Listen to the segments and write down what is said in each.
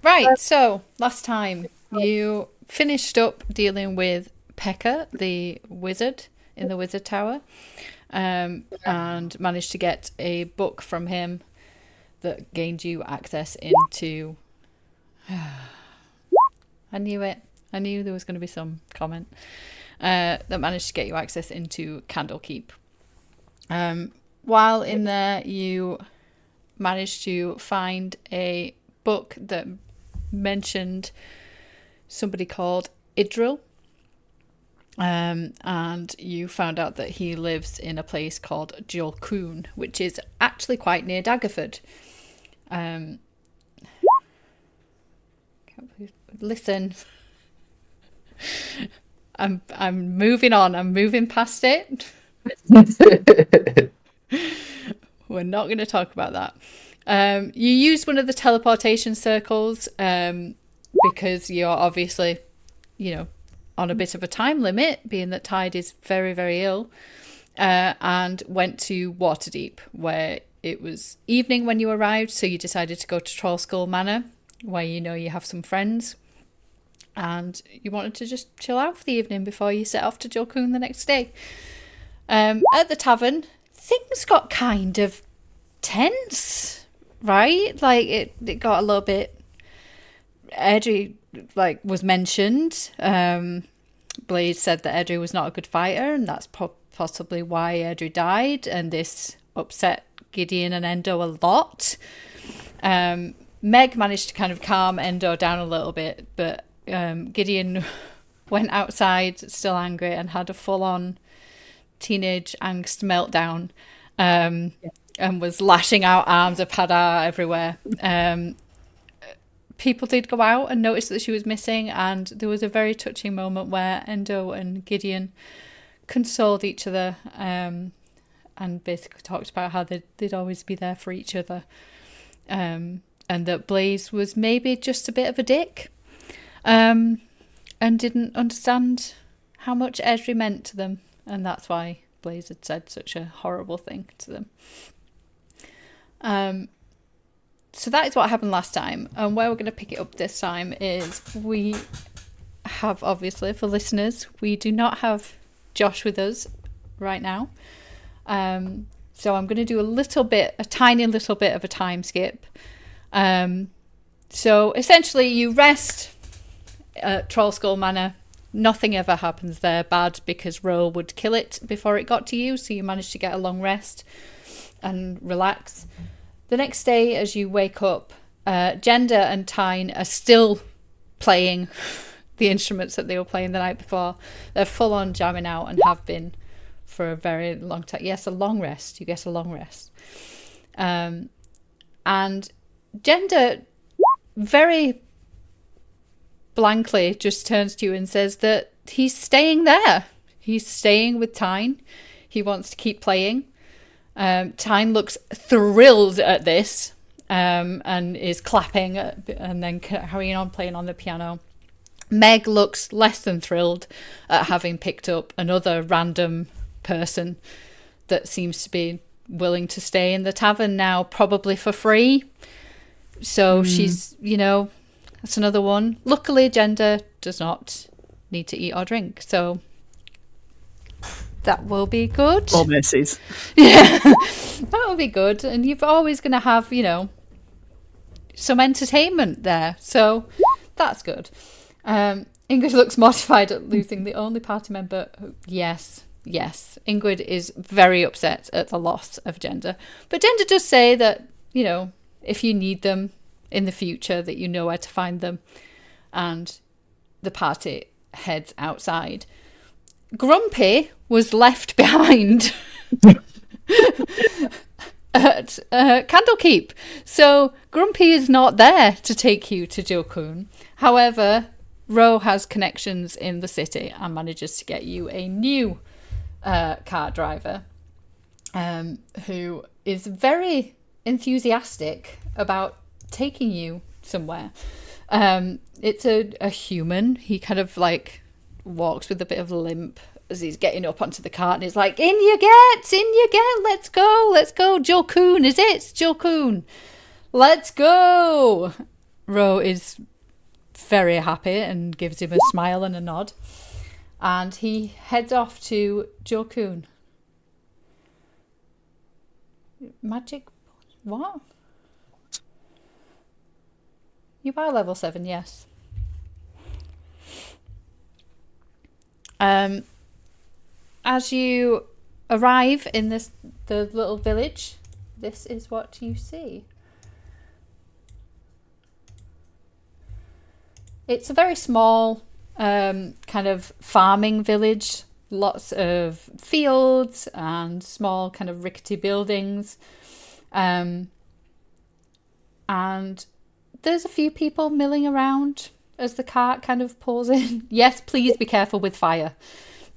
Right, so last time you finished up dealing with Pekka, the wizard in the wizard tower, and managed to get a book from him that gained you access into. I knew it. I knew there was going to be some comment that managed to get you access into Candlekeep. While in there, you managed to find a book that mentioned somebody called Idril. And you found out that he lives in a place called Jolkoon, which is actually quite near Daggerford. Listen, I'm moving on. I'm moving past it. We're not going to talk about that. You used one of the teleportation circles because you're obviously, on a bit of a time limit, being that Tide is very, very ill, and went to Waterdeep, where it was evening when you arrived, so you decided to go to Trollskull Manor, where you have some friends, and you wanted to just chill out for the evening before you set off to Jolkoon the next day. At the tavern, things got kind of tense, right? Like, it got a little bit edgy, was mentioned. Blaze said that Edry was not a good fighter, and that's possibly why Edry died, and this upset Gideon and Endo a lot. Meg managed to kind of calm Endo down a little bit, but Gideon went outside still angry and had a full-on teenage angst meltdown, and was lashing out arms of Hadar everywhere. People did go out and notice that she was missing, and there was a very touching moment where Endo and Gideon consoled each other, and basically talked about how they'd always be there for each other, and that Blaze was maybe just a bit of a dick, and didn't understand how much Esri meant to them, and that's why Blaze had said such a horrible thing to them. So that is what happened last time, and where we're going to pick it up this time is we have, obviously, for listeners, we do not have Josh with us right now. So I'm going to do a tiny little bit of a time skip. So essentially you rest at Trollskull Manor. Nothing ever happens there bad because Ro would kill it before it got to you, so you managed to get a long rest and relax. The next day, as you wake up, Gender and Tyne are still playing the instruments that they were playing the night before. They're full on jamming out and have been for a very long time. Yes, a long rest. You get a long rest. And Gender very blankly just turns to you and says that he's staying there. He's staying with Tyne. He wants to keep playing. Tyne looks thrilled at this, and is clapping and then carrying on playing on the piano. Meg looks less than thrilled at having picked up another random person that seems to be willing to stay in the tavern now, probably for free. So she's, that's another one. Luckily, Gender does not need to eat or drink, so that will be good. More mercies. Yeah, that will be good. And you're always going to have, some entertainment there. So that's good. Ingrid looks mortified at losing the only party member. Yes. Ingrid is very upset at the loss of Gender. But Gender does say that, if you need them in the future, that you know where to find them. And the party heads outside. Grumpy was left behind at Candlekeep. So Grumpy is not there to take you to Jolkoon. However, Ro has connections in the city and manages to get you a new car driver, who is very enthusiastic about taking you somewhere. It's a human. He kind of walks with a bit of a limp as he's getting up onto the cart, and he's like, in you get, let's go, Jolkoon, is it? Jolkoon, let's go. Ro is very happy and gives him a smile and a nod. And he heads off to Jokun. Magic? What? You are level 7, yes. As you arrive in the little village, this is what you see. It's a very small kind of farming village. Lots of fields and small kind of rickety buildings. And there's a few people milling around as the cart kind of pulls in. Yes, please be careful with fire.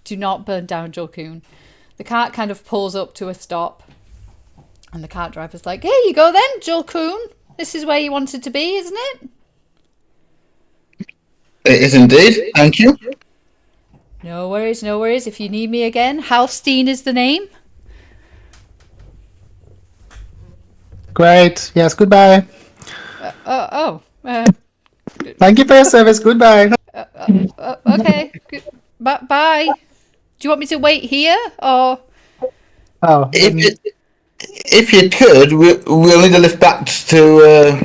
Do not burn down Jokun. The cart kind of pulls up to a stop. And the cart driver's like, "Here you go then, Jokun. This is where you wanted to be, isn't it?" It is indeed. Thank you. No worries, no worries. If you need me again, Halstein is the name. Great. Yes, goodbye. Thank you for your service. Goodbye. Okay. Bye. Do you want me to wait here or? Oh, If you could, we'll need a lift back to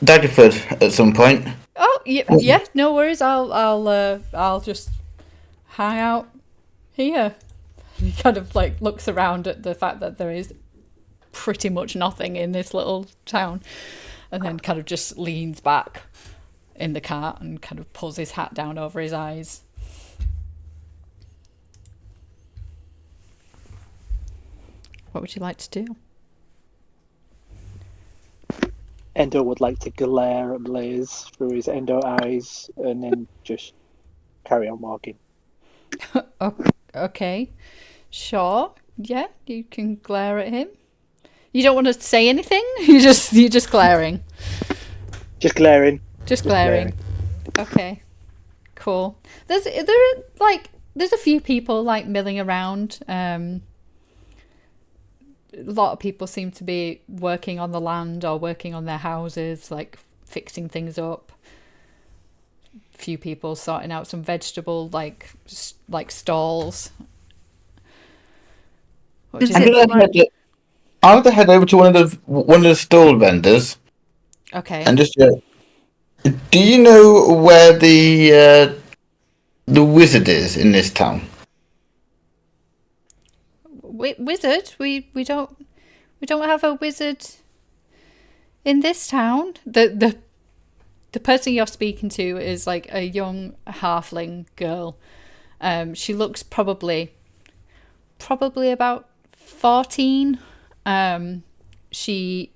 Daggerford at some point. Oh yeah. No worries. I'll just hang out here. He kind of like looks around at the fact that there is pretty much nothing in this little town, and then kind of just leans back in the cart and kind of pulls his hat down over his eyes. What would you like to do? Endo would like to glare at Blaze through his Endo eyes and then just carry on walking. Okay. Sure. Yeah, you can glare at him. You don't want to say anything? You're just glaring. Just glaring. Just glaring. Okay. Cool. There's a few people like milling around. A lot of people seem to be working on the land or working on their houses, like fixing things up. A few people sorting out some vegetable like stalls. I'm gonna head over to one of the stall vendors. Okay. And just do you know where the wizard is in this town? Wizard? We don't have a wizard in this town. The person you're speaking to is like a young halfling girl. She looks probably about 14. She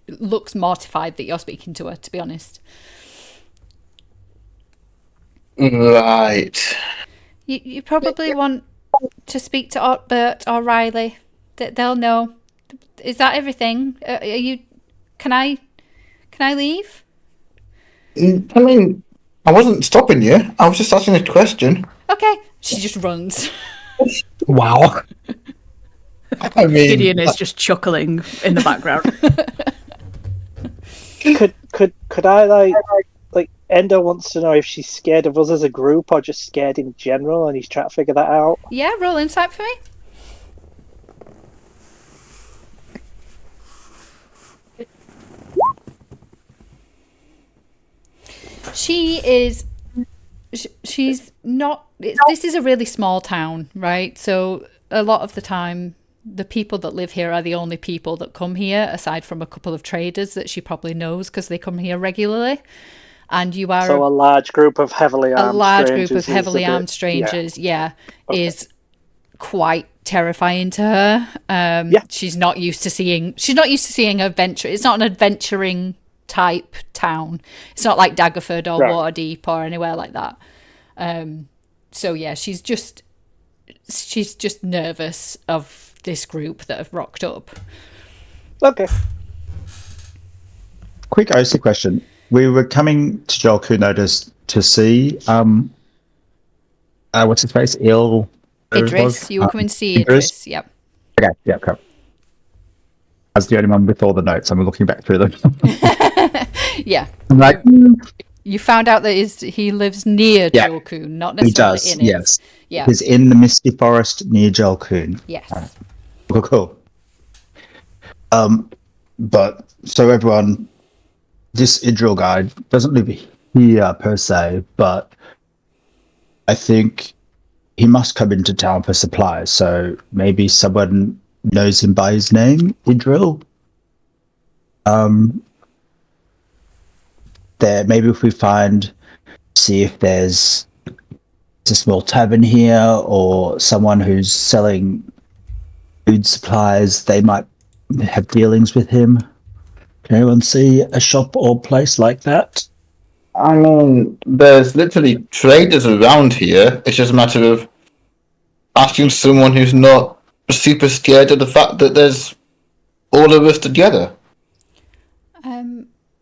looks mortified that you're speaking to her, to be honest. Right. You probably want to speak to Uppbeat or Riley. They'll know. Is that everything? Are you? Can I leave? I mean, I wasn't stopping you. I was just asking a question. Okay. She just runs. Wow. I mean, Gideon is just chuckling in the background. Could I like Endo wants to know if she's scared of us as a group or just scared in general, and he's trying to figure that out. Yeah, roll insight for me. She's not. This is a really small town, right? So a lot of the time, the people that live here are the only people that come here, aside from a couple of traders that she probably knows because they come here regularly. And you are so a large group of heavily armed strangers. Yeah, okay. Is quite terrifying to her. She's not used to seeing adventure. It's not an adventuring type town. It's not like Daggerford or Waterdeep or anywhere like that. So yeah, she's just nervous of this group that have rocked up. Okay. Quick OC question. We were coming to Joel Kuno to see what's his face? Idris. You were coming to see Idris. Yep. Okay, yeah, cool. As the only one with all the notes, I'm looking back through them. Yeah. I'm like, You found out that he lives near Yeah. Jolkun, not he necessarily does, in it. yes. Yeah. He's in the Misty Forest near Jolkun. Yes. Cool. But so everyone, this Idril guy doesn't live here per se, but I think he must come into town for supplies. So maybe someone knows him by his name, Idril. There, maybe if we see if there's a small tavern here or someone who's selling food supplies, they might have dealings with him. Can anyone see a shop or place like that? I mean, there's literally traders around here. It's just a matter of asking someone who's not super scared of the fact that there's all of us together.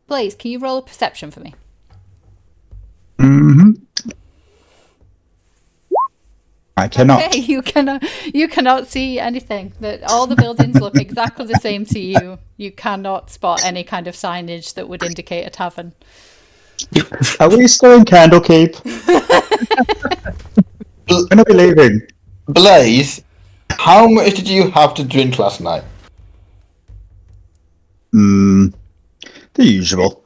Blaze, can you roll a perception for me? I cannot. Okay, you cannot see anything. That all the buildings look exactly the same to you. You cannot spot any kind of signage that would indicate a tavern. Are we still in Candlekeep? When are we leaving? Blaze, how much did you have to drink last night? The usual.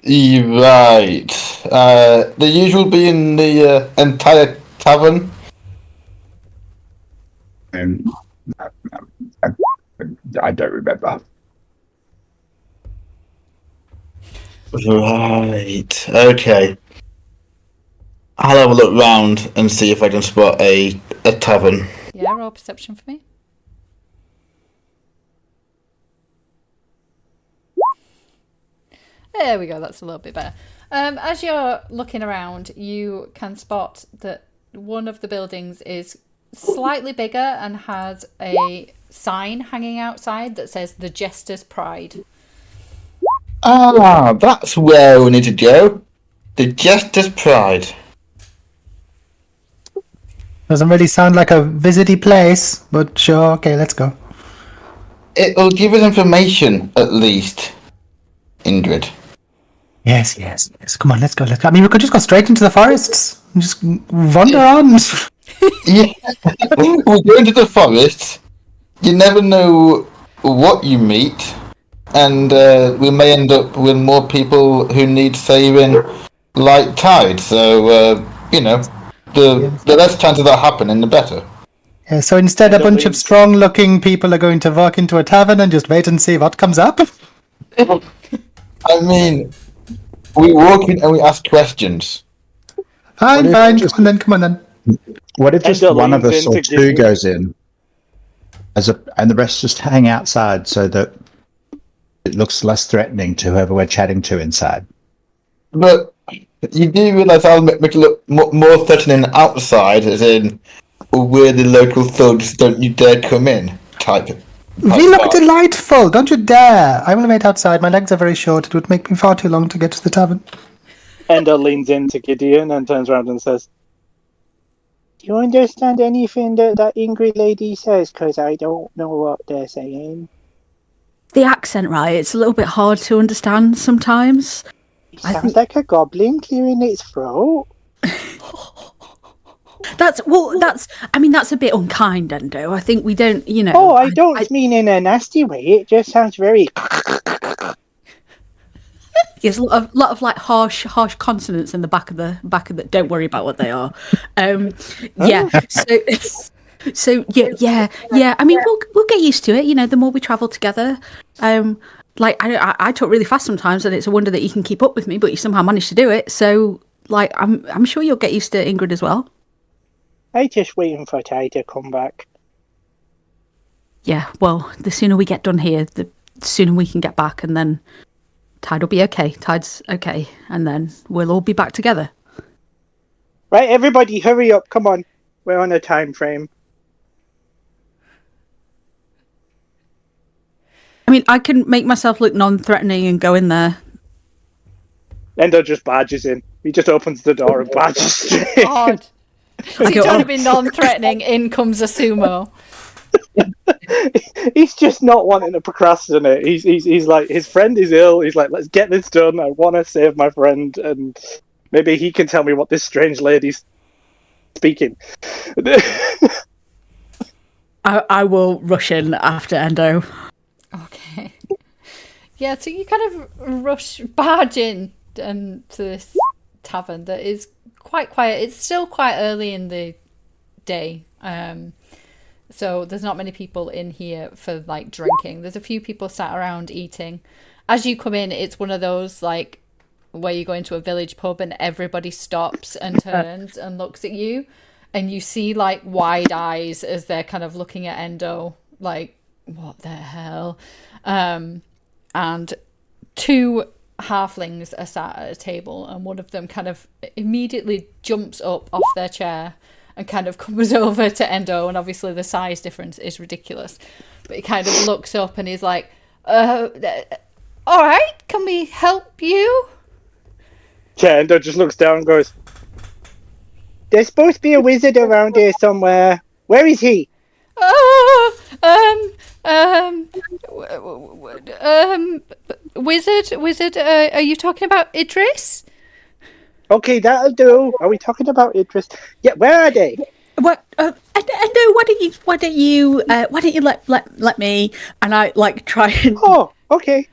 Right. The usual being the entire tavern. I don't remember. Right. Okay. I'll have a look round and see if I can spot a tavern. Yeah, roll perception for me. There we go, that's a little bit better. As you're looking around, you can spot that one of the buildings is slightly bigger and has a sign hanging outside that says The Jester's Pride. Ah, that's where we need to go. The Jester's Pride. Doesn't really sound like a visity place, but sure, okay, let's go. It'll give us information, at least. Ingrid. Yes. Come on, let's go. I mean, we could just go straight into the forests and just wander on. Yeah. We go into the forest. You never know what you meet. And we may end up with more people who need saving like Tide. So, the less chance of that happening, the better. Yeah, so instead, a bunch of strong-looking people are going to walk into a tavern and just wait and see what comes up. I mean, we walk in and we ask questions. Fine. Come on then. What if just Ender one of leans us in or to give two you- goes in, and the rest just hang outside so that it looks less threatening to whoever we're chatting to inside? But you do realise I'll make it look more threatening outside, as in, we're the local thugs, don't you dare come in, type. We look vibe. delightful. Don't you dare. I will wait outside. My legs are very short. It would make me far too long to get to the tavern. Ender leans into Gideon and turns around and says, "Do you understand anything that Ingrid lady says? Because I don't know what they're saying." The accent, right? It's a little bit hard to understand sometimes. It sounds like a goblin clearing its throat. That's a bit unkind, Endo. I think we don't, Oh, I don't mean in a nasty way. It just sounds very... There's a lot of like harsh consonants in the back of the. Don't worry about what they are. Yeah. So yeah. I mean, we'll get used to it. The more we travel together. Like I talk really fast sometimes, and it's a wonder that you can keep up with me. But you somehow manage to do it. So like I'm sure you'll get used to Ingrid as well. I'm just waiting for Ty to come back. Yeah. Well, the sooner we get done here, the sooner we can get back, and then Tide will be okay. Tide's okay, and then we'll all be back together. Right, everybody, hurry up. Come on. We're on a time frame. I mean, I can make myself look non-threatening and go in there. Endo just barges in. He just opens the door and barges straight. God. Is he trying to be non-threatening? In comes a sumo. He's just not wanting to procrastinate. He's like, his friend is ill. He's like, let's get this done. I want to save my friend, and maybe he can tell me what this strange lady's speaking. I will rush in after Endo. Okay. Yeah, so you kind of barge in to this tavern that is quite quiet. It's still quite early in the day. So there's not many people in here for like drinking. There's a few people sat around eating. As you come in, it's one of those like where you go into a village pub and everybody stops and turns and looks at you, and you see like wide eyes as they're kind of looking at Endo like, what the hell? And two halflings are sat at a table, and one of them kind of immediately jumps up off their chair and kind of comes over to Endo, and obviously the size difference is ridiculous, but he kind of looks up and he's like, all right, can we help you? Yeah, Endo just looks down and goes, there's supposed to be a wizard around here somewhere. Where is he? Wizard, are you talking about Idris? Okay, that'll do. Are we talking about Idris? Yeah, where are they? What? Endo, why don't you let me? And I like try and Oh, okay.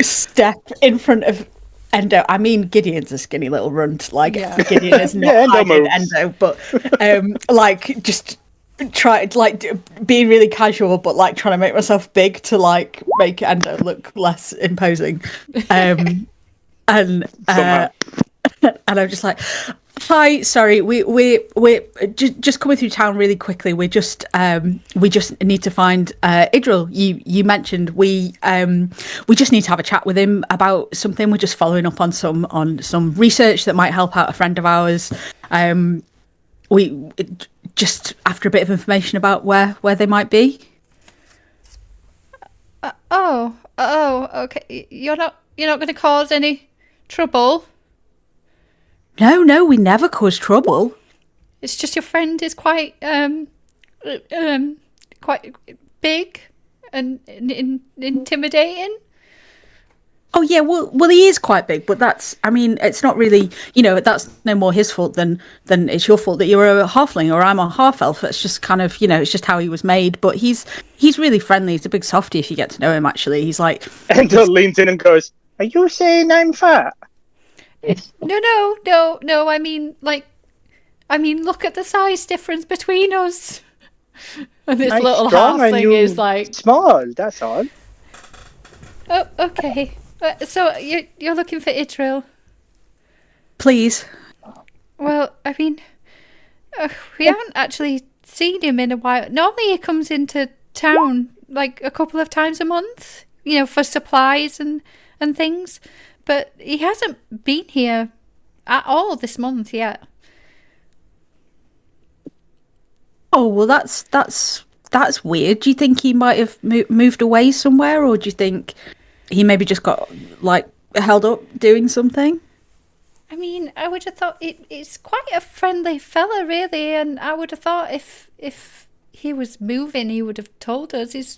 step in front of Endo. I mean, Gideon's a skinny little runt. Like Yeah. Gideon is not Yeah, Endo hiding moves. Endo, but like just try like being really casual, but like trying to make myself big to like make Endo look less imposing. And Somehow. and I'm just like, hi, sorry, we're just coming through town really quickly. We just need to find Idril. You mentioned we just need to have a chat with him about something. We're just following up on some research that might help out a friend of ours. We just after a bit of information about where they might be. Okay. You're not going to cause any trouble. No, we never cause trouble. It's just your friend is quite big and intimidating. Oh yeah, well he is quite big, but it's not really, that's no more his fault than it's your fault that you're a halfling or I'm a half elf. It's just kind of, it's just how he was made. But he's really friendly. He's a big softie if you get to know him. Actually, he's like. Endo leans in and goes, are you saying I'm fat? No. I mean, look at the size difference between us. And this I'm little strong and halfling you is like, small. That's all. oh, okay. So you're looking for Idril? Please. Well, I mean, we haven't actually seen him in a while. Normally he comes into town like a couple of times a month, for supplies and things. But he hasn't been here at all this month yet. Oh well, that's weird. Do you think he might have moved away somewhere, or do you think he maybe just got like held up doing something? I mean, I would have thought it's quite a friendly fella, really, and I would have thought if he was moving, he would have told us. He's,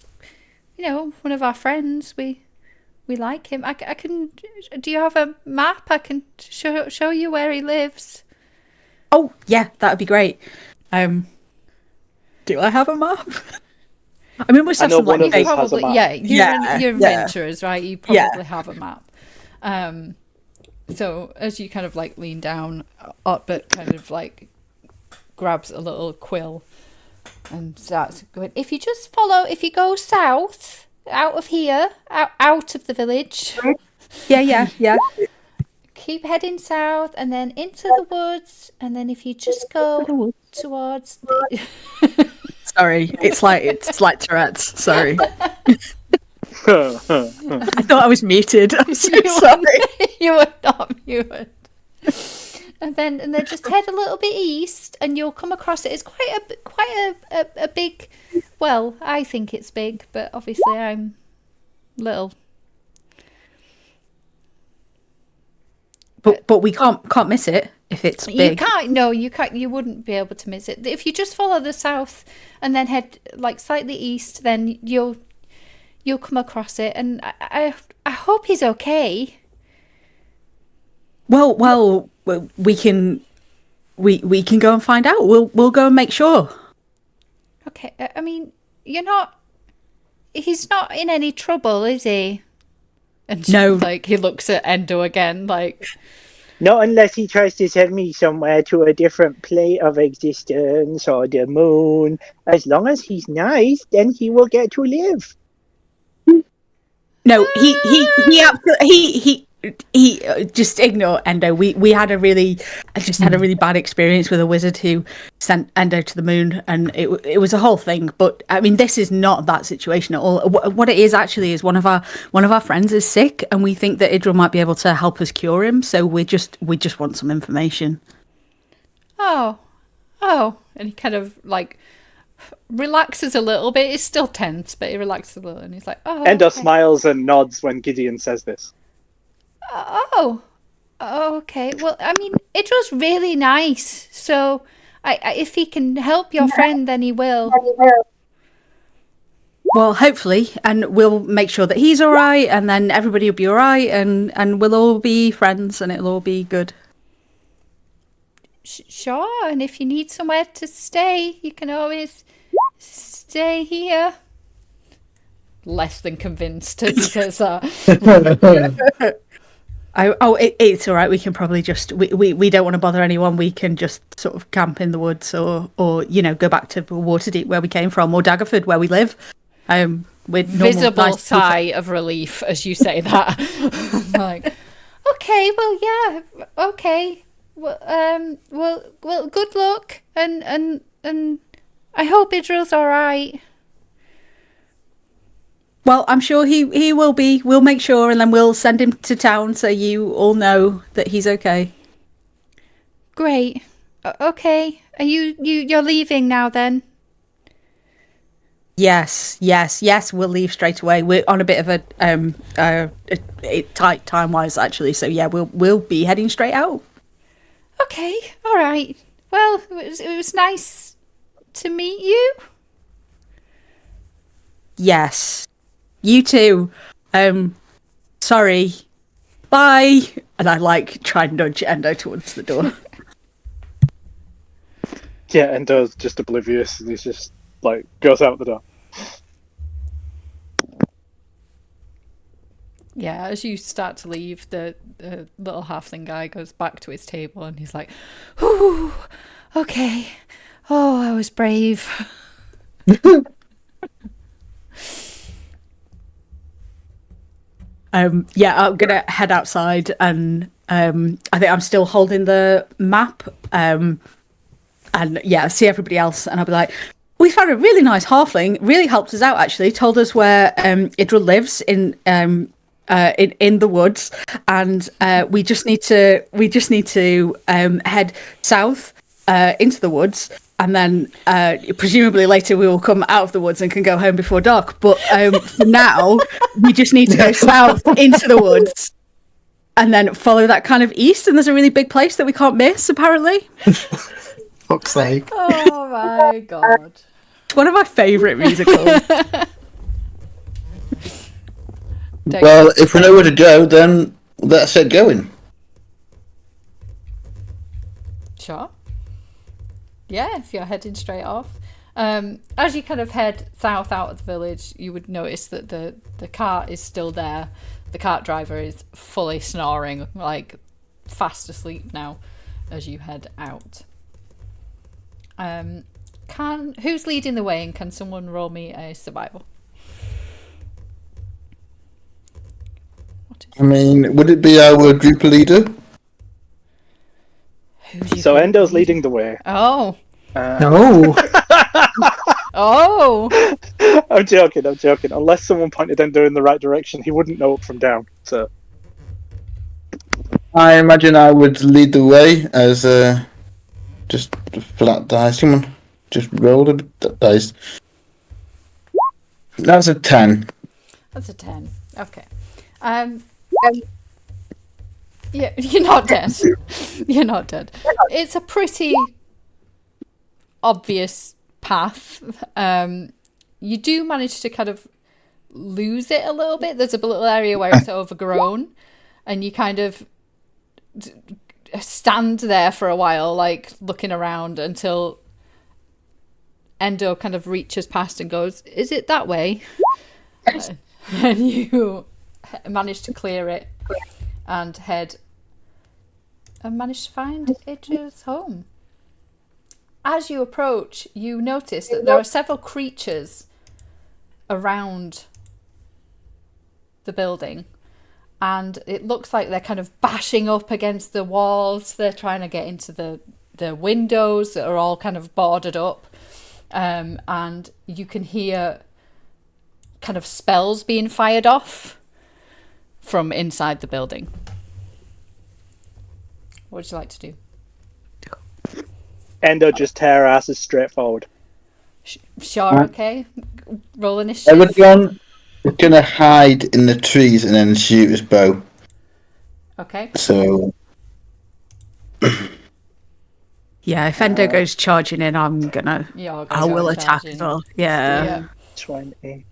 one of our friends. We like him. I can. Do you have a map? I can show you where he lives. Oh yeah, that would be great. Do I have a map? I mean, we must have some one like of us has a map. You're adventurers, right? You probably have a map. So as you kind of like lean down, Uppbeat kind of like grabs a little quill and starts going. If you go south. Out of here, out of the village. Yeah. Keep heading south and then into the woods, and then if you just go towards Sorry, it's like Tourette's. Sorry. I thought I was muted. I'm so sorry. You were not muted. And then just head a little bit east, and you'll come across it. It's quite a big. Well, I think it's big, but obviously I'm little. but we can't miss it if it's big. You can't. No, you can't. You wouldn't be able to miss it if you just follow the south and then head like slightly east. Then you'll come across it, and I hope he's okay. Well, we can go and find out. We'll go and make sure. Okay. I mean, he's not in any trouble, is he? And No. like he looks at Endo again, like. Not unless he tries to send me somewhere to a different plane of existence or the moon. As long as he's nice, then he will get to live. No, he just ignore Endo. We had a really bad experience with a wizard who sent Endo to the moon, and it was a whole thing. But I mean, this is not that situation at all. What it is actually is one of our friends is sick, and we think that Idril might be able to help us cure him. So we just want some information. Oh, and he kind of like relaxes a little bit. He's still tense, but he relaxes a little, and he's like, "Oh." Endo okay. smiles and nods when Gideon says this. Oh, okay. Well, I mean, it was really nice. So, if he can help your friend, then he will. Well, hopefully, and we'll make sure that he's all right, and then everybody will be all right, and we'll all be friends, and it'll all be good. Sure. And if you need somewhere to stay, you can always stay here. Less than convinced as he says that. It's all right. We can probably just we don't want to bother anyone. We can just sort of camp in the woods, or go back to Waterdeep where we came from, or Daggerford where we live. With Visible sigh of relief as you say that. Like, okay, well, yeah, okay, well, good luck, and I hope Idril's all right. Well, I'm sure he will be. We'll make sure, and then we'll send him to town so you all know that he's okay. Great. Okay. Are you're leaving now then? Yes. We'll leave straight away. We're on a bit of a tight time wise, actually. So yeah, we'll be heading straight out. Okay. All right. Well, it was nice to meet you. Yes. You too. Sorry. Bye. And I try and nudge Endo towards the door. Yeah, Endo's just oblivious, and he's just goes out the door. Yeah, as you start to leave, the little halfling guy goes back to his table and he's like, "Whew, okay. Oh, I was brave." Yeah, I'm gonna head outside, and I think I'm still holding the map. And yeah, see everybody else, and I'll be like, "We found a really nice halfling. Really helped us out. Actually, told us where Idril lives in the woods, and we just need to head south into the woods." And then presumably later we will come out of the woods and can go home before dark. But for now, we just need to go south into the woods and then follow that kind of east. And there's a really big place that we can't miss, apparently. Fuck's sake. Oh my god. It's one of my favourite musicals. Well, if we know where to go, then let's get going. Sure. Yeah, if you're heading straight off. As you kind of head south out of the village, you would notice that the cart is still there. The cart driver is fully snoring, fast asleep now as you head out. Who's leading the way, and can someone roll me a survival? I mean, would it be our group leader? So Endo's leading the way. Oh. No. Oh. I'm joking. Unless someone pointed Endo in the right direction, he wouldn't know up from down. So I imagine I would lead the way as just flat dice. Come on, just roll the dice. That's a 10. That's a 10. Okay. Yeah, you're not dead. You're not dead. It's a pretty obvious path. You do manage to kind of lose it a little bit. There's a little area where it's overgrown, and you kind of stand there for a while, like looking around until Endo kind of reaches past and goes, "Is it that way?" And you manage to clear it and manage to find Idris' home. As you approach, you notice that there are several creatures around the building, and it looks like they're kind of bashing up against the walls. They're trying to get into the windows that are all kind of boarded up, and you can hear kind of spells being fired off from inside the building. What would you like to do? Endo just tear asses straight forward. Sure, okay. Roll initiative. Everyone is gonna hide in the trees and then shoot his bow. Okay. So Yeah, if Endo goes charging in, I will attack as well. Yeah. 20,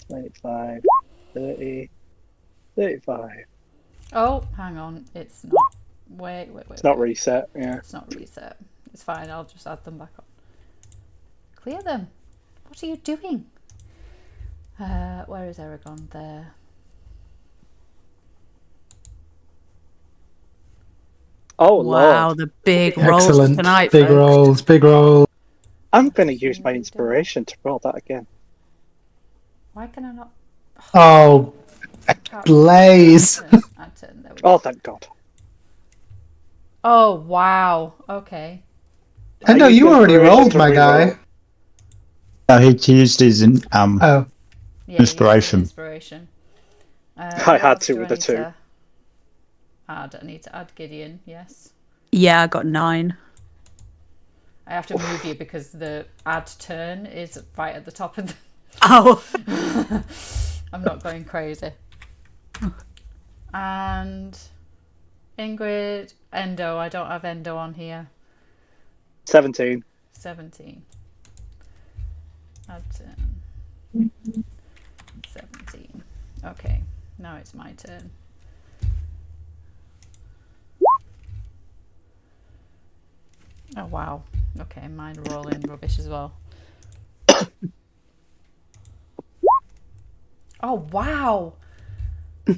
25, 30, 35. Oh, hang on. It's not. Wait. It's not reset, yeah. It's not reset. It's fine. I'll just add them back on. Clear them. What are you doing? Where is Aragon? There. Oh, Wow, Lord. the big rolls Excellent. tonight, Big folks. rolls. I'm going to use my inspiration to roll that again. Why can I not? Oh, Blaze. Add 10. There we go. Oh, thank God. Oh, wow. Okay. I know used you already inspiration rolled, to my reroll. guy. No, he used his Oh, Yeah, you used Inspiration. Inspiration. I What had else to do with I the need 2. to add? I need to add Gideon, yes. Yeah, I got 9. I have to move you because the add turn is right at the top of the... Oh. I'm not going crazy. And Ingrid, Endo. I don't have Endo on here. 17. 17. Add turn. 17. Okay, now it's my turn. Oh wow. Okay, mine rolling rubbish as well. Oh wow. okay,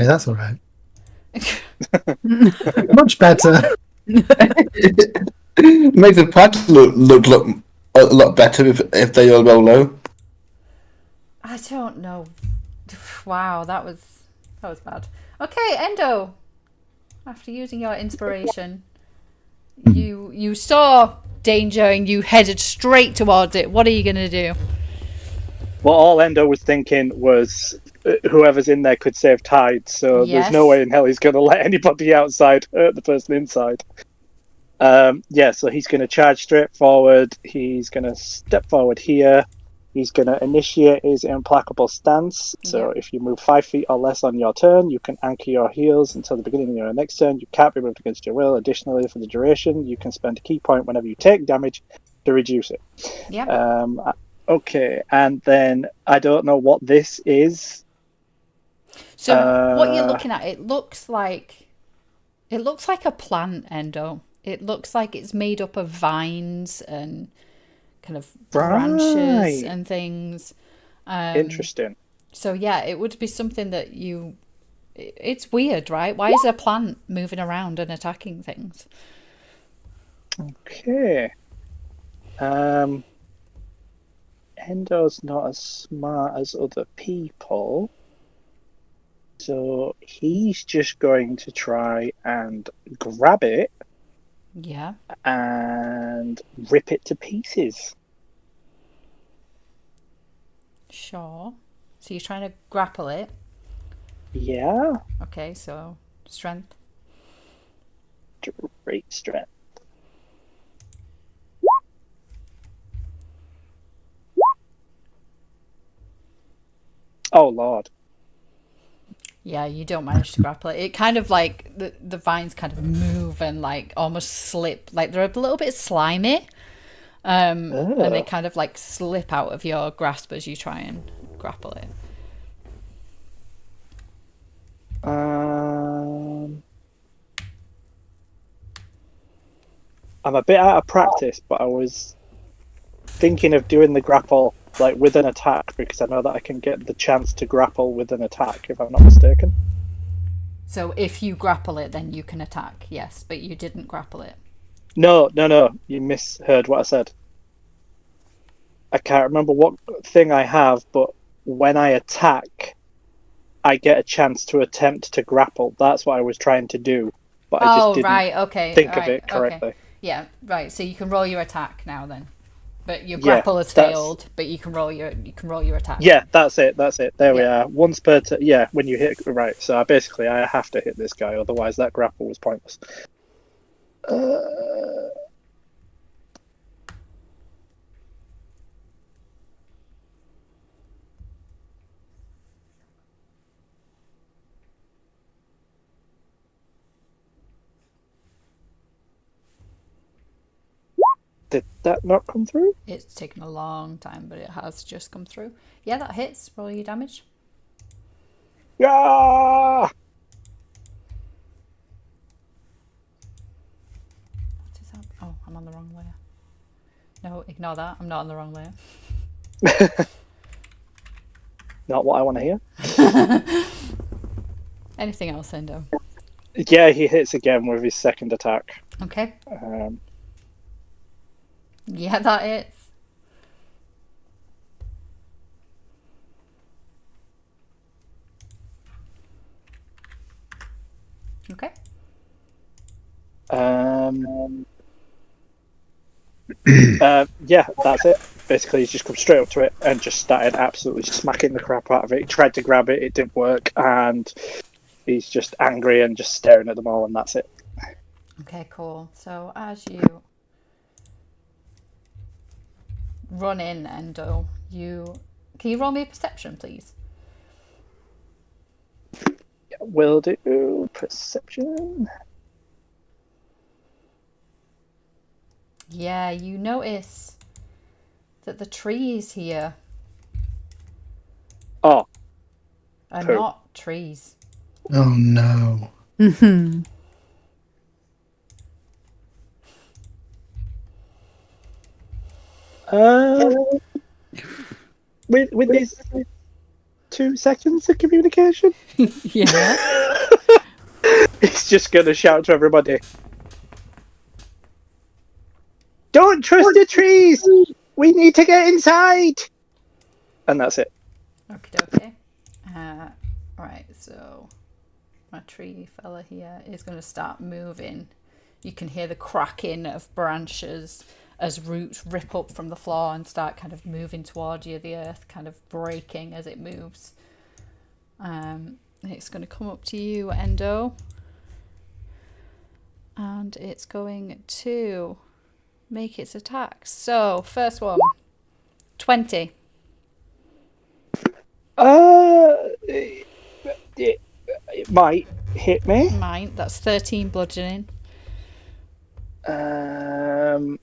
that's all right. Much better. makes the practice look a lot better if they all roll low. I don't know. Wow, that was bad. Okay, Endo. After using your inspiration, you saw danger and you headed straight towards it. What are you gonna do? Well, all Endo was thinking was whoever's in there could save Tide, so Yes. there's no way in hell he's going to let anybody outside hurt the person inside. So he's going to charge straight forward. He's going to step forward here. He's going to initiate his implacable stance. So Yep. if you move 5 feet or less on your turn, you can anchor your heels until the beginning of your next turn. You can't be moved against your will. Additionally, for the duration, you can spend a key point whenever you take damage to reduce it. Yeah. Okay, and then I don't know what this is. So what you're looking at, it looks like a plant, Endo. It looks like it's made up of vines and kind of branches Right. and things. Interesting. So yeah, it would be something that it's weird, right? Why is a plant moving around and attacking things? Okay. Endo's not as smart as other people, so he's just going to try and grab it Yeah. and rip it to pieces. Sure. So you're trying to grapple it. Yeah, Okay, so strength. great strength. Oh, Lord. Yeah, you don't manage to grapple it. It kind of like the vines kind of move and like almost slip, like they're a little bit slimy, and they kind of like slip out of your grasp as you try and grapple it. I'm a bit out of practice, but I was thinking of doing the grapple like with an attack because I know that I can get the chance to grapple with an attack if I'm not mistaken. So if you grapple it, then you can attack. Yes, but you didn't grapple it. No, you misheard what I said. I can't remember what thing I have, but when I attack, I get a chance to attempt to grapple. That's what I was trying to do, but I just didn't Right, okay, think of right, it correctly. okay. Yeah, right. So you can roll your attack now then. But your Yeah, grapple has failed, but you can roll your attack. Yeah, that's it. There we Yeah. are. Once per yeah, when you hit right. So I have to hit this guy, otherwise that grapple was pointless. Did that not come through? It's taken a long time, but it has just come through. Yeah, that hits. Roll your damage. Yeah. What is that? Oh, I'm on the wrong layer. No, ignore that. I'm not on the wrong layer. Not what I want to hear. Anything else, Endo? Yeah, he hits again with his second attack. Okay. Yeah, that hits. Okay. Yeah, that's it. Basically, he's just come straight up to it and just started absolutely smacking the crap out of it. He tried to grab it, it didn't work, and he's just angry and just staring at them all, and that's it. Okay, cool. So as you run in, Endo, can you roll me a perception, please? Will do. Perception. Yeah, you notice that the trees here Oh, are poo. not trees. Oh no. With these 2 seconds of communication, Yeah. he's just gonna shout to everybody. Don't trust the trees! We need to get inside! And that's it. Okay. Right, so my tree fella here is going to start moving. You can hear the cracking of branches as roots rip up from the floor and start kind of moving toward you, the earth kind of breaking as it moves. It's going to come up to you, Endo. And it's going to make its attack. So, first one, 20. It might hit me. Mine, that's 13 bludgeoning. I'm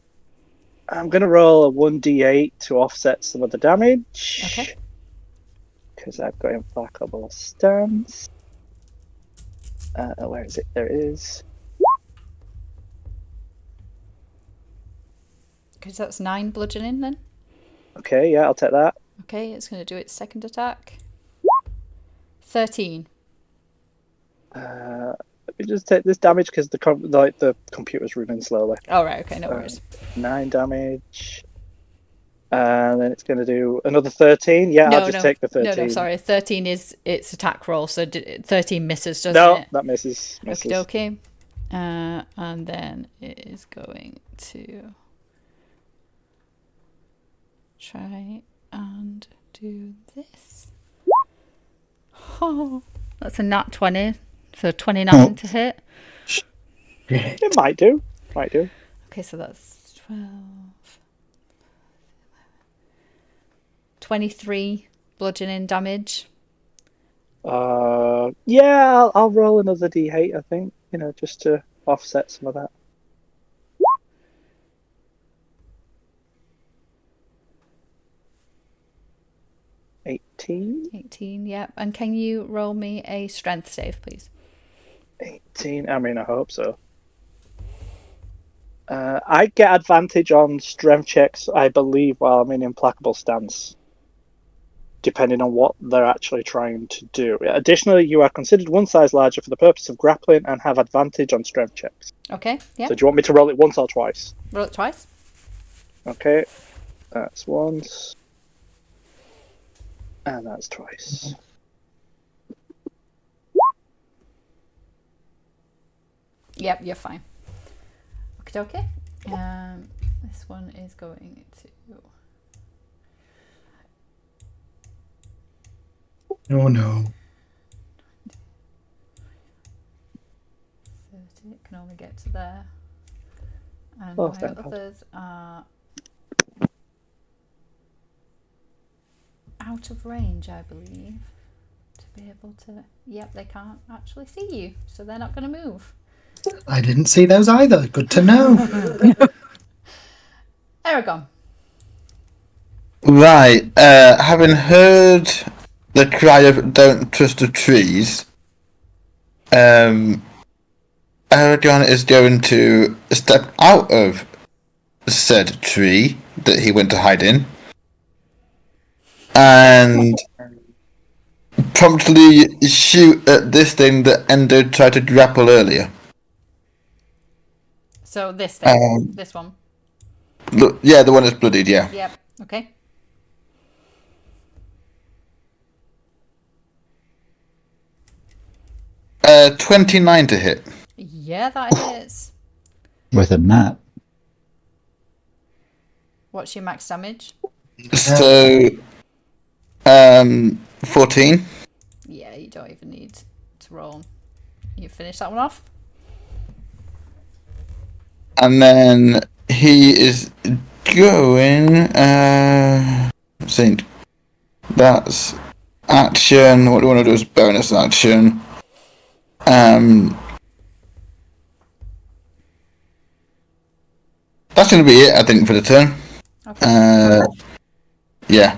gonna roll a 1d8 to offset some of the damage. Okay. Because I've got implacable stance. Where is it? There it is. Because that's 9 bludgeoning then. Okay, yeah, I'll take that. Okay, it's going to do its second attack. 13. Let me just take this damage because the computer's running slowly. Oh, right, okay, no worries. 9 damage. And then it's going to do another 13. Yeah, I'll just take the 13. No, sorry. 13 is its attack roll, so 13 misses, doesn't No, it? that misses. Okay. And then it is going to try and do this. Oh, that's a nat 20, so 29 to hit. It might do. Okay, so that's 12. 23 bludgeoning damage. Yeah, I'll roll another d8. I think just to offset some of that. 18. 18, yep. And can you roll me a strength save, please? 18. I mean, I hope so. I get advantage on strength checks, I believe, while I'm in implacable stance, depending on what they're actually trying to do. Additionally, you are considered one size larger for the purpose of grappling and have advantage on strength checks. Okay, yeah. So do you want me to roll it once or twice? Roll it twice. Okay, that's once. And that's twice. Yep, you're fine. Okay. This one is going to... Oh no. 30, it can only get to there. And Oh, my thank God. others are out of range, I believe, to be able to... Yep, they can't actually see you, so they're not going to move. I didn't see those either. Good to know. Aragon. Right. Having heard the cry of "Don't trust the trees," Aragon is going to step out of said tree that he went to hide in, and promptly shoot at this thing that Endo tried to grapple earlier. So this thing, this one. Look, yeah, the one that's bloodied. Yeah. Yep, okay. Uh, 29 to hit. Yeah, that hits. With a map. What's your max damage? So, 14. Yeah, you don't even need to roll. You finish that one off? And then he is going. Think that's action. What do you want to do as bonus action? That's going to be it, I think, for the turn. Okay. Yeah.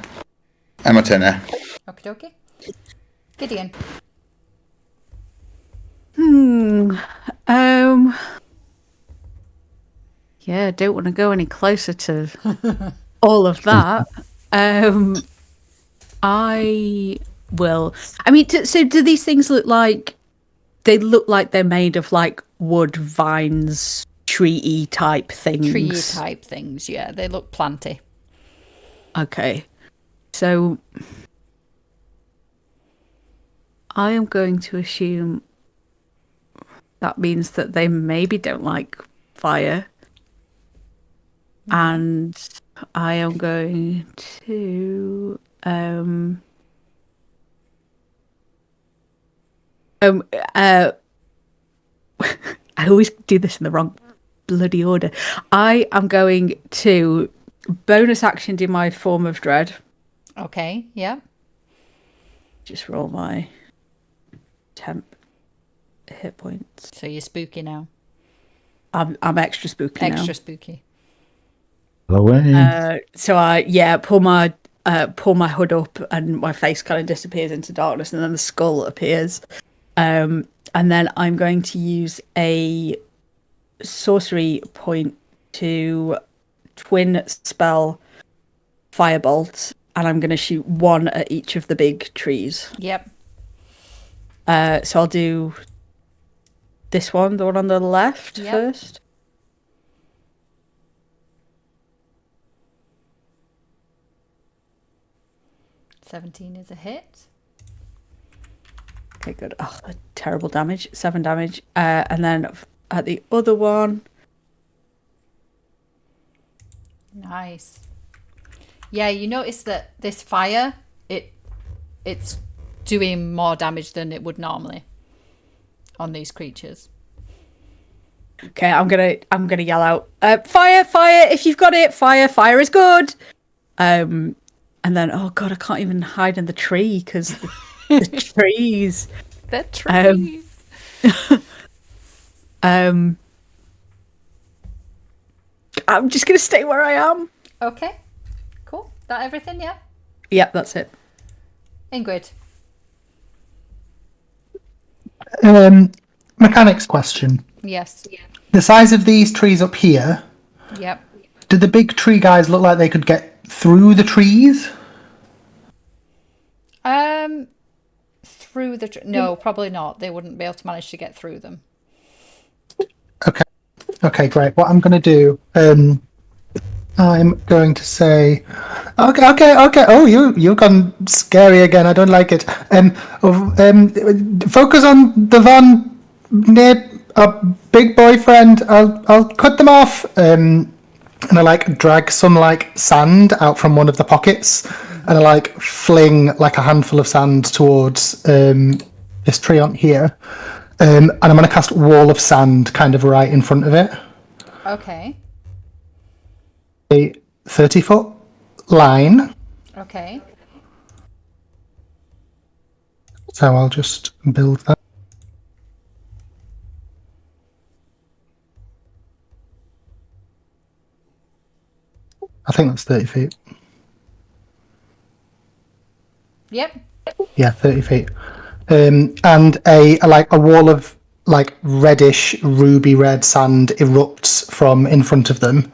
And my turn now. Okie dokie. Gideon. Yeah, don't want to go any closer to all of that. I will. I mean, so do these things look like? They look like they're made of like wood, vines, tree type things. Tree type things, yeah. They look planty. Okay. So I am going to assume that means that they maybe don't like fire. And I am going to I always do this in the wrong bloody order. I am going to bonus action do my form of dread. Okay, yeah. Just roll my temp hit points. So you're spooky now. I'm extra spooky now. Extra spooky. Away. So I pull my hood up and my face kind of disappears into darkness and then the skull appears. And then I'm going to use a sorcery point to twin spell firebolt, and I'm going to shoot one at each of the big trees. Yep. So I'll do this one, the one on the left Yep. first. $17 is a hit. Okay, good. Oh, terrible damage. 7 damage. And then at the other one. Nice. Yeah, you notice that this fire, it's doing more damage than it would normally on these creatures. Okay, I'm gonna yell out, fire, fire! If you've got it, fire, fire is good. And then, oh god, I can't even hide in the tree because The trees. The trees. I'm just going to stay where I am. Okay. Cool. That everything, yeah? Yep, that's it. Ingrid. Mechanics question. Yes. The size of these trees up here, Yep. do the big tree guys look like they could get through the trees? Through the... No, probably not. They wouldn't be able to manage to get through them. Okay, great. What I'm going to do, I'm going to say, okay. Oh, you've gone scary again. I don't like it. Focus on the one near a big boyfriend. I'll cut them off. And I like drag some like sand out from one of the pockets, and I like fling like a handful of sand towards this tree on here. And I'm going to cast Wall of Sand kind of right in front of it. Okay. A 30-foot line. Okay. So I'll just build that. I think that's 30 feet. Yep. Yeah, 30 feet. And a wall of like reddish ruby red sand erupts from in front of them.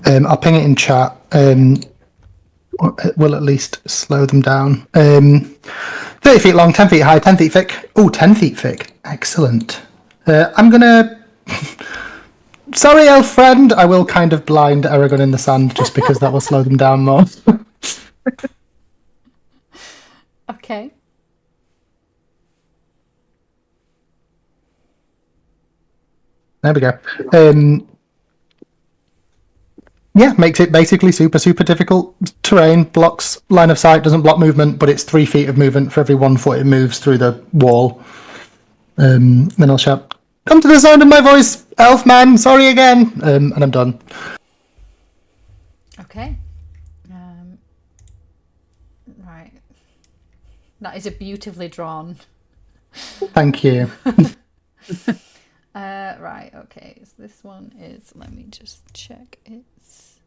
I'll ping it in chat. Will at least slow them down. 30 feet long, 10 feet high, 10 feet thick. Oh, 10 feet thick. Excellent. I'm gonna... Sorry, elf friend. I will kind of blind Aragon in the sand just because that will slow them down more. Okay. There we go. Yeah, makes it basically super difficult terrain. Blocks line of sight, doesn't block movement, but it's 3 feet of movement for every 1 foot it moves through the wall. Then I'll shout, "Come to the sound of my voice, elf man, sorry again," and I'm done. Okay. Right. That is a beautifully drawn. Thank you. Right, okay. So this one is, let me just check. It's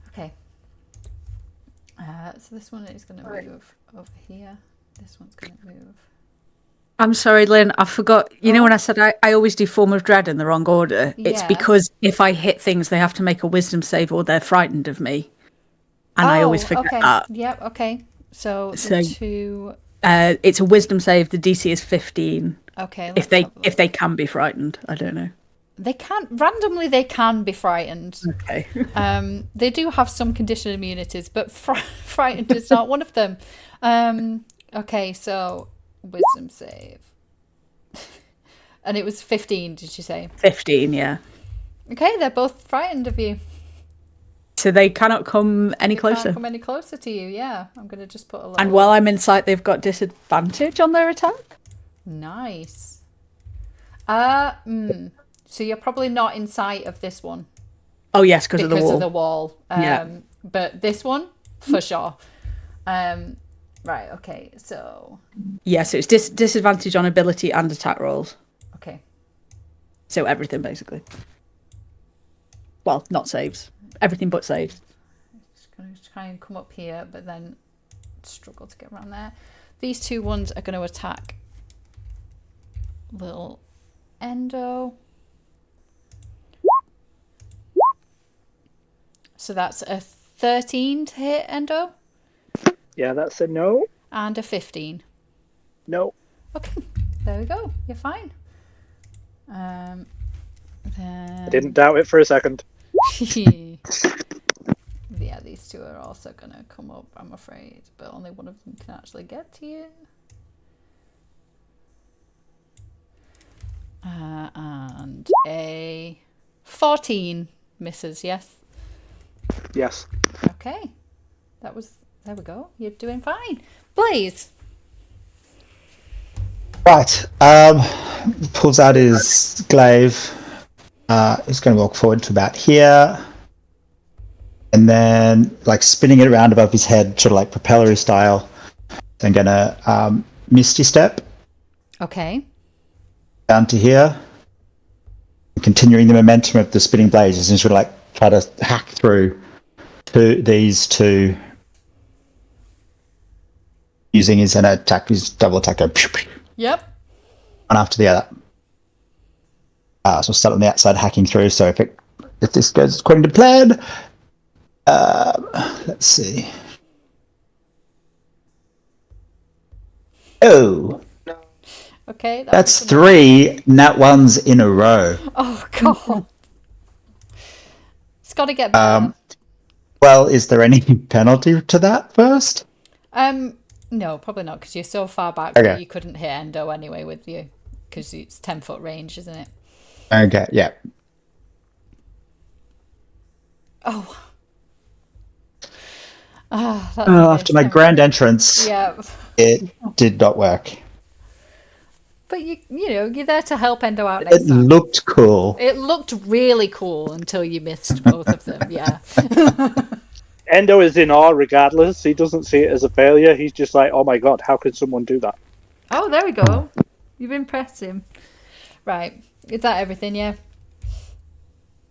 okay. So this one is going to move over here. This one's going to move. I'm sorry, Lynn. I forgot. You know when I said I always do Form of Dread in the wrong order? It's Yeah. because if I hit things, they have to make a wisdom save or they're frightened of me. And I always forget okay. that. Yep, okay. So So- the two... It's a wisdom save. The DC is 15. Okay, If they can be frightened, I don't know. They can't... Randomly, they can be frightened. Okay. They do have some condition immunities, but frightened is not one of them. Okay, so wisdom save. And it was 15, did you say? 15, yeah. Okay, they're both frightened of you. So they cannot come any closer. Can't come any closer to you, yeah. I'm going to just put a little... And while I'm in sight, they've got disadvantage on their attack? Nice. So you're probably not in sight of this one. Oh, yes, because of the wall. Of the wall. Yeah. But this one, for sure. Right, okay, so... Yeah, so it's disadvantage on ability and attack rolls. Okay. So everything, basically. Well, not saves. Everything but saves. Just going to try and come up here, but then struggle to get around there. These two ones are going to attack little Endo. So that's a 13 to hit Endo Yeah, that's a no. and a 15. No. Okay, there we go. You're fine. Then... I didn't doubt it for a second. Yeah, these two are also gonna come up, I'm afraid, but only one of them can actually get to you. And a 14 misses, yes? Yes. Okay. There we go. You're doing fine. Blaze. Right. Pulls out his glaive, He's going to walk forward to about here. And then, like, spinning it around above his head, sort of like propellery style. Then going to Misty Step Okay. down to here. Continuing the momentum of the spinning blades and sort of like try to hack through to these two using his attack, his double attack. Yep. One after the other. So we'll start on the outside hacking through. So if this goes according to plan, let's see. Oh, Okay. that's 3 nat ones in a row. Oh god. It's got to get better. Well, is there any penalty to that first? No, probably not, because you're so far back Okay. that you couldn't hit Endo anyway with you, because it's 10-foot range, isn't it? Okay, yeah. Oh. That's After my grand entrance, Yeah. it did not work. But you're there to help Endo out It next time. looked cool. It looked really cool until you missed both of them, yeah. Endo is in awe regardless. He doesn't see it as a failure. He's just like, oh my god, how could someone do that? Oh, there we go. You've impressed him. Right. Is that everything, yeah?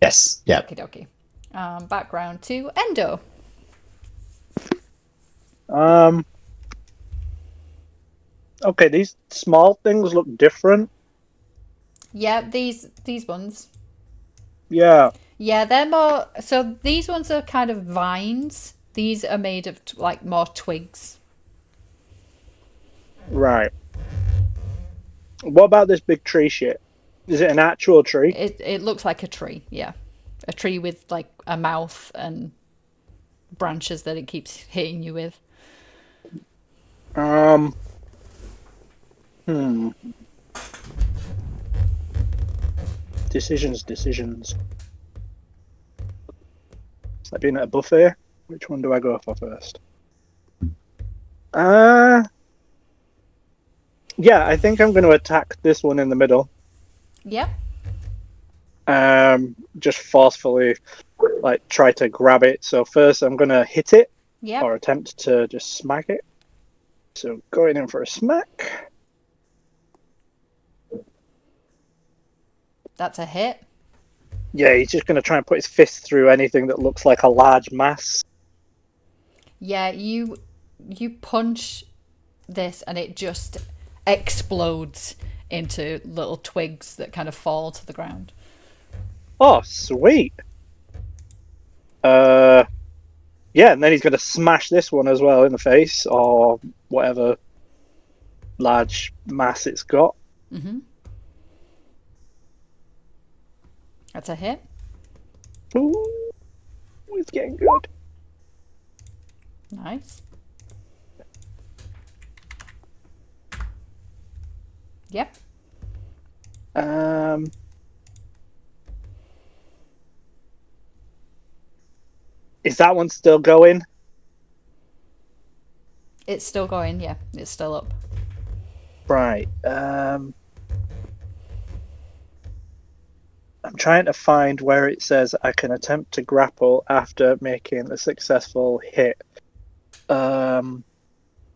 Yes, yeah. Okie dokie. Background to Endo. Okay, these small things look different. Yeah, these ones. Yeah. Yeah, they're more... So these ones are kind of vines. These are made of, like, more twigs. Right. What about this big tree shit? Is it an actual tree? It looks like a tree, yeah. A tree with, like, a mouth and branches that it keeps hitting you with. Decisions. It's like being at a buffet. Which one do I go for first? Yeah, I think I'm going to attack this one in the middle. Yep. Just forcefully, like, try to grab it. So first I'm going to hit it. Yep. Or attempt to just smack it. So going in for a smack. That's a hit. Yeah, he's just going to try and put his fist through anything that looks like a large mass. Yeah, you punch this and it just explodes into little twigs that kind of fall to the ground. Oh, sweet. Yeah, and then he's going to smash this one as well in the face, or whatever large mass it's got. Mm-hmm. That's a hit. Ooh, it's getting good. Nice. Yep. Is that one still going? It's still going, yeah. It's still up. Right. I'm trying to find where it says I can attempt to grapple after making a successful hit.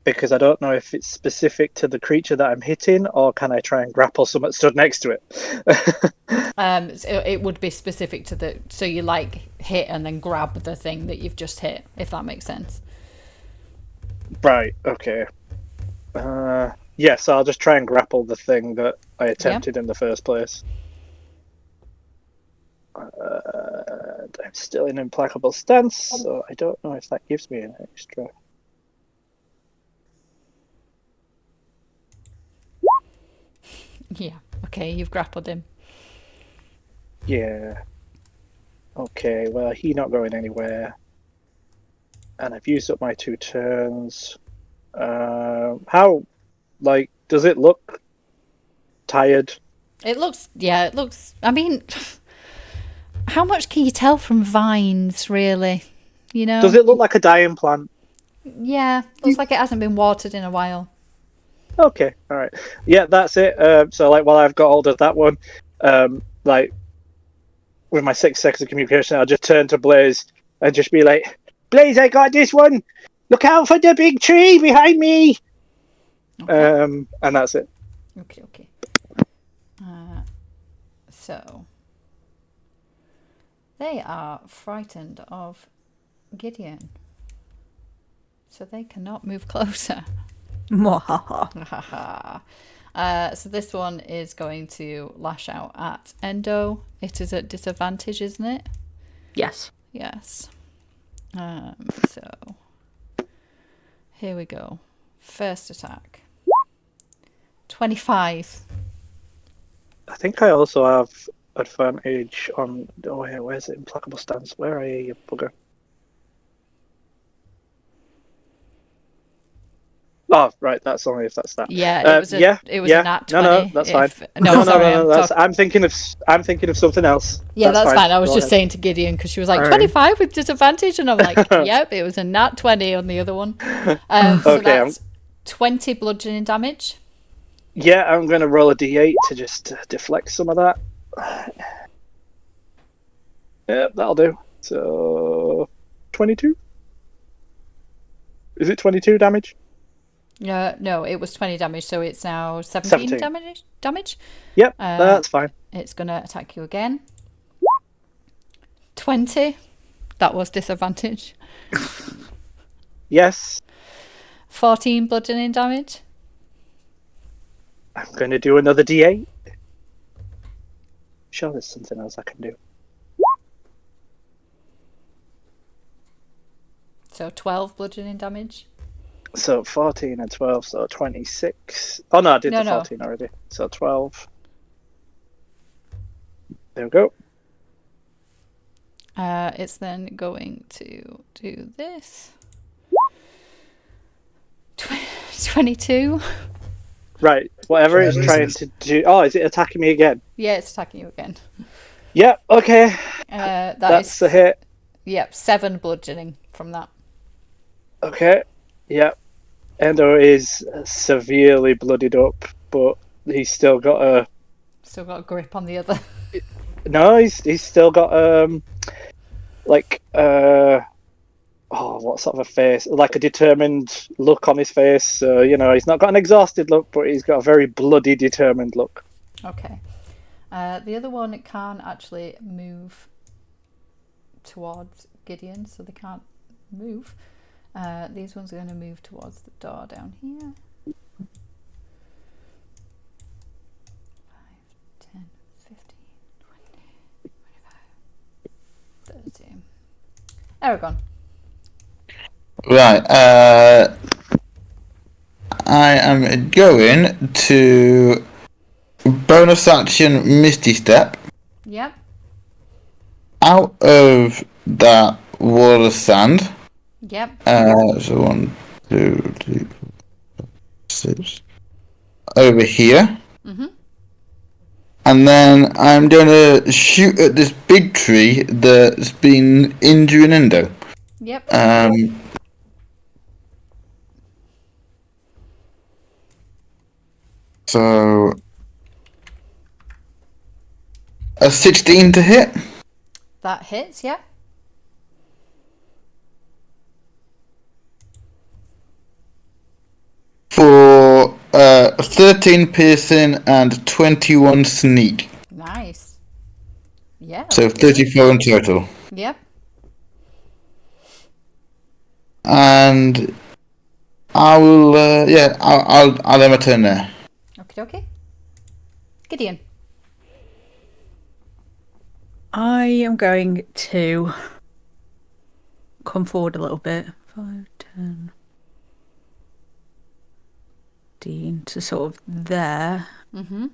Because I don't know if it's specific to the creature that I'm hitting, or can I try and grapple someone stood next to it? So it would be specific to the... So you, like, hit and then grab the thing that you've just hit, if that makes sense. Right, okay. Yeah, so I'll just try and grapple the thing that I attempted in the first place. I'm still in implacable stance, so I don't know if that gives me an extra. Yeah. Okay, you've grappled him. Yeah. Okay, well, he's not going anywhere. And I've used up my 2 turns. How, like, does it look tired? It looks... Yeah, it looks... I mean... How much can you tell from vines, really? You know? Does it look like a dying plant? Yeah. Looks like it hasn't been watered in a while. Okay, all right. Yeah, that's it. So, like, while I've got hold of that one, like, with my 6 seconds of communication, I'll just turn to Blaze and just be like, Blaze, I got this one. Look out for the big tree behind me. Okay. And that's it. Okay. So they are frightened of Gideon, so they cannot move closer. Mwahaha. So this one is going to lash out at Endo. It is at disadvantage, isn't it? Yes. Yes. So here we go. First attack. 25. I think I also have advantage on. Oh, yeah, where's it? Implacable stance. Where are you, you bugger? Oh, right. That's only if that's that. Yeah, it was a nat 20. No, that's fine. No, sorry, I'm That's, talking. I'm thinking of something else. Yeah, that's fine. I was Go just ahead. saying to Gideon because she was like Alright. 25 with disadvantage, and I'm like, yep, it was a nat 20 on the other one. So Okay, that's 20 bludgeoning damage. Yeah, I'm going to roll a d8 to just deflect some of that. Yeah, that'll do. So, 22? Is it 22 damage? No, it was 20 damage, so it's now 17 damage. Yep, that's fine. It's going to attack you again. 20. That was disadvantage. Yes, 14 bludgeoning damage. I'm going to do another d8. Sure, there's something else I can do. So 12 bludgeoning damage. So 14 and 12, so 26. Oh no, I did No. 14 already. So 12. There we go. It's then going to do this. 22. Right, whatever it's trying to do. Oh, is it attacking me again? Yeah, it's attacking you again. Yep, okay. That's a hit. Yep, 7 bludgeoning from that. Okay, yep. Endo is severely bloodied up, but he's still got a... Still got a grip on the other. No, he's still got what sort of a face? Like a determined look on his face. So, he's not got an exhausted look, but he's got a very bloody, determined look. Okay. The other one can't actually move towards Gideon, so they can't move. These ones are going to move towards the door down here. 5, 10, 15, 20, 25, 30. Aragon. Right. I am going to bonus action Misty Step Yep. out of that wall of sand. Yep. So 1, 2, 3, 4, 5, 6. Over here. Mhm. And then I'm going to shoot at this big tree that's been injuring Endo. Yep. So a 16 to hit. That hits, yeah. For 13 piercing and 21 sneak. Nice. Yeah. So 34 in total. Yep. And I will, I'll end my turn there. Okay. Gideon. I am going to come forward a little bit. 5, 10, 15 to sort of there. Mm-hmm.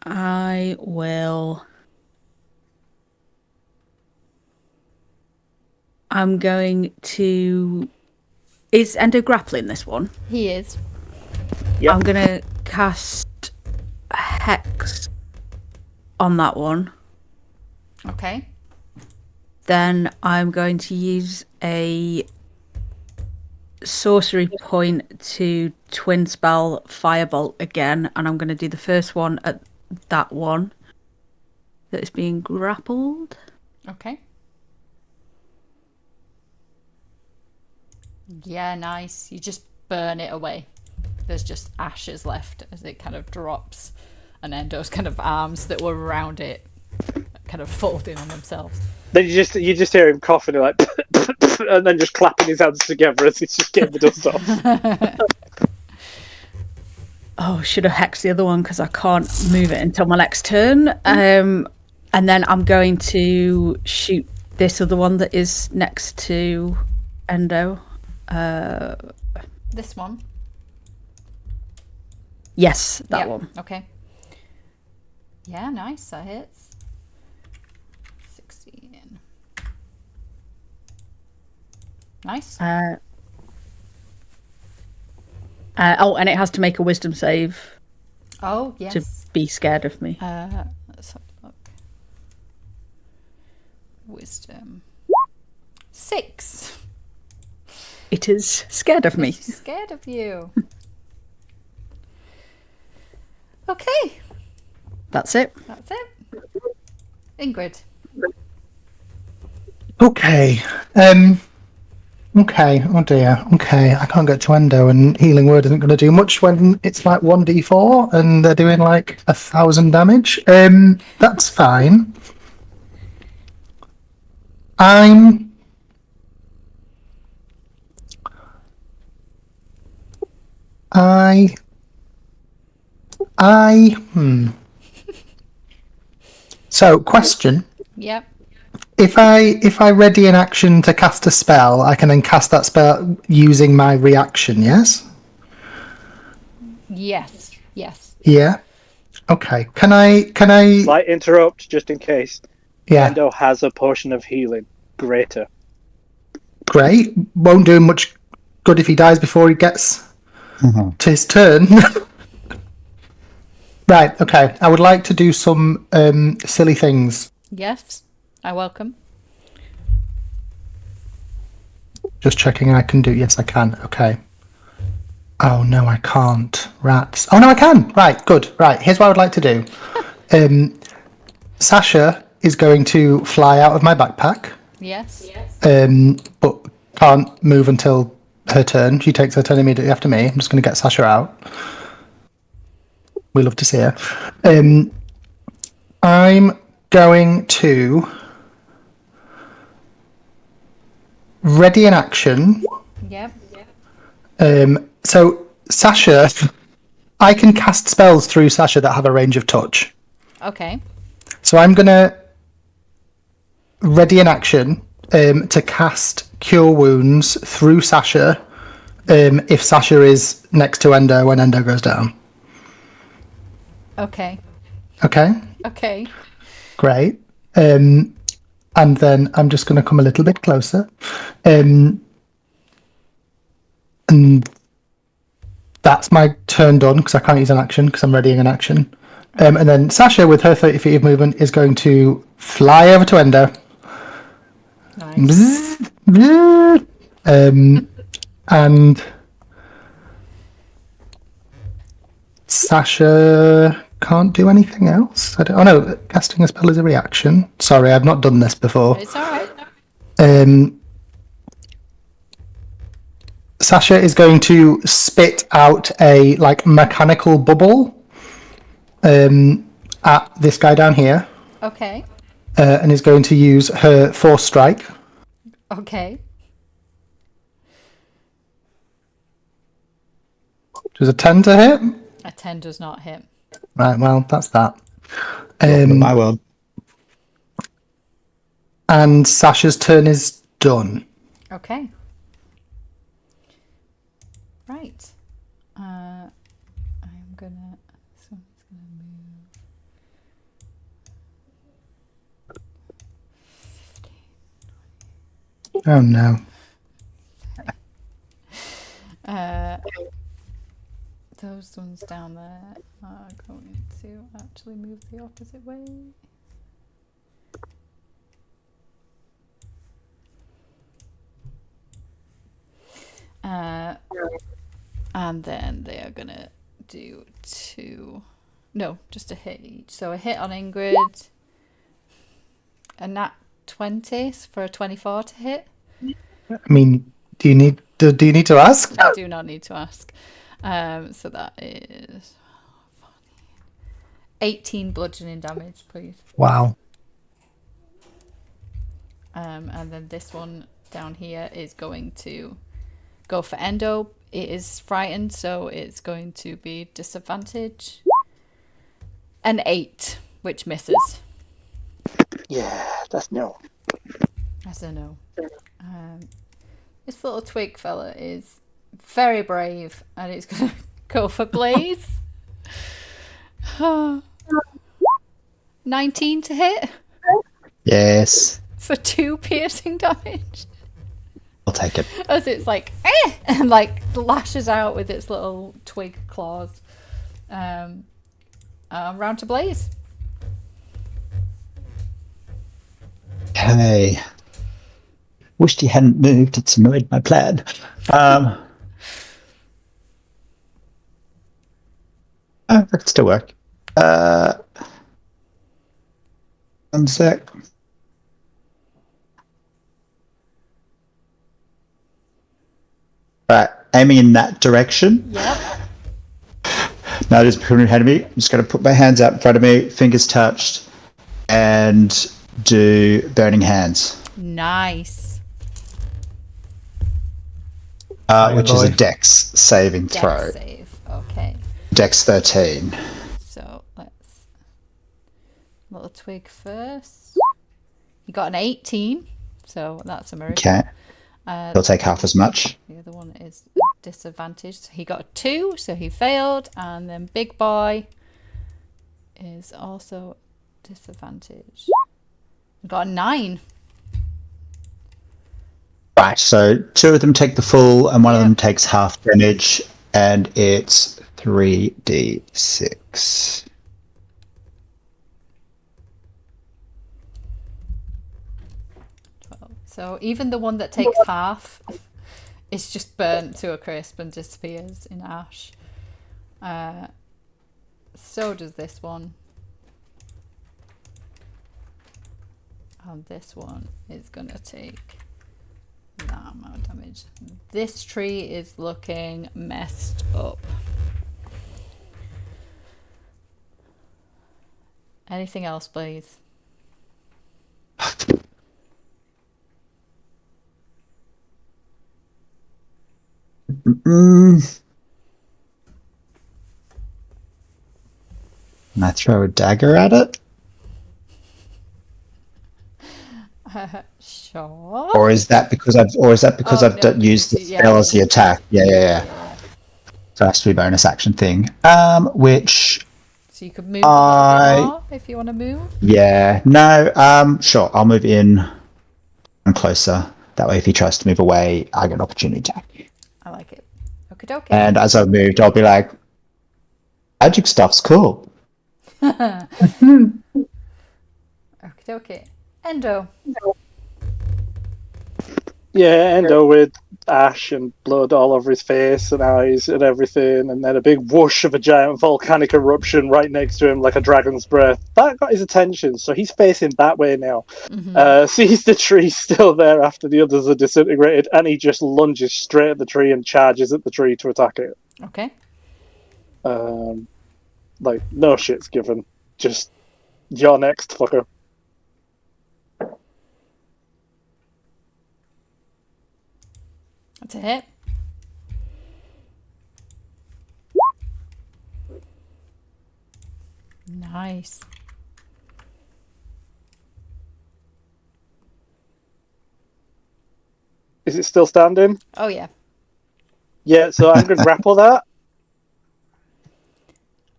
I will. I'm going to. Is Endo grappling this one? He is. Yep. I'm going to cast Hex on that one. Okay. Then I'm going to use a sorcery point to twin spell firebolt again, and I'm going to do the first one at that one that is being grappled. Okay. Yeah, nice. You just burn it away. There's just ashes left as it kind of drops, and Endo's kind of arms that were around it kind of fold in on themselves. Then you just hear him coughing like, and then just clapping his hands together as he's just getting the dust off. Oh, should have hexed the other one because I can't move it until my next turn. And then I'm going to shoot this other one that is next to Endo. This one. Yes, that Yeah, one. Okay. Yeah, nice. That hits. 16. Nice. Oh, and it has to make a wisdom save Oh, to yes. be scared of me. Let's have a look. Wisdom. 6. It is scared of me. She's scared of you. Okay, That's it. that's it. Ingrid. Okay. Okay. Oh dear. Okay. I can't get to Endo, and Healing Word isn't going to do much when it's like 1d4 and they're doing like 1,000 damage. That's fine. So, question. Yep. If I ready an action to cast a spell, I can then cast that spell using my reaction, yes? Yes. Yes. Yeah. Okay. Can I Slight interrupt, just in case. yeah. Endo has a potion of healing. Greater. Great. Won't do him much good if he dies before he gets to his turn. Right, okay. I would like to do some silly things. Yes. I welcome. Just checking I can do. Yes, I can. Okay. Oh, no, I can't. Rats. Oh, no, I can. Right, good. Right, here's what I would like to do. Sasha is going to fly out of my backpack, Yes. but can't move until her turn. She takes her turn immediately after me. I'm just going to get Sasha out. We love to see her. I'm going to ready an action. Yep. So Sasha, I can cast spells through Sasha that have a range of touch. Okay. So I'm going to ready an action to cast Cure Wounds through Sasha if Sasha is next to Endo when Endo goes down. Okay. Okay, Okay. great. And then I'm just going to come a little bit closer. And that's my turn done because I can't use an action because I'm readying an action. And then Sasha, with her 30 feet of movement, is going to fly over to Endo. Nice. And Sasha can't do anything else. Oh no, casting a spell is a reaction. Sorry, I've not done this before. It's all right. Sasha is going to spit out a like mechanical bubble at this guy down here, Okay. and is going to use her force strike. Okay. Does a 10 to hit? A 10 does not hit. Right, well, that's that. My world. And Sasha's turn is done. Okay. Right. I'm gonna. Someone's gonna move. 15. Oh no. Those ones down there are going to actually move the opposite way. And then they are gonna do just a hit each. So a hit on Ingrid, a nat 20 for a 24 to hit. I mean, do you need to ask? I do not need to ask. So that is 18 bludgeoning damage, please. Wow. And then this one down here is going to go for Endo. It is frightened, so it's going to be disadvantage. An 8, which misses. Yeah, that's no. That's a no. This little twig fella is very brave, and it's going to go for Blaze. 19 to hit Yes. for 2 piercing damage. I'll take it. As it's like, and like lashes out with its little twig claws. Round to Blaze. Okay. Wished he hadn't moved. It's annoyed my plan. Oh, that could still work. 1 sec. Right, aiming in that direction. Yep. Now it is ahead of me. I'm just going to put my hands out in front of me, fingers touched, and do Burning Hands. Nice. Which is a Dex saving throw. Dex save. Okay. Dex 13. So let's little twig first. You got an 18, so that's a miracle. Okay. He'll take half as much. The other one is a disadvantage. So he got a 2, so he failed, and then Big Boy is also disadvantage. Got a 9. Right, so 2 of them take the full, and one of them takes half damage, and it's 3d6. So even the one that takes half is just burnt to a crisp and disappears in ash. So does this one. And this one is going to take that amount of damage. This tree is looking messed up. Anything else, please? Can I throw a dagger at it? Sure. Or is that because I've used the spell as the attack? Yeah. So it has to be a bonus action thing. Which So you could move a little bit more if you want to move. Yeah. No, sure, I'll move in and closer. That way if he tries to move away, I get an opportunity attack. I like it. Okie dokie. And as I've moved, I'll be like, magic stuff's cool. Okie dokie. Endo. Yeah, Endo with ash and blood all over his face and eyes and everything, and then a big whoosh of a giant volcanic eruption right next to him like a dragon's breath. That got his attention, so he's facing that way now. Sees the tree still there after the others are disintegrated, and he just lunges straight at the tree and charges at the tree to attack it. Okay. Like, no shit's given. Just, you're next, fucker. That's a hit. Nice. Is it still standing? Oh, yeah. Yeah, so I'm going to grapple that.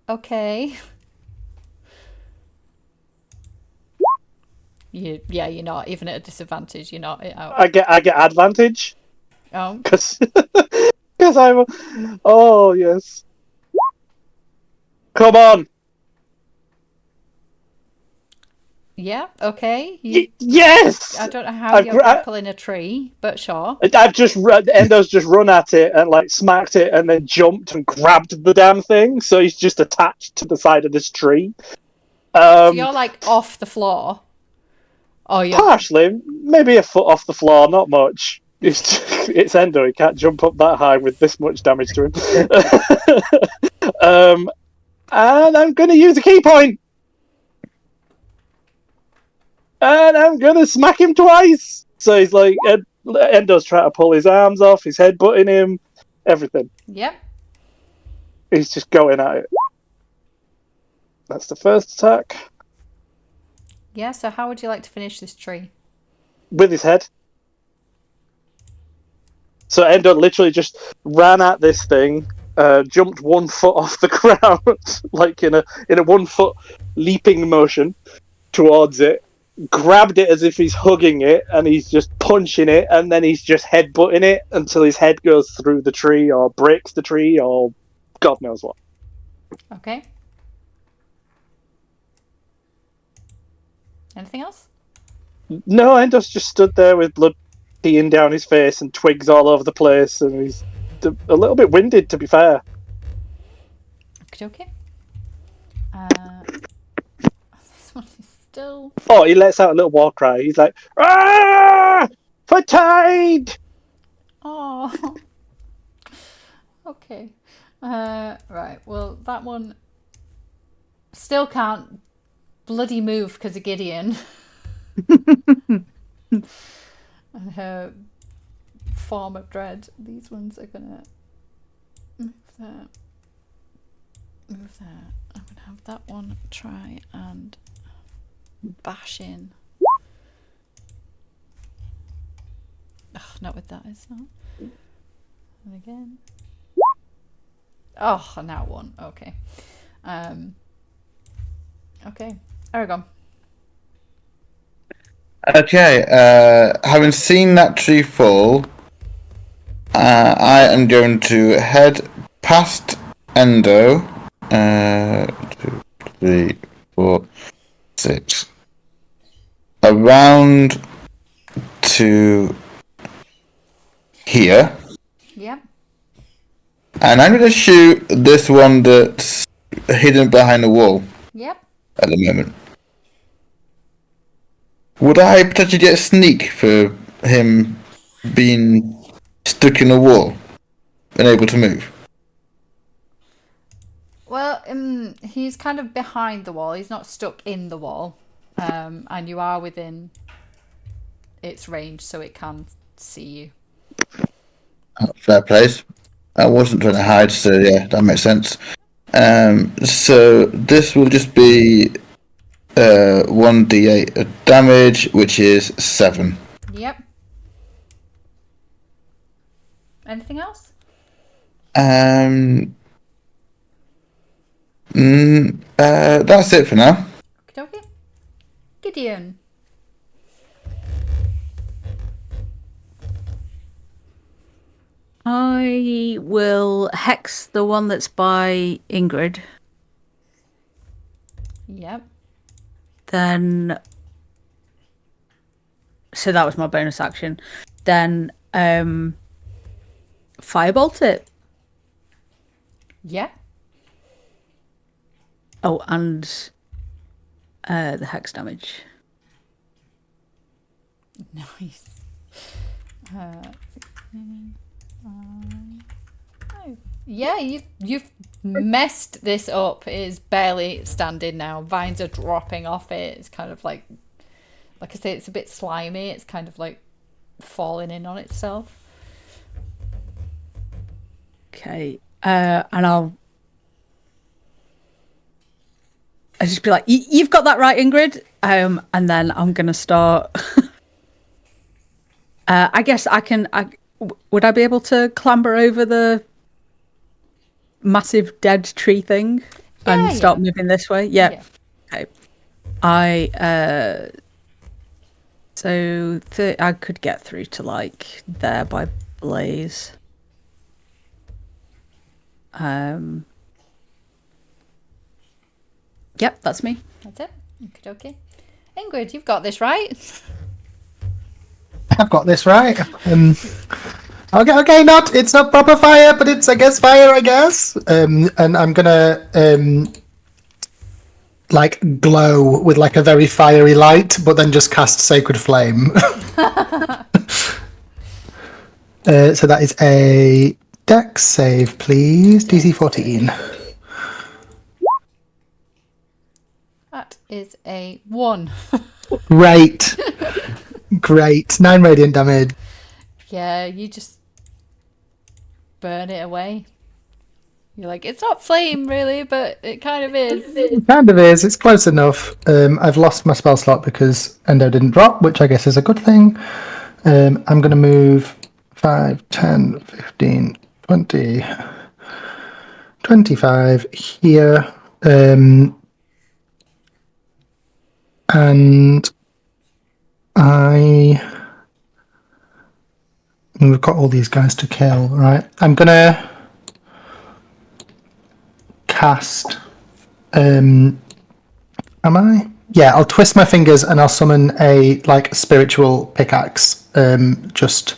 Okay. You're not even at a disadvantage. You're not out. I get advantage. Oh. Because I'm... Oh, yes. Come on! Yeah, okay. Yes! I don't know how I've you're grappling a tree, but sure. Endo's just run at it and like smacked it and then jumped and grabbed the damn thing. So he's just attached to the side of this tree. So you're like off the floor. Oh, you're Partially, maybe a foot off the floor, not much. It's Endo. He can't jump up that high with this much damage to him. And I'm going to use a key point. And I'm going to smack him twice. So he's like, Endo's trying to pull his arms off, his head butting him, everything. Yep. He's just going at it. That's the first attack. Yeah, so how would you like to finish this tree? With his head. So Endo literally just ran at this thing, jumped 1 foot off the ground, like in a 1 foot leaping motion towards it, grabbed it as if he's hugging it, and he's just punching it, and then he's just headbutting it until his head goes through the tree or breaks the tree or God knows what. Okay. Anything else? No, Endo's just stood there with blood peeing down his face and twigs all over the place, and he's a little bit winded, to be fair. Okay. This one is still. Oh, he lets out a little war cry. He's like, "Ah! For tide!" Oh. Okay. Right. Well, that one still can't bloody move because of Gideon. And her form of dread. These ones are gonna move that. Move that. I'm gonna have that one try and bash in. Ugh, not with that, it's not. And again. Oh, now one. Okay. Okay. Aragon. Okay, having seen that tree fall, I am going to head past Endo. 2, 3, 4, 6. Around to here. Yep. And I'm going to shoot this one that's hidden behind the wall Yep. at the moment. Would I potentially get a sneak for him being stuck in a wall and able to move? Well, he's kind of behind the wall. He's not stuck in the wall. And you are within its range, so it can see you. Oh, fair place. I wasn't trying to hide, so yeah, that makes sense. So this will just be 1d8 of damage, which is 7. Yep. Anything else? That's it for now. Okay. Gideon. I will hex the one that's by Ingrid. Yep. Then, so that was my bonus action. Then, firebolt it. Yeah. Oh, and the hex damage. Nice. Yeah, you've messed this up. It is barely standing now. Vines are dropping off it. It's kind of like I say, it's a bit slimy. It's kind of like falling in on itself. Okay, and I'll just be like, "You've got that right, Ingrid." And then I'm gonna start. I guess would I be able to clamber over the massive dead tree thing and start moving this way? Yeah. Okay. So I could get through to like there by Blaze. Yep, that's me. That's it. Okay. Ingrid. Ingrid, you've got this right. I've got this right. Okay, it's not proper fire, but it's, I guess, fire, I guess. And I'm gonna, like, glow with, like, a very fiery light, but then just cast Sacred Flame. So that is a Dex save, please. DC 14. That is a 1. Great. Great. 9 radiant damage. Yeah, you just burn it away. You're like, it's not flame really, but it kind of is. It kind of is. It's close enough. I've lost my spell slot because Endo didn't drop, which I guess is a good thing. I'm going to move 5, 10, 15, 20, 25 here. And we've got all these guys to kill, right? I'm going to cast... am I? Yeah, I'll twist my fingers and I'll summon a, like, spiritual pickaxe just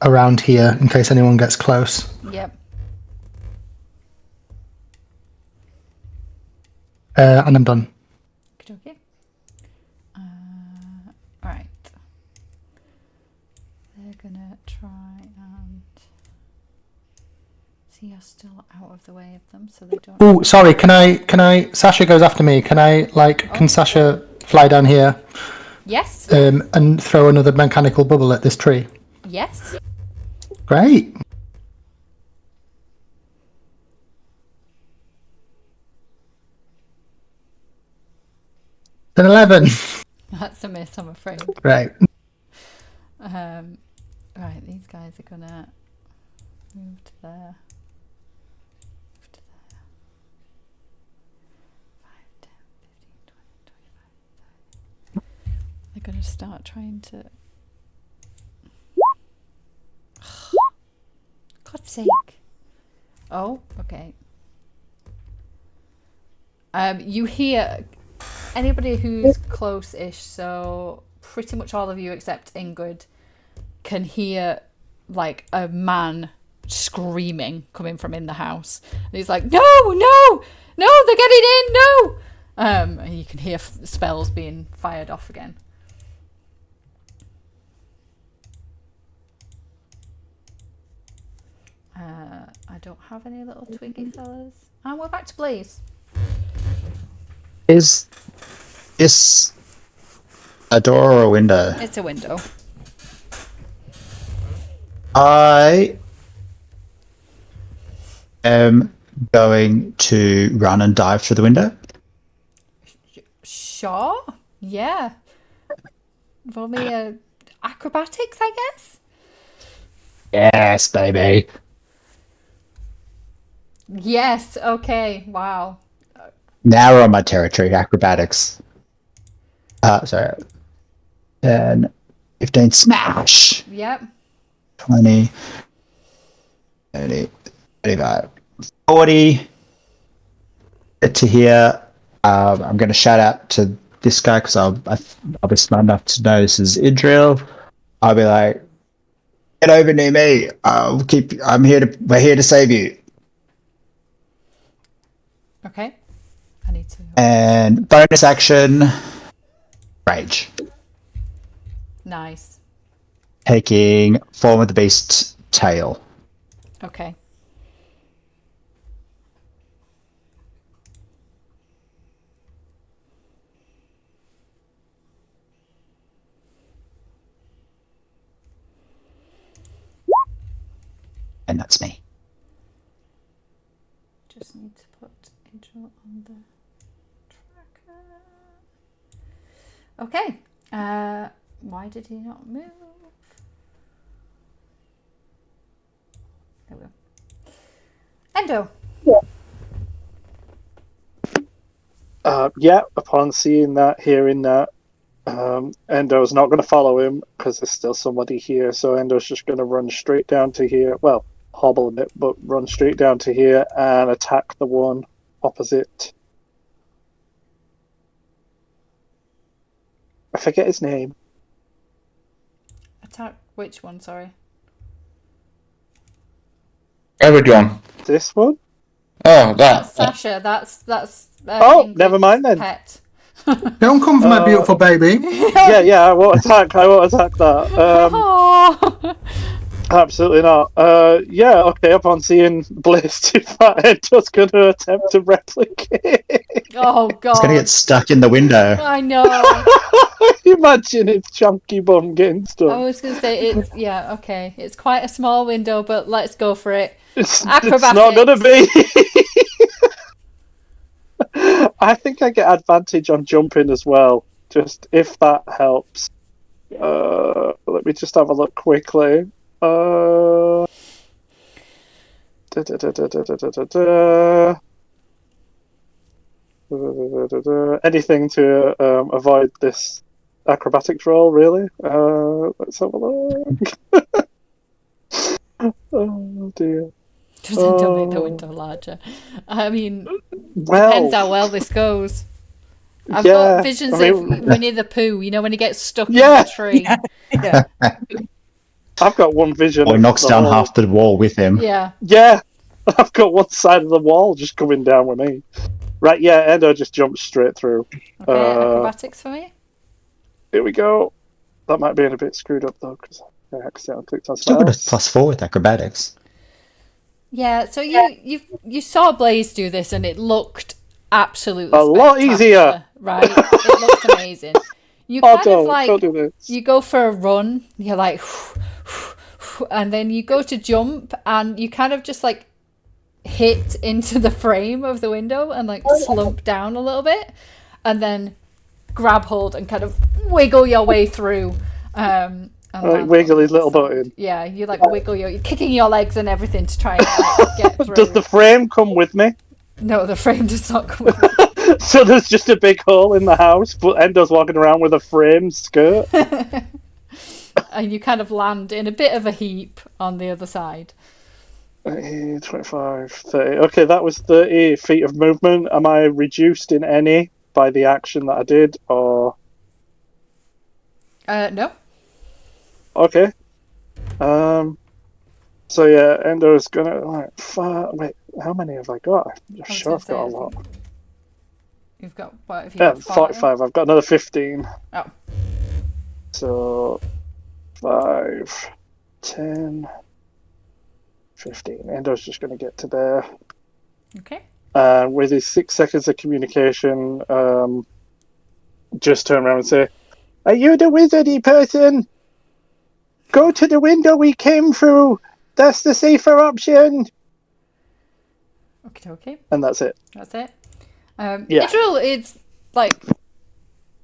around here in case anyone gets close. Yep. And I'm done. Okay. Right. They're gonna try and see you're still out of the way of them, so they don't. Oh, sorry. Can I? Sasha goes after me. Can I, like? Can Sasha fly down here? Yes. And throw another mechanical bubble at this tree? Yes. Great. An 11. That's a miss, I'm afraid. Right. Right, these guys are gonna move to there. Move to there. 5, 10, 15, 20, 25, 30. They're gonna start trying to... God's sake. Oh, okay. You hear... Anybody who's close-ish, so pretty much all of you except Ingrid, can hear like a man screaming coming from in the house. And he's like, no, they're getting in, no! And you can hear spells being fired off again. I don't have any little twiggy fellas. And we're back to Blaze. Is this a door or a window? It's a window. I am going to run and dive through the window. Sure. Yeah. Roll me a acrobatics, I guess. Yes, baby. Yes. Okay. Wow. Now we're on my territory, acrobatics. Sorry. 10, 15, smash! Yep. 20, 30, 35, 40. Get to here. I'm going to shout out to this guy because I'll be smart enough to know this is Idril. I'll be like, get over near me. We're here to save you. Okay. I need to. And bonus action, rage. Nice. Taking form of the beast tail. Okay. And that's me. Just need to put intro on the tracker. Okay. Why did he not move? There we go. Endo. Yeah, upon seeing that, hearing that, Endo's not going to follow him because there's still somebody here. So Endo's just going to run straight down to here. Well, hobble a bit, but run straight down to here and attack the one opposite. I forget his name. Attack which one? Sorry. Everyone. This one? Oh, That's that. Sasha. That's Oh, never mind then. pet. Don't come for my beautiful baby. Yeah, I won't attack that. Oh. Absolutely not. Yeah, okay, upon seeing Blaze do that, I'm just going to attempt to replicate. Oh God. It's gonna get stuck in the window. I know. Imagine its chunky bum getting I stuck. was gonna say it's okay. It's quite a small window, but let's go for it. It's Acrobatics. not going to be. I think I get advantage on jumping as well, just if that helps. Let me just have a look quickly. Anything to avoid this acrobatics roll, really? Let's have a look. Oh dear. Doesn't make the window larger. I mean, Well, depends how well this goes. I've yeah, got visions I of mean- Winnie the Pooh. You know when he gets stuck Yeah. in the tree. Yeah. I've got one vision. Or he of knocks the down whole- half the wall with him. Yeah. Yeah, I've got one side of the wall just coming down with me. Right, yeah, Endo just jumps straight through. Okay. Acrobatics for me. Here we go. That might be a bit screwed up though, because I accidentally clicked on Still something got a else. +4 with acrobatics. Yeah. So you saw Blaze do this, and it looked absolutely A lot spectacular, easier. right? It looks amazing. You Oh, kind of like don't do this. you go for a run. You're like, and then you go to jump, and you kind of just like hit into the frame of the window and like slump down a little bit, and then grab hold and kind of wiggle your way through. And land Wiggle on his the little side. butt in. Yeah, you like wiggle you're kicking your legs and everything to try and like, get through. Does the frame come with me? No, the frame does not come with it. So there's just a big hole in the house, but Endo's walking around with a frame skirt. And you kind of land in a bit of a heap on the other side. 25, 30. Okay, that was 30 feet of movement. Am I reduced in any by the action that I did, or... No. Okay. So yeah, Endo's gonna wait. How many have I got? I'm I was sure I've got a gonna say, lot. You've got what have you Yeah, got? 40? 45. I've got another 15. Oh. So 5, 10, 15. Endo's just gonna get to there. Okay. With his 6 seconds of communication, just turn around and say, "Are you the wizardy person? Go to the window we came through. That's the safer option." Okay. And that's it. That's it. Yeah. Idril is like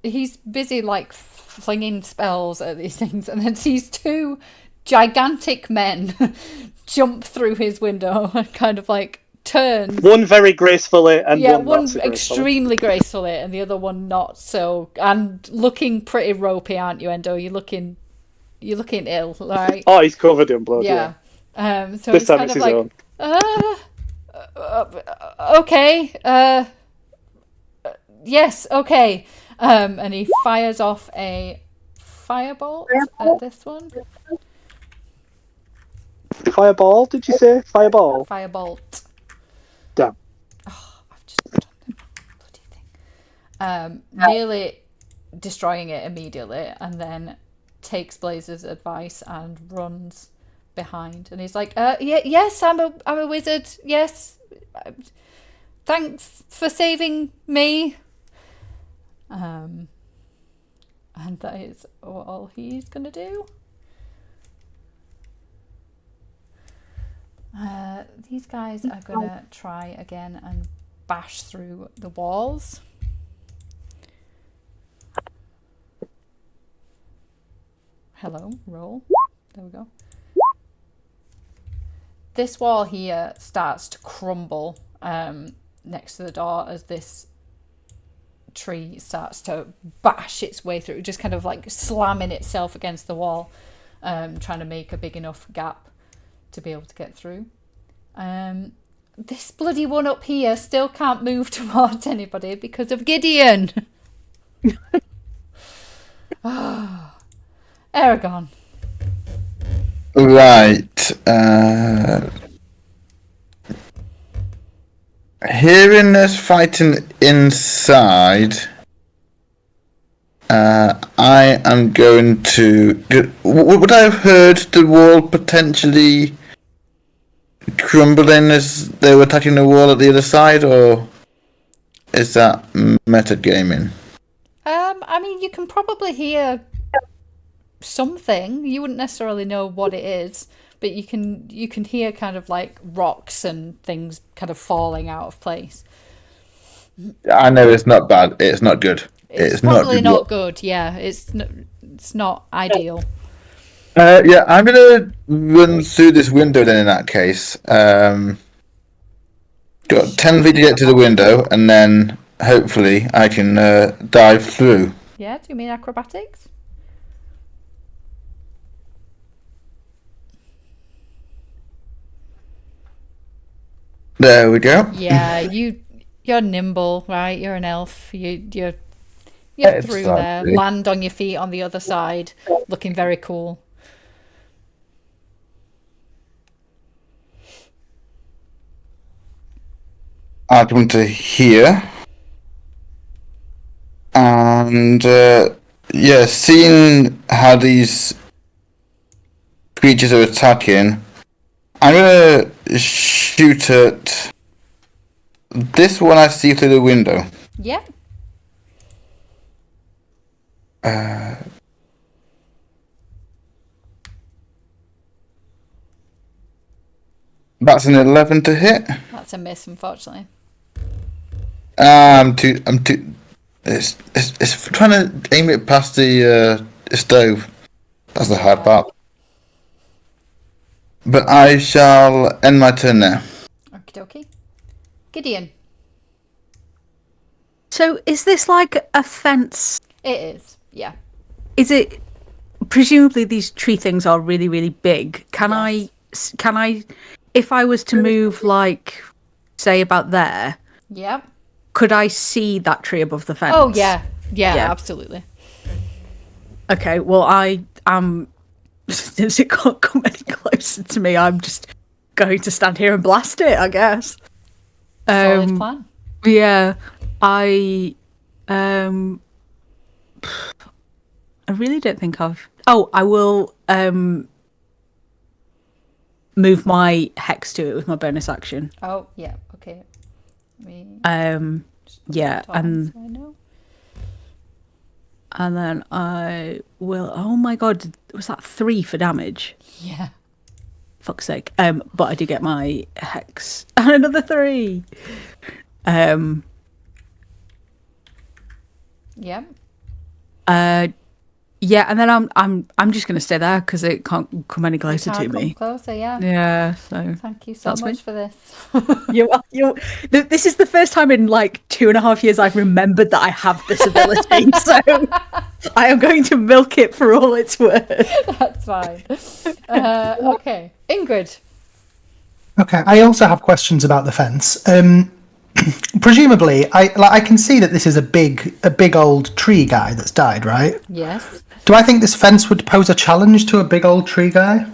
he's busy like flinging spells at these things, and then sees two gigantic men jump through his window and kind of like turns. One very gracefully and One not so gracefully. extremely gracefully, and the other one not so. And looking pretty ropey, aren't you, Endo? You're looking ill, right? Oh, he's covered in blood. Yeah. So This it's time kind it's of his like, own. okay, yes, okay. And he fires off a firebolt at this one. Fireball, did you say? Fireball. Firebolt. Damn. Oh, I've just done the bloody thing. Nearly destroying it immediately, and then takes Blaze's advice and runs behind. And he's like, yes, I'm a wizard. Yes, thanks for saving me. And that is all he's gonna do. These guys are gonna try again and bash through the walls. Hello, roll. There we go. This wall here starts to crumble next to the door as this tree starts to bash its way through, just kind of like slamming itself against the wall, trying to make a big enough gap to be able to get through. This bloody one up here still can't move towards anybody because of Gideon. Aragon. Right. Hearing us fighting inside, I am going to. Would I have heard the wall potentially crumbling as they were attacking the wall at the other side, or is that metagaming? I mean, you can probably hear something. You wouldn't necessarily know what it is, but you can hear kind of like rocks and things kind of falling out of place. I know it's not bad. It's not good. It's It's not probably good. not good. Yeah, it's not ideal. Yeah, I'm gonna run through this window then. In that case, got 10 feet to get to the window, and then hopefully I can dive through. Yeah, do you mean acrobatics? There we go. Yeah, you're nimble, right? You're an elf. You're through there. Exactly. Land on your feet on the other side, looking very cool. I'll come to here, and yeah, seeing how these creatures are attacking, I'm gonna shoot at this one I see through the window. Yeah. That's an 11 to hit. That's a miss, unfortunately. I'm too. It's trying to aim it past the stove. That's the hard part. But I shall end my turn now. Okie dokie. Gideon. So is this like a fence? It is. Yeah. Is it? Presumably these tree things are really, really big. Can Yes. I, if I was to move like, say about there, Yeah. could I see that tree above the fence? Oh yeah. Yeah. Yeah. Absolutely. Okay. Well, I am. Since it can't come any closer to me, I'm just going to stand here and blast it, I guess. Solid plan. Yeah, I really don't think I've. Oh, I will move my hex to it with my bonus action. Oh yeah. Okay. Let me Yeah, so I know. and then I will. Oh my god, was that 3 for damage? Yeah. Fuck's sake. But I do get my hex and another 3. Yeah. Yeah, and then I'm just gonna stay there because it can't come any closer Can't to come me. closer. Yeah. Yeah, so Thank you so That's much me. for this. This is the first time in like 2.5 years I've remembered that I have this ability, so I am going to milk it for all it's worth. That's fine. Okay, Ingrid. Okay, I also have questions about the fence. Presumably, I can see that this is a big old tree guy that's died, right? Yes. Do I think this fence would pose a challenge to a big old tree guy?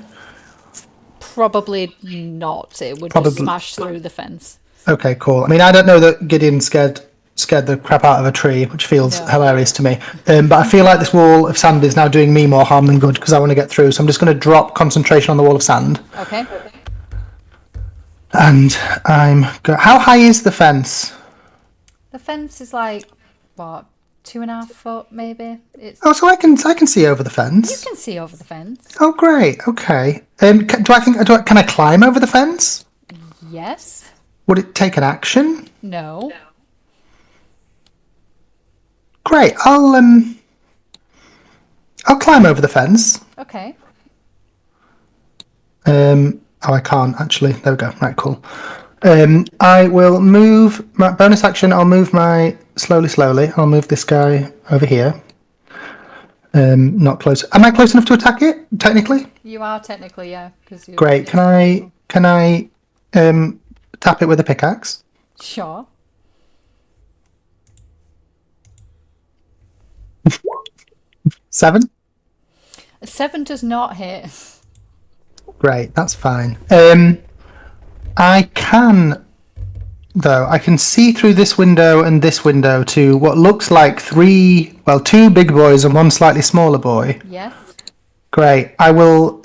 Probably not. It would Probably. just smash through the fence. Okay, cool. I mean, I don't know that Gideon scared the crap out of a tree, which feels No. hilarious to me. But I feel like this wall of sand is now doing me more harm than good because I want to get through. So I'm just going to drop concentration on the wall of sand. Okay. And how high is the fence? The fence is like what, 2.5 foot maybe. It's Oh, so I can see over the fence. you can see over the fence. Oh, great. Okay. Can I climb over the fence? Yes. Would it take an action? No. Great. I'll climb over the fence. Okay. Oh, I can't actually. There we go. Right, cool. I will move my bonus action. I'll move my slowly. I'll move this guy over here. Not close. Am I close enough to attack it? Technically. You are technically, yeah. Great. Can I tap it with a pickaxe? Sure. 7? A 7 does not hit. Great, that's fine. I can, though, I can see through this window and this window to what looks like two big boys and one slightly smaller boy. Yes. Great. I will.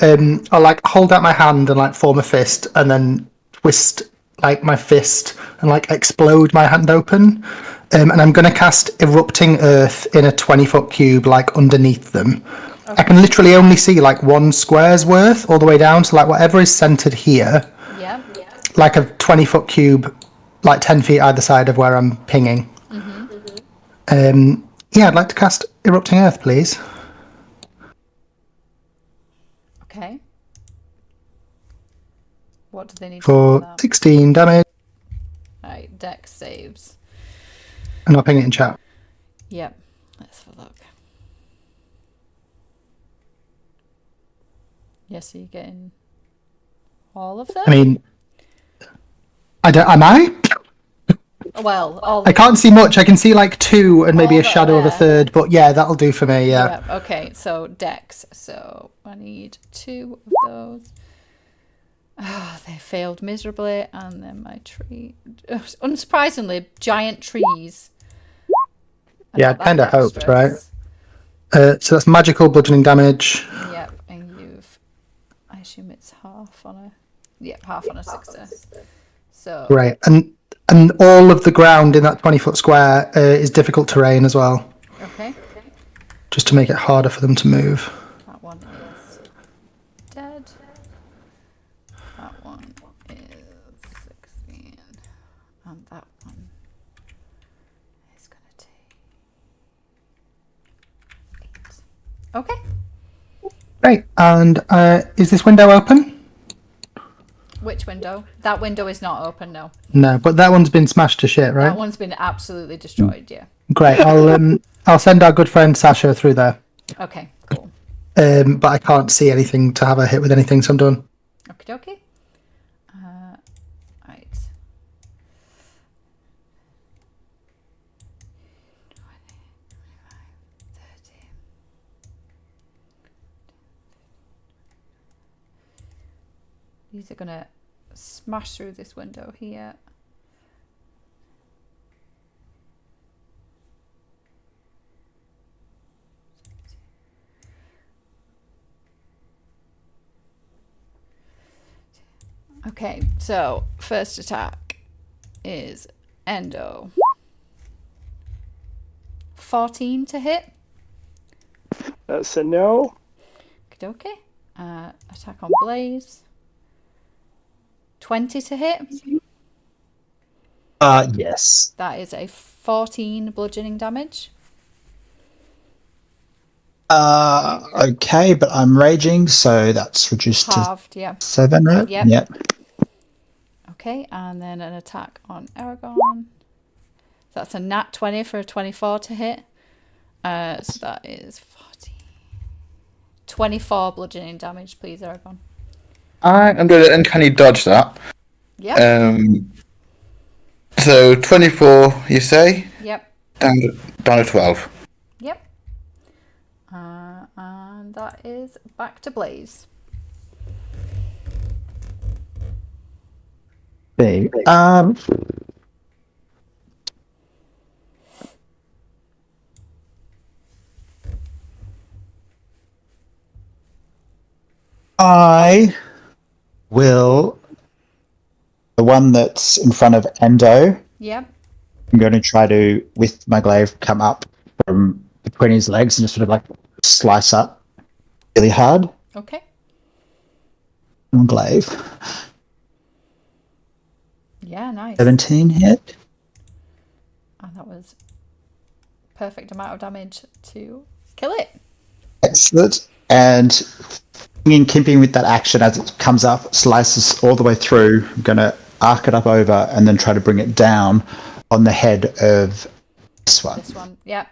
I'll like hold out my hand and like form a fist, and then twist like my fist and like explode my hand open. And I'm going to cast Erupting Earth in a 20-foot cube, like underneath them. Okay. I can literally only see like 1 square's worth all the way down, so like whatever is centered here, Yeah. like a 20-foot cube, like 10 feet either side of where I'm pinging. Yeah, I'd like to cast Erupting Earth, please. Okay. What do they need to do For for that? 16 damage, Right, dex saves. and I'll ping it in chat. Yep. Let's have a look. Yes, so you're getting all of them? I mean, am I? Well, all I can't see much. I can see like 2 and maybe All a that shadow of a there. third, but yeah, that'll do for me, yeah. Yep, okay, so dex. So I need 2 of those. Oh, they failed miserably, and then my tree. Unsurprisingly, giant trees. are Yeah, not that kind of hoped, dexterous. So that's magical bludgeoning damage. Yep, and you've. I assume it's half on a. Yep, half on a success. So. Right, and all of the ground in that 20-foot square is difficult terrain as well, Okay. just to make it harder for them to move. That one is dead. That one is 16. And that one is going to take 8. Okay. Great, and is this window open? Which window? That window is not open, no. No, but that one's been smashed to shit, right? That one's been absolutely destroyed, yeah. Great, I'll send our good friend Sasha through there. Okay, cool. But I can't see anything to have a hit with anything, so I'm done. Okie dokie. Right. 30. These are going to smash through this window here. Okay, so first attack is Endo. 14 to hit. That's a no. Okay. Attack on Blaze. 20 to hit. Yes. That is a 14 bludgeoning damage. Okay, but I'm raging, so that's reduced Halved, yeah. to 7, right? Yep. Okay, and then an attack on Aragon. That's a nat 20 for a 24 to hit. So that is 14. 24 bludgeoning damage, please, Aragon. I'm going to uncanny dodge that. Yep. So 24, you say? Yep. Down to 12. Yep. And that is back to Blaze. Okay. I will. The one that's in front of Endo, Yep. I'm going to try to, with my glaive, come up from between his legs and just sort of like slice up really hard. Okay. On glaive. Yeah, nice. 17 hit. And that was perfect amount of damage to kill it. Excellent. And in keeping with that action, as it comes up, slices all the way through, I'm going to arc it up over and then try to bring it down on the head of this one. This one, yep.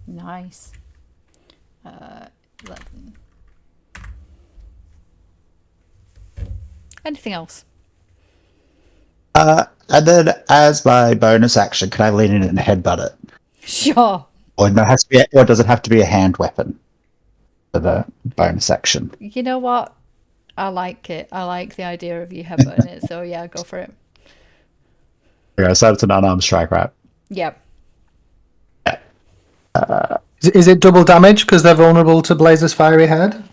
Nice. 11. Anything else? And then, as my bonus action, can I lean in and headbutt it? Sure. Or no, or does it have to be a hand weapon for the bonus action? You know what? I like it. I like the idea of you headbutting it. So yeah, go for it. Okay, so it's an unarmed strike, right? Yep. Is it double damage because they're vulnerable to Blazer's fiery head?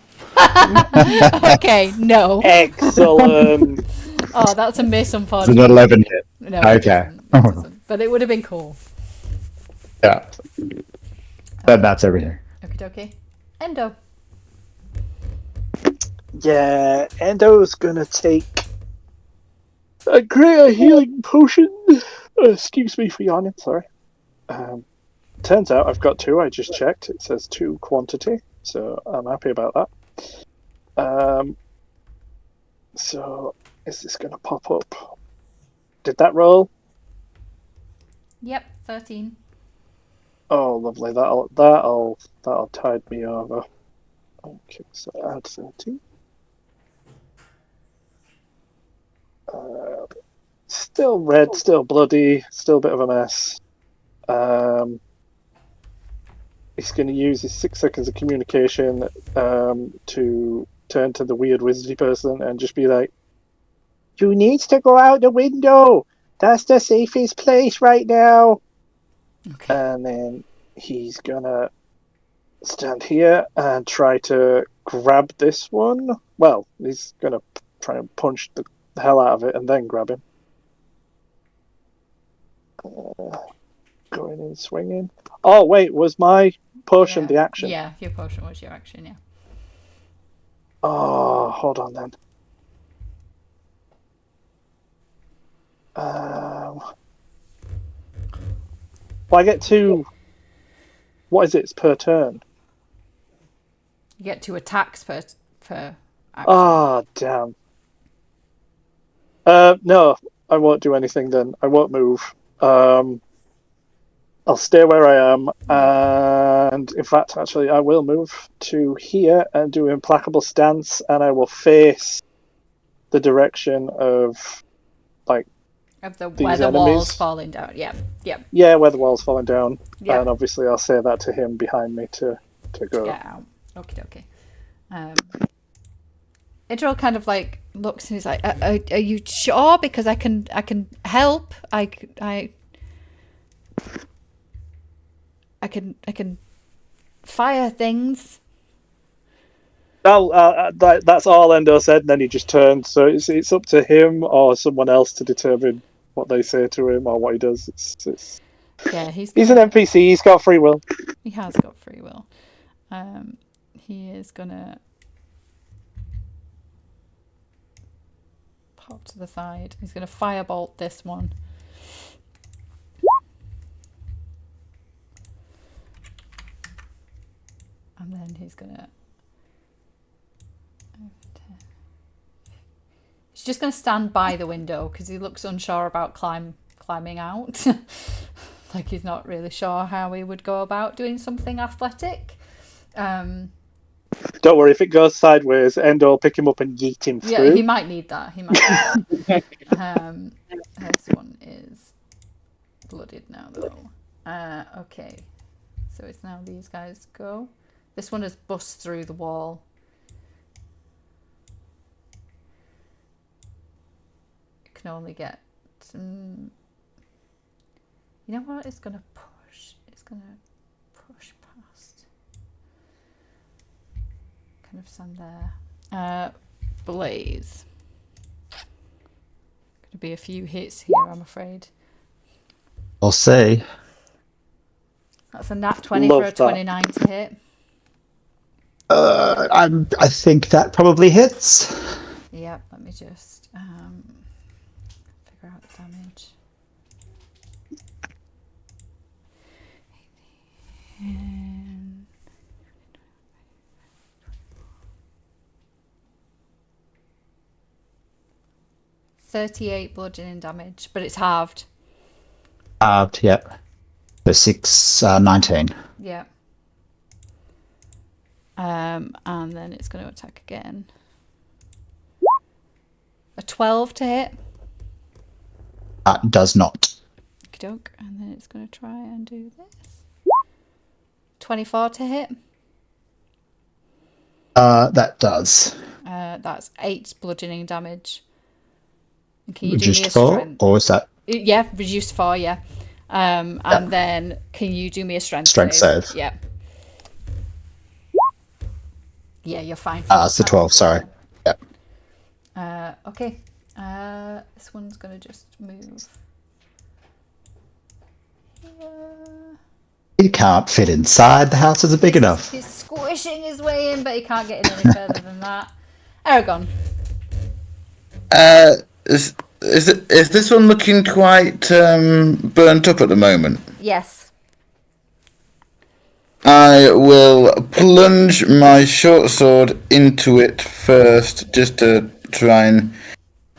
Okay, no. Excellent. Oh, that's a miss, It's an unfortunately. 11 hit. No, Okay. it doesn't. It doesn't. But it would have been cool. Yeah. Then that's everything. Okie dokie. Endo. Yeah, Endo's gonna take a greater healing potion. Excuse me for yawning, sorry. Turns out I've got 2, I just checked. It says 2 quantity, so I'm happy about that. So, is this gonna pop up? Did that roll? Yep, 13. Oh, lovely. That'll tide me over. Okay, so add 13. Still red, still bloody, still a bit of a mess. He's going to use his 6 seconds of communication to turn to the weird wizardy person and just be like, "You need to go out the window. That's the safest place right now." Okay. And then he's gonna stand here and try to grab this one. Well, he's gonna try and punch the hell out of it and then grab him. Going in, swinging. Oh wait, was my potion the action? Yeah, your potion was your action, yeah. Oh, hold on then. Well, I get 2. What is it? It's per turn. You get 2 attacks per action. Ah, damn. No, I won't do anything then. I won't move. I'll stay where I am, and in fact, actually, I will move to here and do implacable stance, and I will face the direction of, like, Of the these where the enemies. wall's falling down. Yeah, yeah. Yeah, where the wall's falling down, Yeah. and obviously I'll say that to him behind me to go. Get out. Okie dokie. Idril kind of like looks and he's like, "Are you sure? Because I can help. I can fire things." That's all Endo said, and then he just turned. So it's up to him or someone else to determine what they say to him or what he does. Yeah, he's an NPC. He's got free will. He has got free will. He is gonna pop to the side. He's gonna firebolt this one. And then he's gonna. He's just gonna stand by the window because he looks unsure about climbing out. Like he's not really sure how he would go about doing something athletic. Don't worry, if it goes sideways, Endo will pick him up and yeet him through. Yeah, he might need that. This one is blooded now, though. Okay, so it's now these guys go. This one has bust through the wall. You can only get. You know what? It's gonna push. It's gonna push past. Kind of stand there. Blaze. Gonna be a few hits here, I'm afraid. I'll see. That's a nat 20 Love for a that. 29 to hit. I think that probably hits. Yep, let me just figure out the damage. And 38 bludgeoning damage, but it's halved. Halved, yep. So 6, 19. Yeah. And then it's going to attack again. A 12 to hit. Does not. Okey-doke. And then it's going to try and do this. 24 to hit. That does. That's 8 bludgeoning damage. And can you do me Reduced a 4, strength? or is that Yeah, reduced 4, yeah. And then can you do me a strength save? Yeah. Yeah, you're fine. It's the 12, sorry. Yep. Okay. This one's going to just move. He can't fit inside. The house isn't big enough. He's squishing his way in, but he can't get in any further than that. Aragon. Is this one looking quite burnt up at the moment? Yes. I will plunge my short sword into it first, just to try and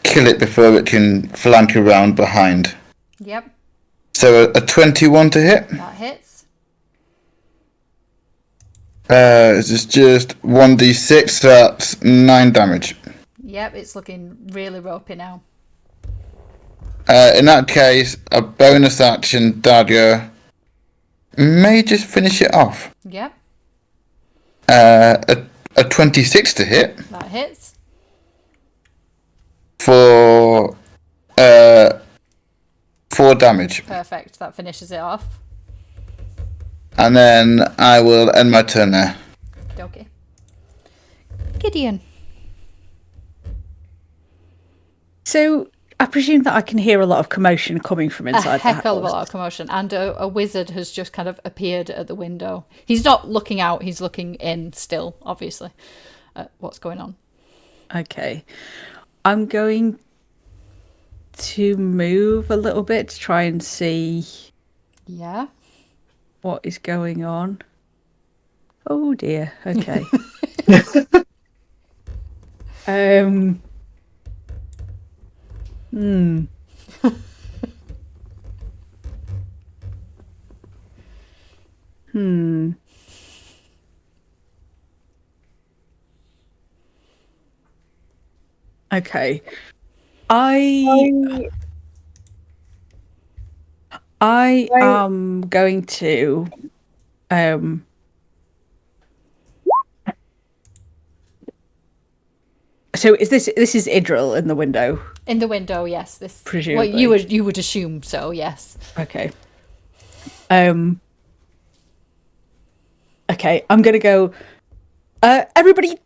kill it before it can flank around behind. Yep. So a 21 to hit. That hits. This is just 1d6, so that's 9 damage. Yep, it's looking really ropey now. In that case, a bonus action dagger may just finish it off. Yep. A 26 to hit That hits. for 4 damage. Perfect. That finishes it off. And then I will end my turn there. Okay. Gideon. So I presume that I can hear a lot of commotion coming from inside A the heck of a house. lot of commotion. And a wizard has just kind of appeared at the window. He's not looking out, he's looking in still, obviously, at what's going on. Okay. I'm going to move a little bit to try and see Yeah. what is going on. Oh dear. Okay. Hmm. Hmm. Okay. I am going to so is this is Idril in the window? In the window, yes. This Presumably. Well, you would assume so, yes. Okay. Okay, I'm gonna go. Everybody,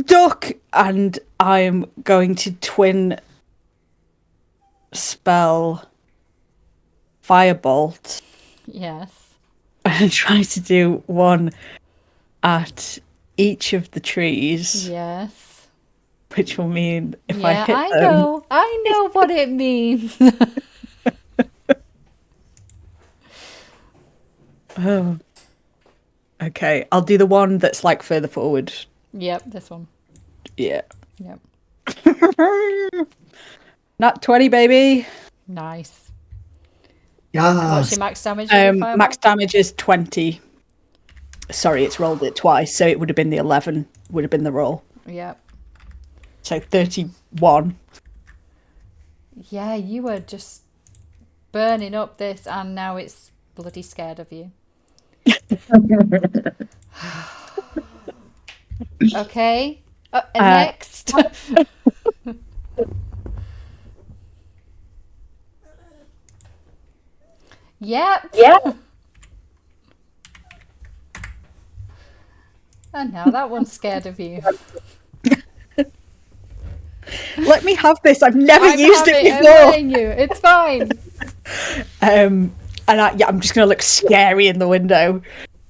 duck, and I'm going to twin spell firebolt Yes. and try to do one at each of the trees, Yes. which will mean if I Yeah, hit I them, know what it means. Oh. Okay, I'll do the one that's like further forward. Yep, this one. Yeah. Yep. Not 20, baby. Nice. Yeah. What's your max damage? with your fireball? Max damage is 20. Sorry, it's rolled it twice, so it would have been the 11, would have been the roll. Yep. So 31. Yeah, you were just burning up this, and now it's bloody scared of you. Okay. Next. Yep. And now that one's scared of you. Let me have this. I've never I'm used it I'm before. letting you. It's fine. And I'm just gonna look scary in the window,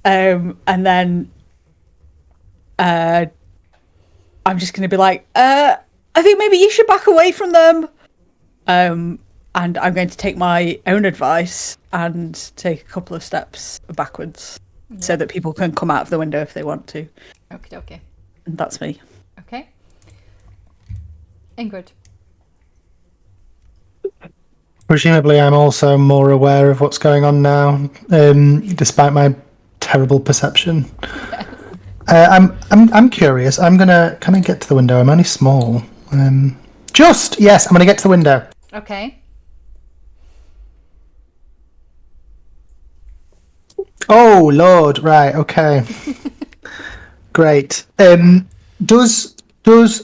and then I'm just gonna be like, I think maybe you should back away from them. And I'm going to take my own advice and take a couple of steps backwards, so that people can come out of the window if they want to. Okay. And that's me. Okay. Ingrid. Presumably, I'm also more aware of what's going on now, despite my terrible perception. I'm curious. I'm gonna. Can I get to the window? I'm only small. Yes, I'm gonna get to the window. Okay. Oh Lord, right, okay. Great. Does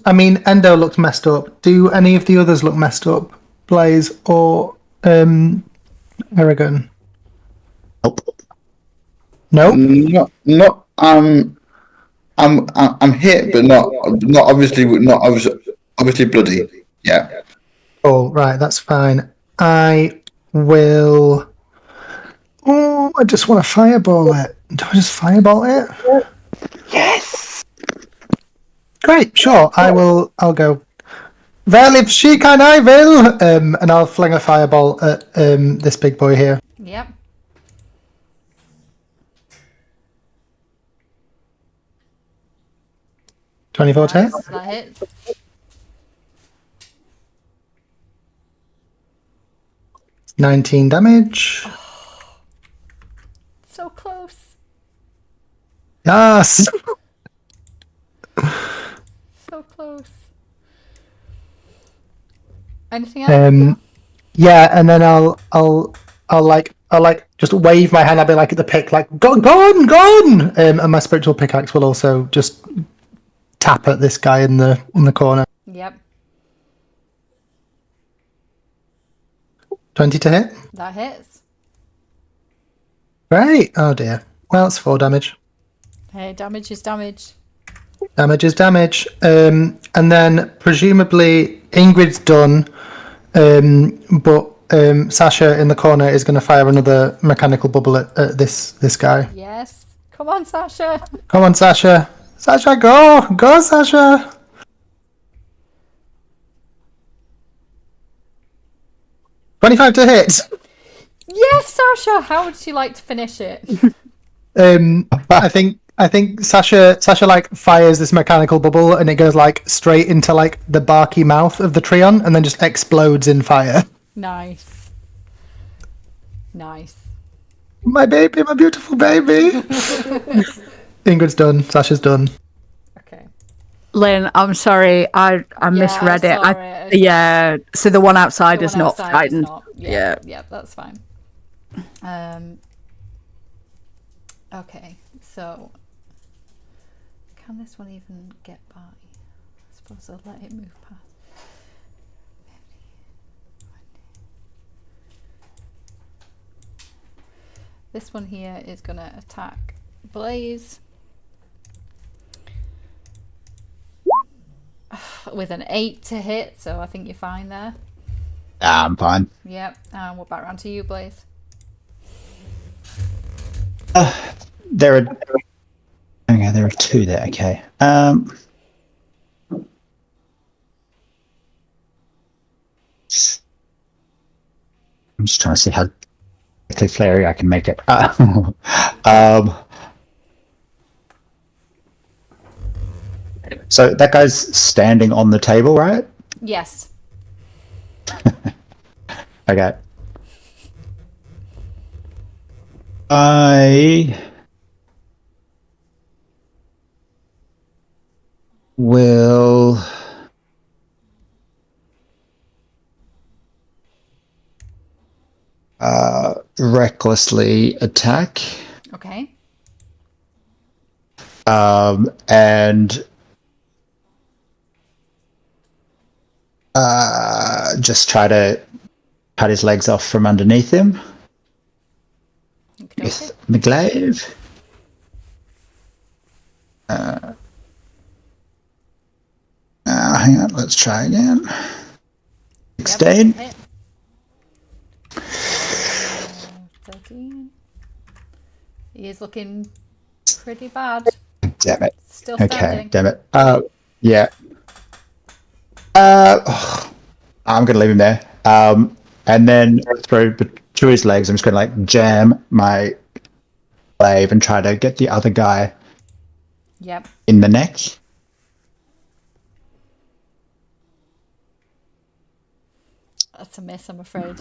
I mean Endo looks messed up. Do any of the others look messed up? Blaze or Aragon? Nope. Nope. Not. I'm hit, but not obviously bloody. Yeah. Oh, right, that's fine. I will. Oh, I just want to fireball it. Do I just fireball it? Yes. Great, sure. I'll go. Well, if she can, I will. And I'll fling a fireball at this big boy here. Yep. 24 to hit. Nice. That hits. 19 damage. So close. Yes. So close. Anything else? Yeah, and then I'll just wave my hand. I'll be like at the pick, like gone. And my spiritual pickaxe will also just tap at this guy in the corner. Yep. 20 to hit. That hits. Great. Oh dear. Well, it's 4 damage. Hey, damage is damage. Damage is damage. And then presumably Ingrid's done, but Sasha in the corner is going to fire another mechanical bubble at this guy. Yes. Come on, Sasha. Come on, Sasha. Sasha, go, Sasha. $25 to hit. Yes, Sasha. How would you like to finish it? I think Sasha like fires this mechanical bubble and it goes like straight into like the barky mouth of the Treon and then just explodes in fire. Nice. Nice. My baby, my beautiful baby. Ingrid's done. Sasha's done. Okay. Lynn, I'm sorry, I misread it. Yeah, so the one outside is not frightened. Yeah. Yeah, that's fine. Okay, so can this one even get by? I suppose I'll let it move past. This one here is going to attack Blaze with an 8 to hit, so I think you're fine there. I'm fine. Yep, and we're back round to you, Blaze. There are two there. Okay. I'm just trying to see how quickly flary I can make it. So that guy's standing on the table, right? Yes. Okay. I will recklessly attack. Okay. And just try to cut his legs off from underneath him with the glaive. Hang on, let's try again. 16. Yep, 13. He is looking pretty bad. Damn it. Still standing. Okay, damn it. Yeah. I'm gonna leave him there. And then through to his legs, I'm just gonna like jam my glaive and try to get the other guy Yep. in the neck. That's a miss, I'm afraid.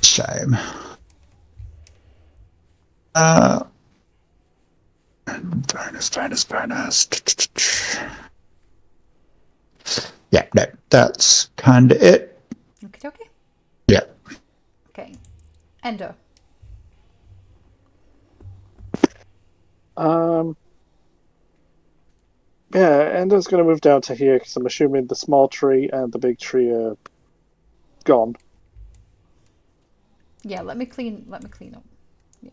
Shame. Bonus. Yeah, no, that's kind of it. Okay. Yeah. Okay. Endo. Yeah, Ender's going to move down to here because I'm assuming the small tree and the big tree are gone. Yeah, let me clean up. Yeah.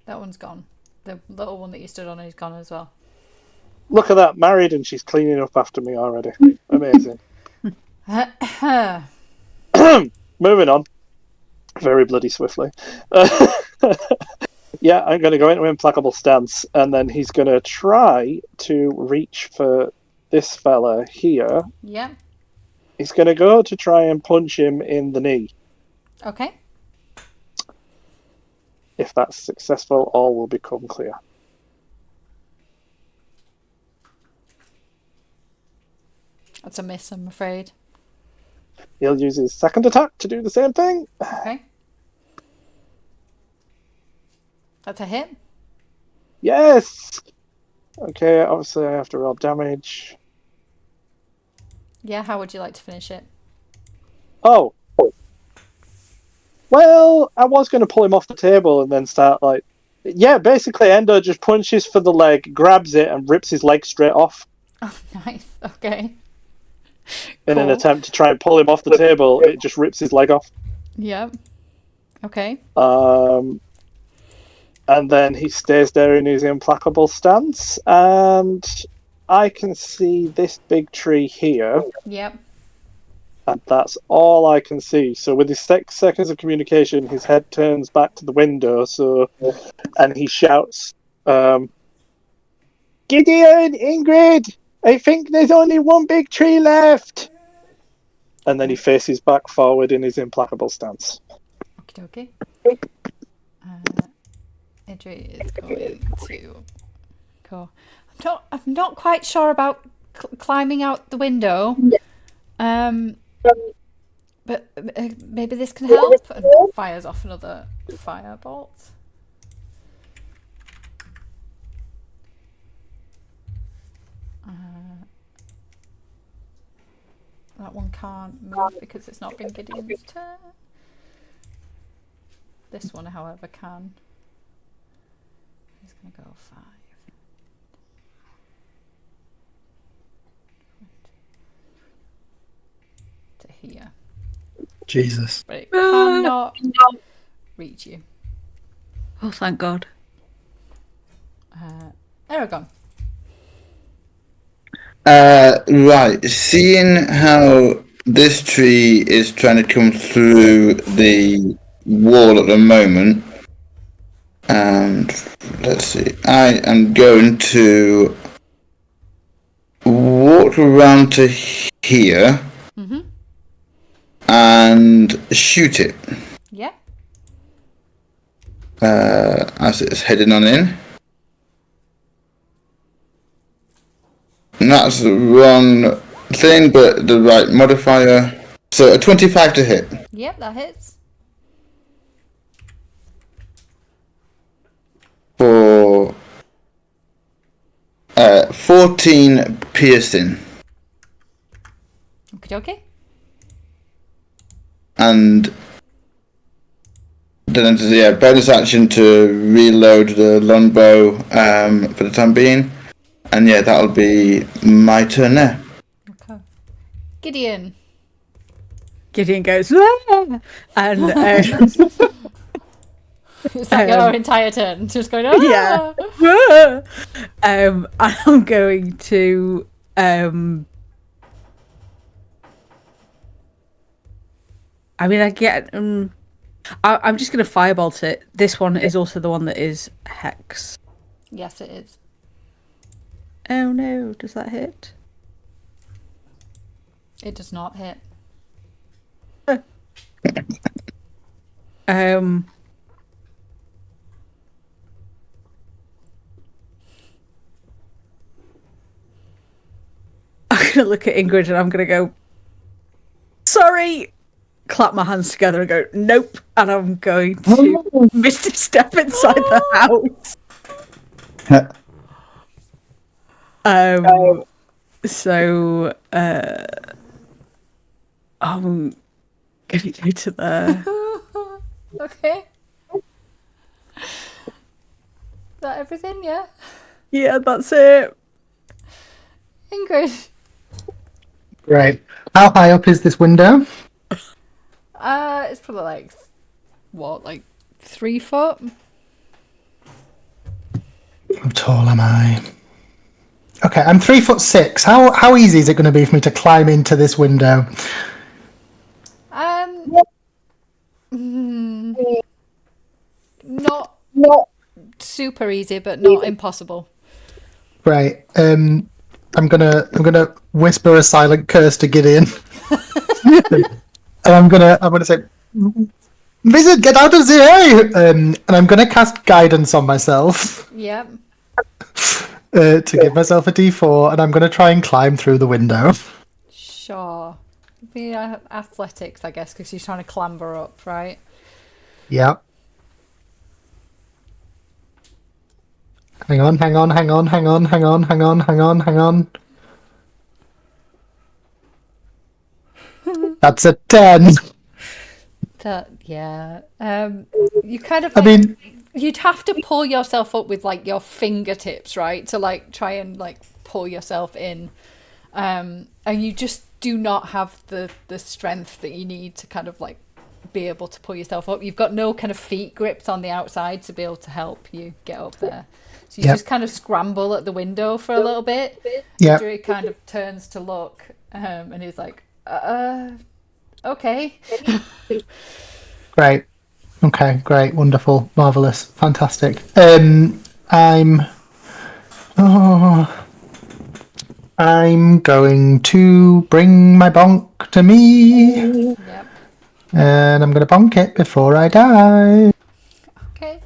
That one's gone. The little one that you stood on is gone as well. Look at that, married, and she's cleaning up after me already. Amazing. Moving on. Very bloody swiftly. Yeah, I'm going to go into implacable stance, and then he's going to try to reach for this fella here. Yeah. He's going to go to try and punch him in the knee. Okay. If that's successful, all will become clear. That's a miss, I'm afraid. He'll use his second attack to do the same thing. Okay. That's a hit. Yes! Okay, obviously I have to roll damage. Yeah, how would you like to finish it? Oh. Well, I was going to pull him off the table and then start like... Yeah, basically Endo just punches for the leg, grabs it, and rips his leg straight off. Oh, nice. Okay. In an Cool. attempt to try and pull him off the table, it just rips his leg off. Yep. Okay. And then he stays there in his implacable stance, and I can see this big tree here, Yep. and that's all I can see. So with his 6 seconds of communication, his head turns back to the window, and he shouts, Gideon, Ingrid, I think there's only one big tree left! And then he faces back forward in his implacable stance. Okie dokie. Idri is going to go. I'm not quite sure about climbing out the window. But maybe this can help. And fires off another firebolt. That one can't move because it's not been Gideon's turn. This one, however, can. He's going to go 5. To here. Jesus. But it cannot reach you. Oh, thank God. Aragon. Right. Seeing how this tree is trying to come through the wall at the moment, and let's see, I am going to walk around to here and shoot it Yeah. as it's heading on in. And that's the wrong thing, but the right modifier. So a 25 to hit. Yep, that hits. For 14 piercing. Okie dokie. And then bonus action to reload the longbow for the time being. And yeah, that'll be my turn there. Okay. Gideon. Gideon goes, "Ah!" And Is that your entire turn? Just going, oh yeah. And I'm going to I mean, I get. I'm just going to firebolt it. This one is also the one that is hex. Yes, it is. Oh no! Does that hit? It does not hit. I'm gonna look at Ingrid and I'm gonna go, sorry. Clap my hands together and go, nope. And I'm going to misty step inside the house. So I'm gonna go to there. Okay. Is that everything? Yeah. Yeah, that's it. Ingrid. Great. How high up is this window? It's probably like what, like 3 foot? How tall am I? Okay, I'm 3'6". How easy is it going to be for me to climb into this window? Not super easy, but not impossible. Right. I'm gonna whisper a silent curse to Gideon, and I'm gonna say, "Wizard, get out of the way!" And I'm gonna cast guidance on myself Yep. to give myself a D4, and I'm gonna try and climb through the window. Sure. Be athletics, I guess, because she's trying to clamber up, right? Yeah. Hang on. That's a 10. Yeah. You kind of I like, mean, you'd have to pull yourself up with like your fingertips, right? To like try and like pull yourself in. And you just do not have the strength that you need to kind of like be able to pull yourself up. You've got no kind of feet grips on the outside to be able to help you get up there. So you Yep. just kind of scramble at the window for a little bit. Yeah. Druid kind of turns to look, and he's like, okay. Great. Okay, great, wonderful, marvelous, fantastic. I'm going to bring my bonk to me, Yep. and I'm going to bonk it before I die. Okay.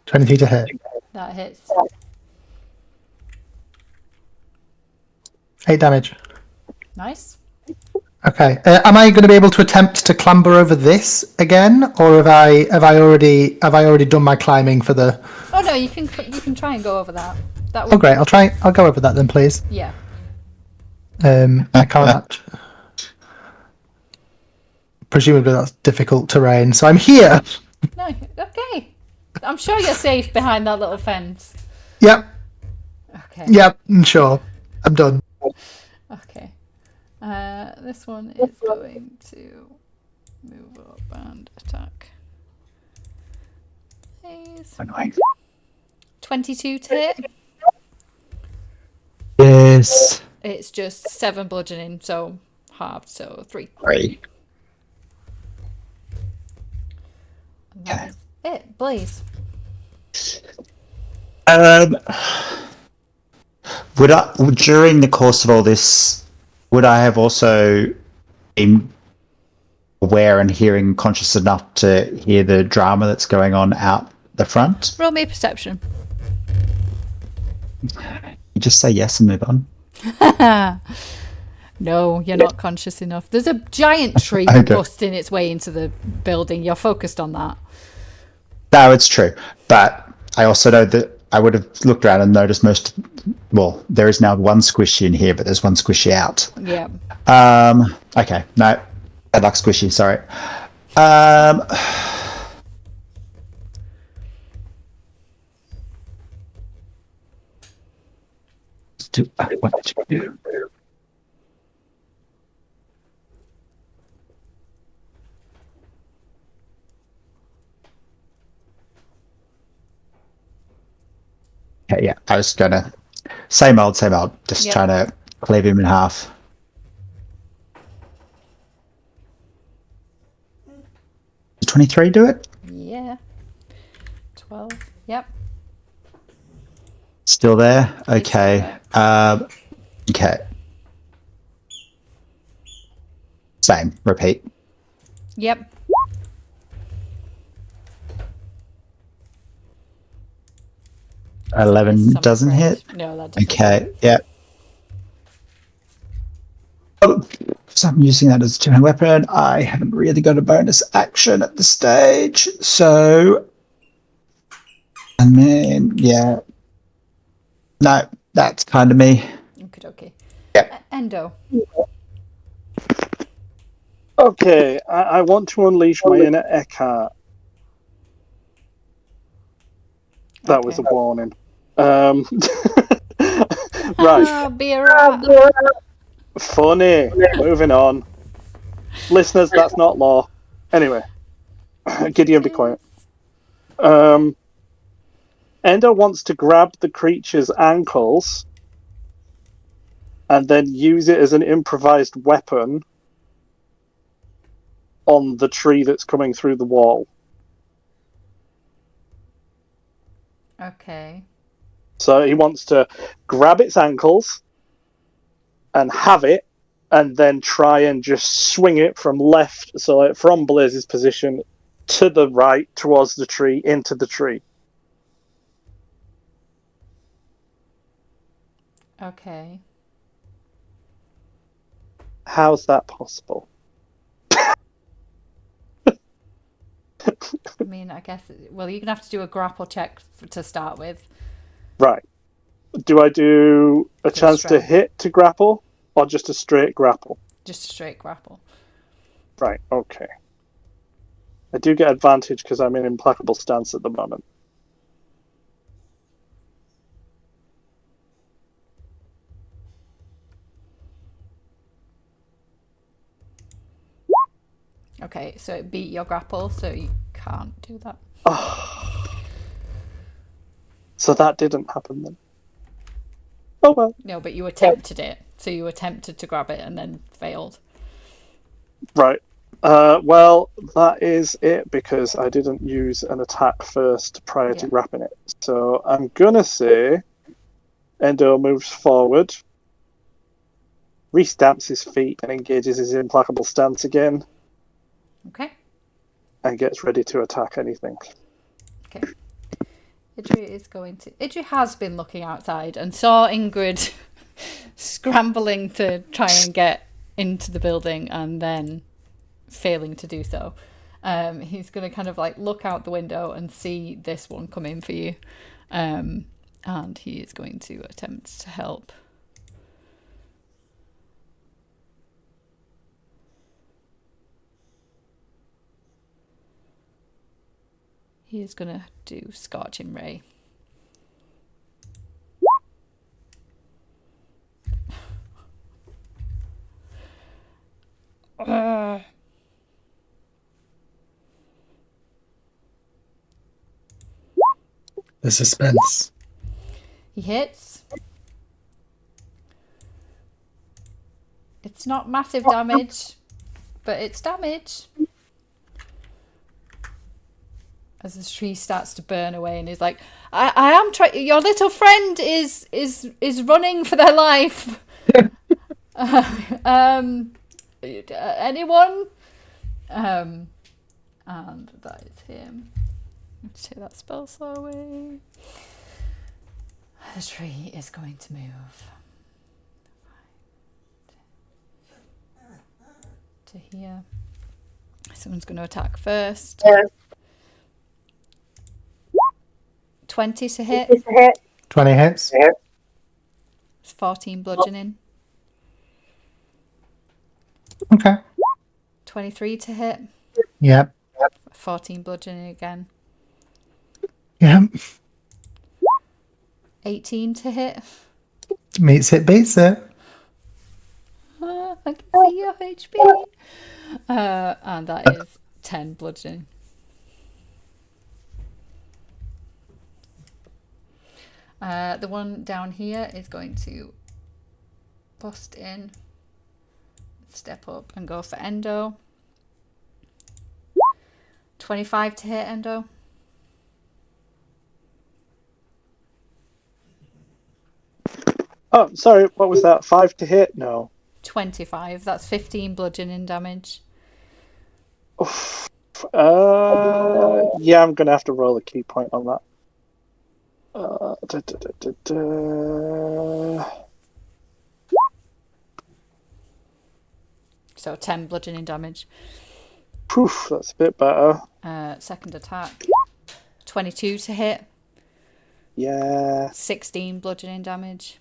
23 to hit. That hits. 8 damage. Nice. Okay. Am I going to be able to attempt to clamber over this again, or have I already done my climbing for the? Oh no, you can try and go over that. That Oh, would, great. I'll go over that then, please. yeah. I can't. Presumably that's difficult terrain, so I'm here. No, okay. I'm sure you're safe behind that little fence. Yep. Okay. Yep. Sure. I'm done. Okay. This one is going to move up and attack. Please. Annoying. 22 to hit. Yes. It's just 7 bludgeoning, so halved, so 3. 3. And that is it. Blaze. Would I, during the course of all this, would I have also been aware and hearing conscious enough to hear the drama that's going on out the front? Roll me a perception. You just say yes and move on. No, you're not conscious enough. There's a giant tree Okay. busting its way into the building. You're focused on that. No, it's true. But I also know that I would have looked around and noticed well, there is now one squishy in here, but there's one squishy out. Yeah. Okay. No. Bad luck squishy, sorry. What did you do? Okay, yeah, I was gonna same old, just Yep. trying to cleave him in half. Does 23 do it? Yeah. 12. Yep. Still there? It's still Okay. Okay. Same. Repeat. Yep. Eleven Some doesn't range. hit. No, that doesn't. Okay. Yeah. Oh, so I'm using that as a two-hand weapon. I haven't really got a bonus action at this stage, so. And then yeah. No, that's kind of me. Okay. Endo. Okay, I want to unleash my inner Eckhart. That was a Okay. warning. Right. Ah, be a rat. Funny. Moving on. Listeners, that's not law. Anyway, Gideon, be quiet. Endo wants to grab the creature's ankles and then use it as an improvised weapon on the tree that's coming through the wall. Okay. So he wants to grab its ankles and have it, and then try and just swing it from left, so like from Blaze's position to the right towards the tree, into the tree. Okay. How's that possible? I mean, I guess. Well, you're gonna have to do a grapple check to start with. Right. Do I do a So chance to strength. hit to grapple, or just a straight grapple? Just a straight grapple. Right, okay. I do get advantage because I'm in implacable stance at the moment. Okay, so it beat your grapple, so you can't do that. Oh. So that didn't happen then. Oh well. No, but you attempted it. So you attempted to grab it and then failed. Right. Well, that is it because I didn't use an attack first prior to Yeah. wrapping it. So I'm gonna say Endo moves forward, restamps his feet, and engages his implacable stance again, Okay. and gets ready to attack anything. Okay. Idri is going to. Idri has been looking outside and saw Ingrid scrambling to try and get into the building and then failing to do so. He's going to kind of like look out the window and see this one come in for you. And he is going to attempt to help. He is going to do Scorching Ray. The suspense. He hits. It's not massive damage, but it's damage. As the tree starts to burn away, and he's like, "I am trying. Your little friend is running for their life. Anyone?" And that is him. Let's take that spell slot away. The tree is going to move to here. Someone's going to attack first. 20 to hit. 20 hits. It's 14 bludgeoning. Okay. 23 to hit. Yep. 14 bludgeoning again. Yep. 18 to hit. Meets it, beats it. I can see your HP. And that is 10 bludgeoning. The one down here is going to bust in, step up, and go for Endo. 25 to hit, Endo. Oh, sorry, what was that? 5 to hit? No. 25. That's 15 bludgeoning damage. Oof. Yeah, I'm gonna have to roll a key point on that. So 10 bludgeoning damage. Poof, that's a bit better. Second attack. 22 to hit. Yeah. 16 bludgeoning damage.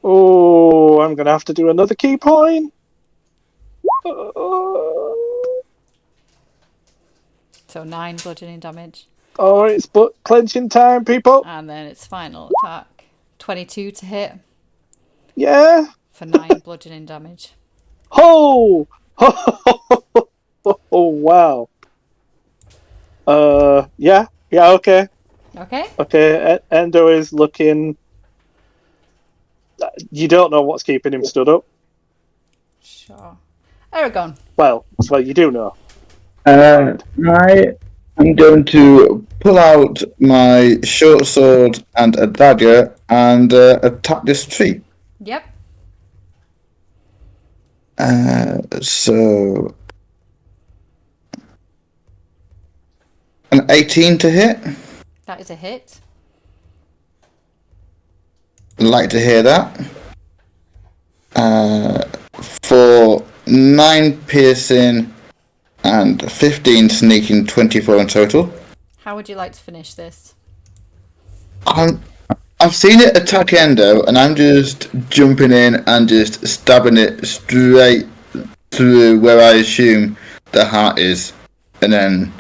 Oh, I'm gonna have to do another key point. So 9 bludgeoning damage. Oh, it's but clenching time, people. And then its final attack. 22 to hit Yeah. for 9 bludgeoning damage. Oh. Oh wow. Yeah. Yeah. Okay. Okay. Okay. Endo is looking. You don't know what's keeping him stood up. Sure. Aragon. Well, you do know. I am going to pull out my short sword and a dagger and attack this tree. Yep. So an 18 to hit. That is a hit. I'd like to hear that. For 9 piercing and 15 sneaking, 24 in total. How would you like to finish this? I've seen it attack Endo, and I'm just jumping in and just stabbing it straight through where I assume the heart is, and then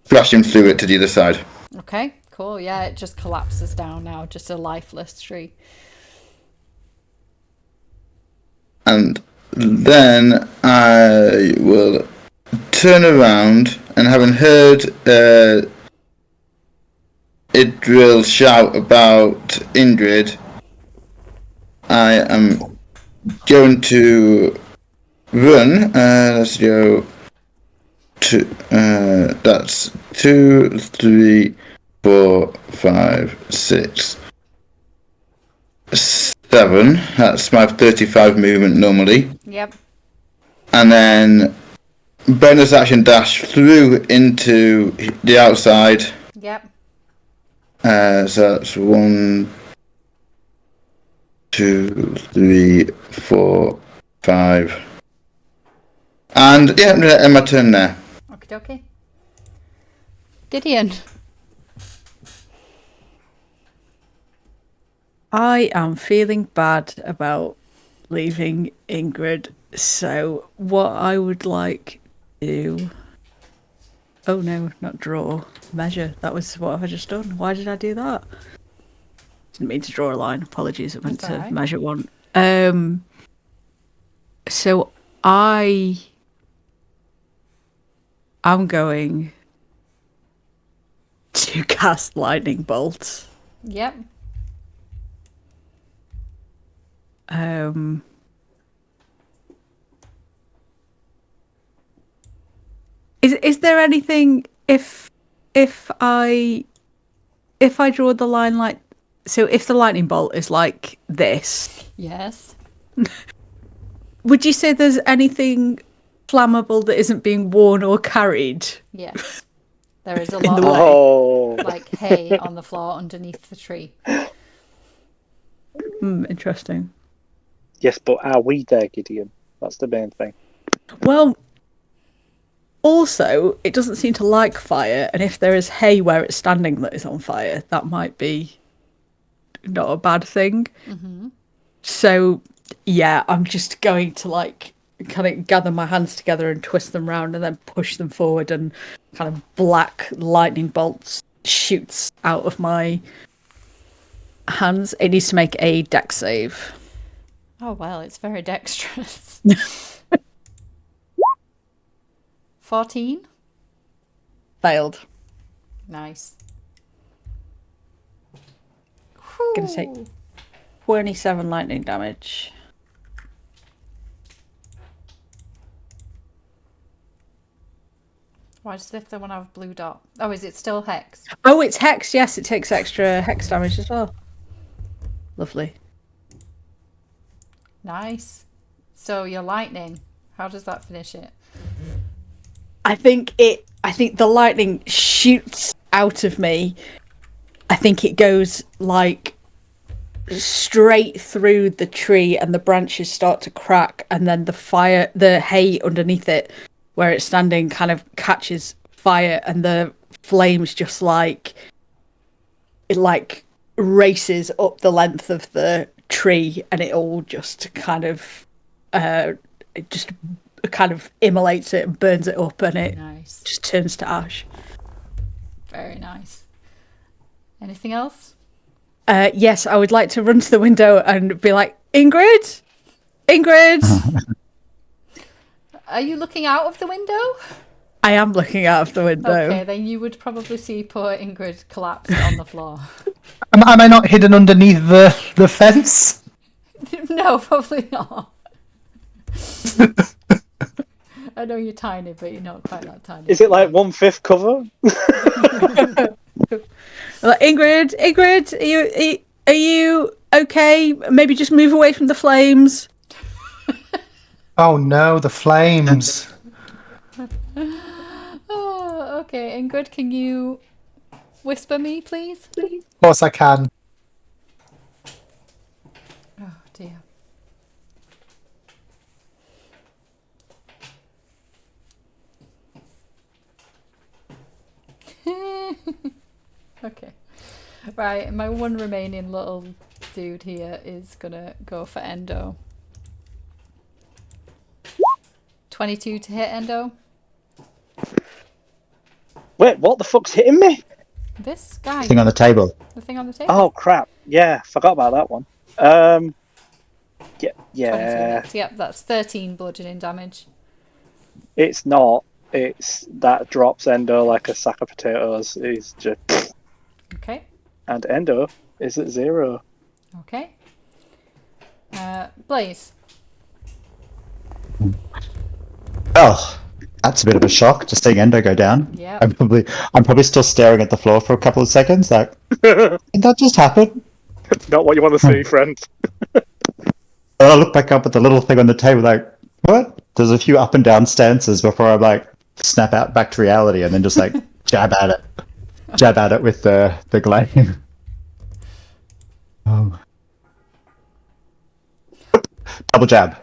flashing through it to the other side. Okay, cool. Yeah, it just collapses down now, just a lifeless tree. And then I will turn around, and having heard Idril shout about Indrid, I am going to run. Let's go to that's 2, 3, 4, 5, 6, 7. That's my 35 movement normally. Yep. And then bonus action dash through into the outside. Yep. So that's 1, 2, 3, 4, 5. And yeah, I'm gonna end my turn there. Okie dokie. Gideon. I am feeling bad about leaving Ingrid, so what I would like to do... Oh no, not draw. Measure. That was what have I just done? Why did I do that? Didn't mean to draw a line. Apologies, I meant That's to alright. measure one. So I'm going to cast Lightning Bolt. Yep. Is there anything if I draw the line like so if the lightning bolt is like this, Yes. would you say there's anything flammable that isn't being worn or carried? Yes. There is a In lot the of way. Oh. like hay on the floor underneath the tree. Interesting. Yes, but are we there, Gideon? That's the main thing. Well, also, it doesn't seem to like fire, and if there is hay where it's standing that is on fire, that might be not a bad thing. Mm-hmm. So, yeah, I'm just going to like kind of gather my hands together and twist them round and then push them forward, and kind of black lightning bolts shoots out of my hands. It needs to make a dex save. Oh well, it's very dexterous. 14. Failed. Nice. Gonna say 27 lightning damage. Why does the one have a blue dot? Oh, is it still hex? Oh, it's hex. Yes, it takes extra hex damage as well. Lovely. Nice. So your lightning, how does that finish it? I think the lightning shoots out of me. I think it goes like straight through the tree and the branches start to crack, and then the hay underneath it where it's standing kind of catches fire, and the flames just like it like races up the length of the tree, and it all just kind of it just kind of immolates it and burns it up, and it Nice. just turns to ash. Very nice. Anything else? Yes, I would like to run to the window and be like, Ingrid? Ingrid! Are you looking out of the window? I am looking out of the window. Okay, then you would probably see poor Ingrid collapsed on the floor. Am I not hidden underneath the fence? No, probably not. I know you're tiny, but you're not quite that tiny. Is it like 1/5 cover? Like, Ingrid, are you okay? Maybe just move away from the flames. Oh no, the flames. Oh, okay. Ingrid, can you whisper me, please? Of course I can. Oh, dear. Okay. Right, my one remaining little dude here is gonna go for Endo. 22 to hit Endo. Wait, what the fuck's hitting me? This guy. Thing on the table. The thing on the table. Oh crap! Yeah, forgot about that one. Yeah, 22 yeah. hits. Yep, that's 13 bludgeoning damage. It's not. It's that drops Endo like a sack of potatoes. He's just Okay. and Endo is at 0. Okay. Blaze. Oh, that's a bit of a shock. Just seeing Endo go down. Yeah. I'm probably still staring at the floor for a couple of seconds. Like, did that just happen? Not what you want to see, friend. And I look back up at the little thing on the table, like, what? There's a few up and down stances before I like snap out back to reality, and then just like jab at it with the glaive. Oh. Double jab.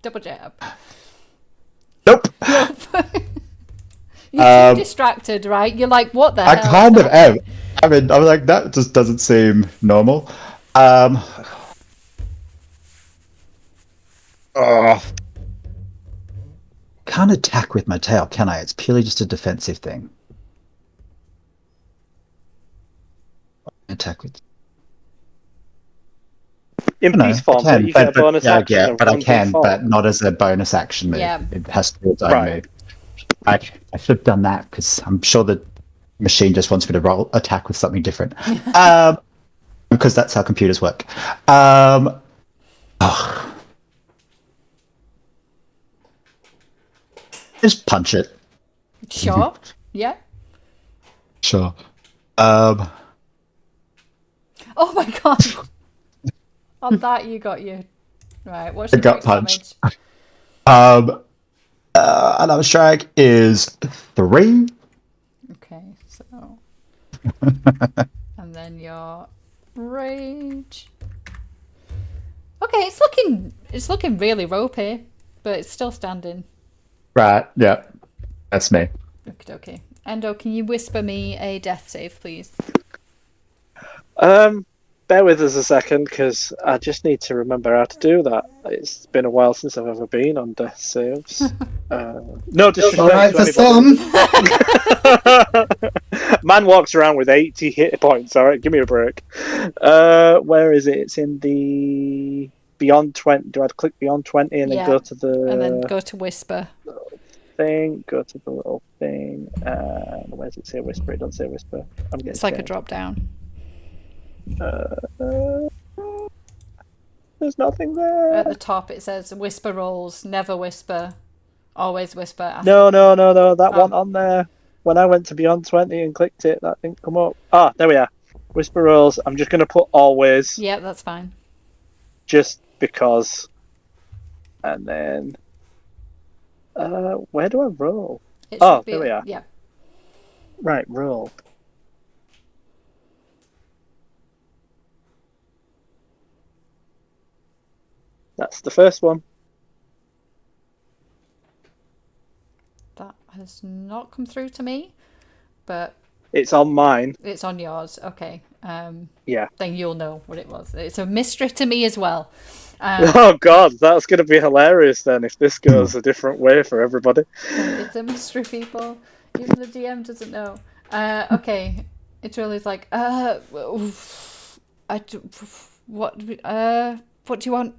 Double jab. Nope. You're too distracted, right? You're like, what the I hell? kind of am. I mean, I'm like, that just doesn't seem normal. Can't attack with my tail, can I? It's purely just a defensive thing. Attack with. In No, peace I form, can, but you get a bonus yeah, action. yeah, of but I 1d4. can, but not as a bonus action move. Yeah. It has to be its own Right. move. I should have done that because I'm sure the machine just wants me to roll attack with something different. Because that's how computers work. Just punch it. Sure. Yeah. Sure. Oh my god. On that, you got you. Right. What's I your got max punched. damage? Another strike is 3. Okay. So. And then your rage. Okay, it's looking really ropey, but it's still standing. Right. Yeah. That's me. Okay. Endo, can you whisper me a death save, please? Bear with us a second, because I just need to remember how to do that. It's been a while since I've ever been on death saves. No disrespect All right to for anybody. some. Man walks around with 80 hit points. All right, give me a break. Where is it? It's in the Beyond 20. Do I click Beyond 20 and then go to the And then go to whisper. thing? Go to the little thing. And where does it say whisper? It doesn't say whisper. I'm getting It's like a scared. drop down. There's nothing there. At the top, it says whisper rolls, never whisper, always whisper. After. No. That Oh. one on there. When I went to Beyond 20 and clicked it, that didn't come up. Ah, there we are. Whisper rolls. I'm just going to put always, Yeah, that's fine. just because. And then, where do I roll? It Oh, should be, there we are. Yeah. Right, roll. That's the first one. That has not come through to me, but It's on mine. it's on yours. Okay. Yeah. then you'll know what it was. It's a mystery to me as well. Oh God, that's going to be hilarious then if this goes a different way for everybody. So it's a mystery, people. Even the DM doesn't know. Okay, it's really like, what do you want?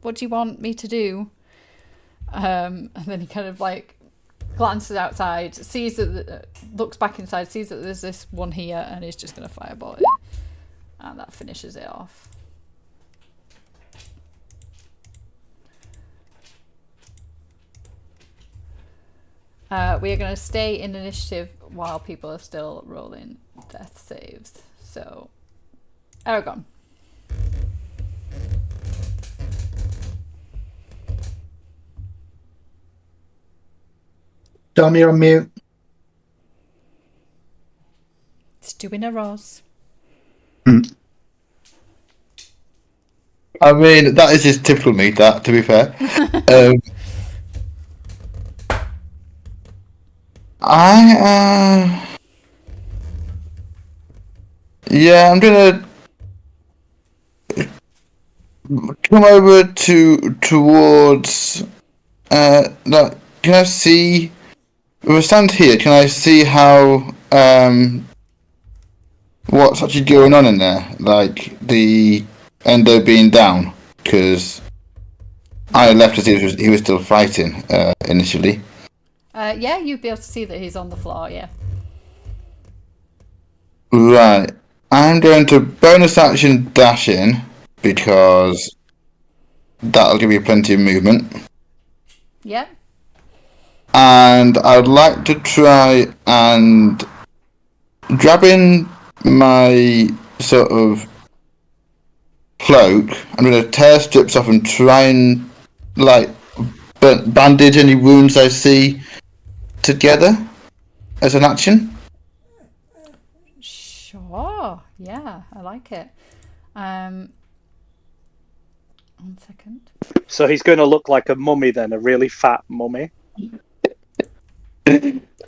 What do you want me to do? And then he kind of like glances outside, sees that, looks back inside, sees that there's this one here, and he's just going to fireball it, and that finishes it off. We are going to stay in initiative while people are still rolling death saves. So, Aragon. Dom, you're on mute. It's doing a Roz. I mean, that is just typical me, that, to be fair. Yeah, I'm gonna come over towards. No, can I see? If I stand here, can I see how what's actually going on in there? Like the Endo being down, because I left as he was still fighting initially. Yeah, you'd be able to see that he's on the floor, yeah. Right. I'm going to bonus action dash in because that'll give you plenty of movement. Yeah. And I would like to try and grab in my sort of cloak. I'm going to tear strips off and try and like bandage any wounds I see together as an action. Sure. Yeah, I like it. 1 second. So he's going to look like a mummy then, a really fat mummy.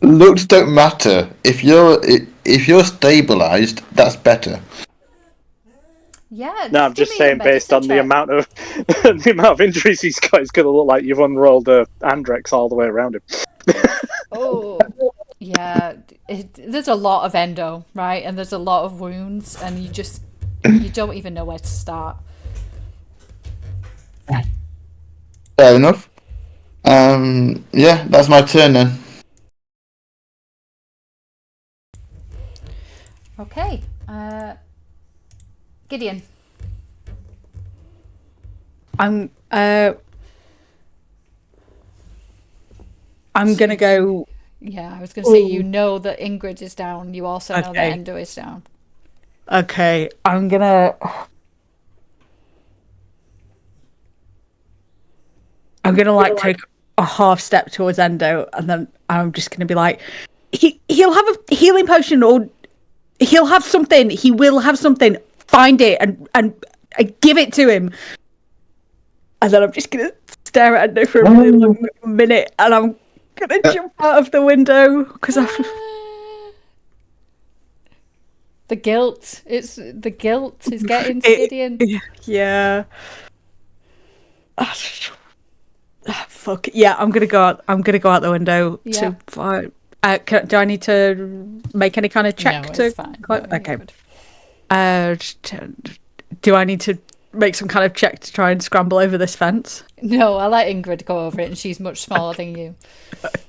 Looks don't matter. If you're stabilized, that's better. Yeah. No, I'm just saying, based on the amount of injuries he's got, it's going to look like you've unrolled a Andrex all the way around him. Oh, yeah. There's a lot of endo, right? And there's a lot of wounds, and you don't even know where to start. Fair enough. Yeah, that's my turn then. Okay. Gideon. I'm gonna go. Yeah, I was going to say, you know that Ingrid is down. You also know that Okay. Endo is down. Okay, I'm gonna like take a half step towards Endo, and then I'm just gonna be like, he'll have a healing potion, or he'll have something. He will have something. Find it and give it to him. And then I'm just gonna stare at Endo for a really long minute, and I'm gonna jump out of the window because I've. The guilt. It's the guilt is getting to Gideon. Yeah. Fuck. Yeah, I'm gonna go out. I'm gonna go out the window Yeah. to find. Do I need to make any kind of check No, to? it's fine. No, Okay. you're good. Do I need to make some kind of check to try and scramble over this fence? No, I let Ingrid go over it, and she's much smaller than you.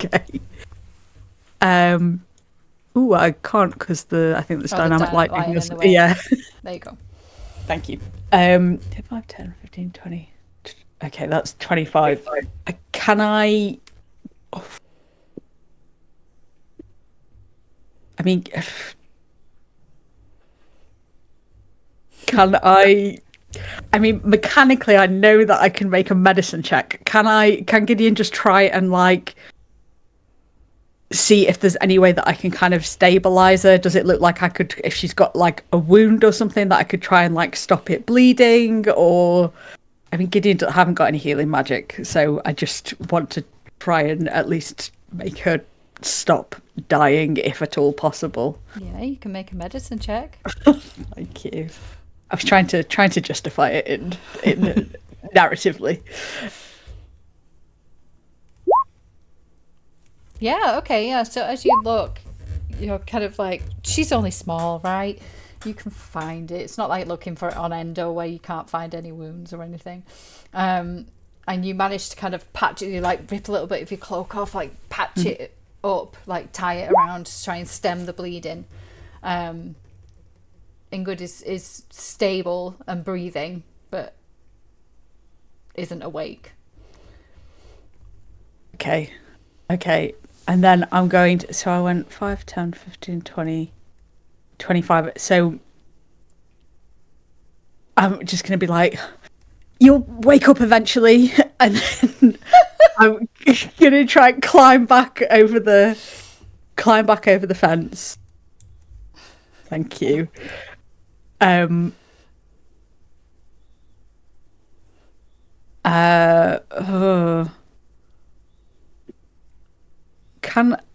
Okay. Ooh, I can't because I think there's dynamic lightning. in the way. Yeah. There you go. Thank you. 5, 10, 15, 20. Okay, that's 25. Can I? I mean, can I? I mean, mechanically, I know that I can make a medicine check. Can Gideon just try and like see if there's any way that I can kind of stabilize her? Does it look like I could, if she's got like a wound or something, that I could try and like stop it bleeding? Or, I mean, Gideon haven't got any healing magic, so I just want to try and at least make her stop dying if at all possible. Yeah, you can make a medicine check. Thank you. I was trying to justify it in narratively. Yeah, okay, yeah. So as you look, you're kind of like, she's only small, right? You can find it. It's not like looking for it on Endo where you can't find any wounds or anything. And you manage to kind of patch it, you like rip a little bit of your cloak off, like patch it up, like tie it around to try and stem the bleeding. Ingrid is stable and breathing, but isn't awake. Okay. And then I'm going to... So I went 5, 10, 15, 20, 25. So I'm just going to be like, you'll wake up eventually. And then I'm going to try and climb back over the fence. Thank you.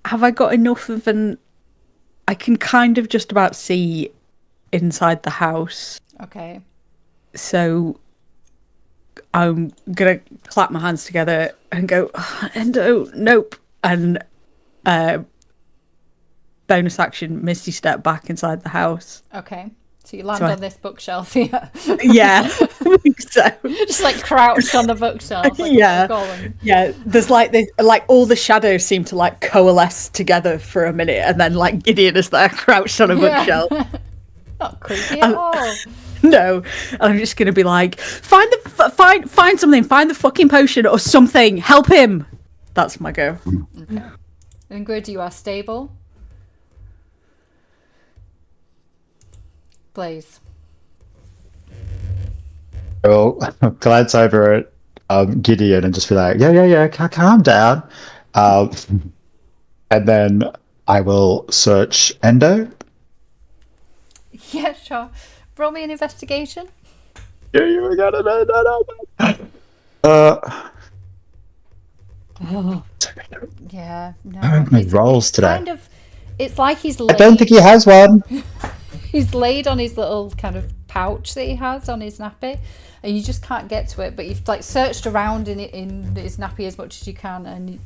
Have I got enough of an... I can kind of just about see inside the house. Okay. So I'm gonna clap my hands together and go, Endo, nope. And bonus action, Misty step back inside the house. Okay. So you land on this bookshelf here. Yeah, I think so. Just like crouched on the bookshelf. Like Yeah. a golem. Yeah, there's like all the shadows seem to like coalesce together for a minute, and then like Gideon is there crouched on a bookshelf. Not creepy at all. No, and I'm just gonna be like, find something, find the fucking potion or something, help him. That's my go. Okay. Ingrid, you are stable. Blaze. I'll glance over at Gideon and just be like, yeah, calm down. And then I will search Endo. Yeah, sure. Roll me an investigation. Yeah, you got it. Yeah, no. I don't make rolls today. Kind of, it's like he's I laid, don't think he has one. he's laid on his little kind of pouch that he has on his nappy, and you just can't get to it. But you've like searched around in his nappy as much as you can, and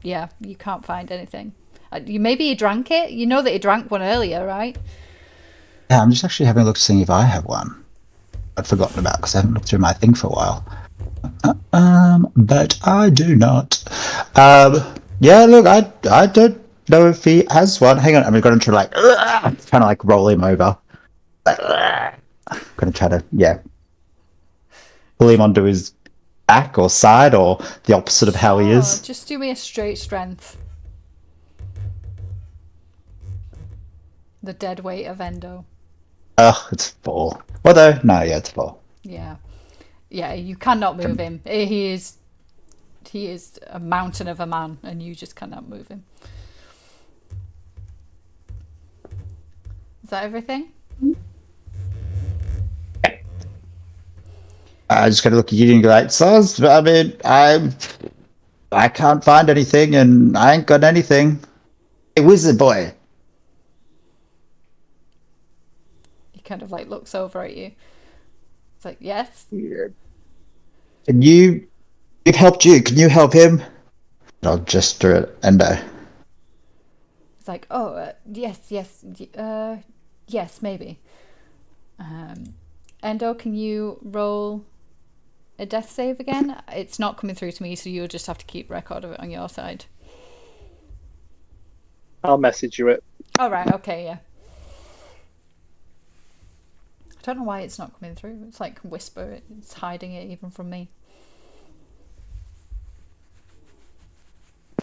yeah, you can't find anything. Maybe he drank it. You know that he drank one earlier, right? Yeah, I'm just actually having a look to see if I have one. I'd forgotten about because I haven't looked through my thing for a while. But I do not. Yeah, look, I don't know if he has one. Hang on, I'm going to try like trying to like roll him over. I'm going to try to pull him onto his back or side or the opposite of how he is. Just do me a straight strength. The dead weight of Endo. Oh, it's 4. Although, no, yeah, it's 4. Yeah, you cannot move him. He is a mountain of a man, and you just cannot move him. Is that everything? I just got to look at you and go like, so, I mean, I can't find anything, and I ain't got anything. Hey, wizard boy. He kind of like looks over at you. It's like, yes. Can you've helped you? Can you help him? I'll gesture at Endo. It's like, oh, yes, yes, maybe. Endo, can you roll a death save again? It's not coming through to me, so you'll just have to keep record of it on your side. I'll message you it. All right, okay, yeah. I don't know why it's not coming through. It's like whisper. It's hiding it even from me.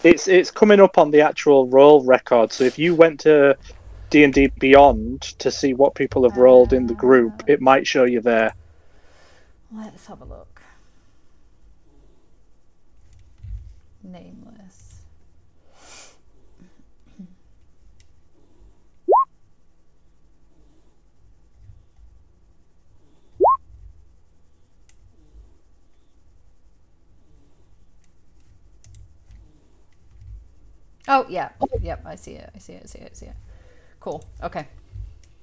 It's coming up on the actual roll record. So if you went to D&D Beyond to see what people have rolled in the group, it might show you there. Let's have a look. Nameless. Oh, yeah. Yep, I see it. Cool. Okay.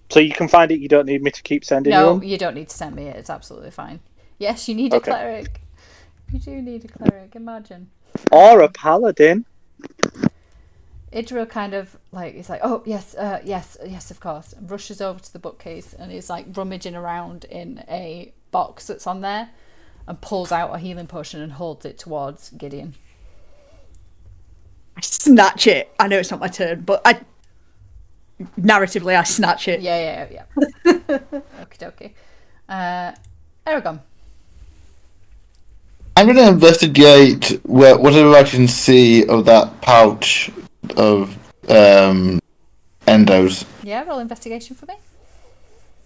So you can find it. You don't need me to keep sending you No, them? you don't need to send me it. It's absolutely fine. Yes, you need a Okay. cleric. You do need a cleric, imagine. Or a paladin. Idra kind of like, he's like, oh, yes, yes, of course. And rushes over to the bookcase and is like rummaging around in a box that's on there and pulls out a healing potion and holds it towards Gideon. I snatch it. I know it's not my turn, but narratively I snatch it. Yeah. Okie dokie. Aragon. I'm going to investigate whatever I can see of that pouch of endos. Yeah, roll investigation for me.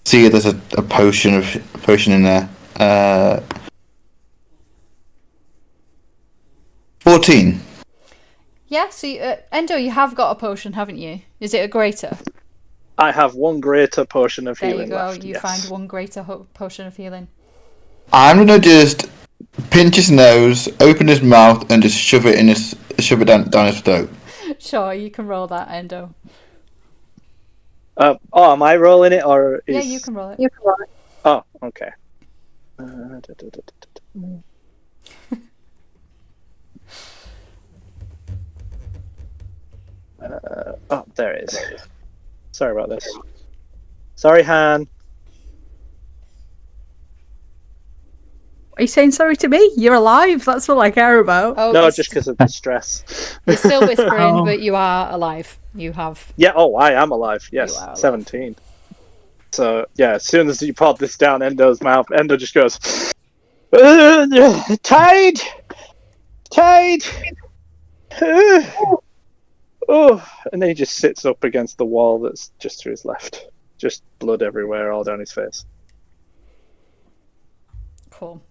See if there's a potion in there. 14. Yeah, so Endo, you have got a potion, haven't you? Is it a greater? I have one greater potion of There healing you go. left. You yes. find one greater potion of healing. I'm going to just pinch his nose, open his mouth, and just shove it down his throat. Sure, you can roll that, Endo. Am I rolling it or is... Yeah, you can roll it. Oh, okay. There it is. Sorry about this. Sorry, Han. Are you saying sorry to me? You're alive. That's all I care about. Oh, No, just because of the stress. you're still whispering, Oh. but you are alive. You have. Yeah, I am alive. Yes, You are alive. 17. So, yeah, as soon as you pod this down Endo's mouth, Endo just goes, Tide! Oh, and then he just sits up against the wall that's just to his left. Just blood everywhere, all down his face. Cool.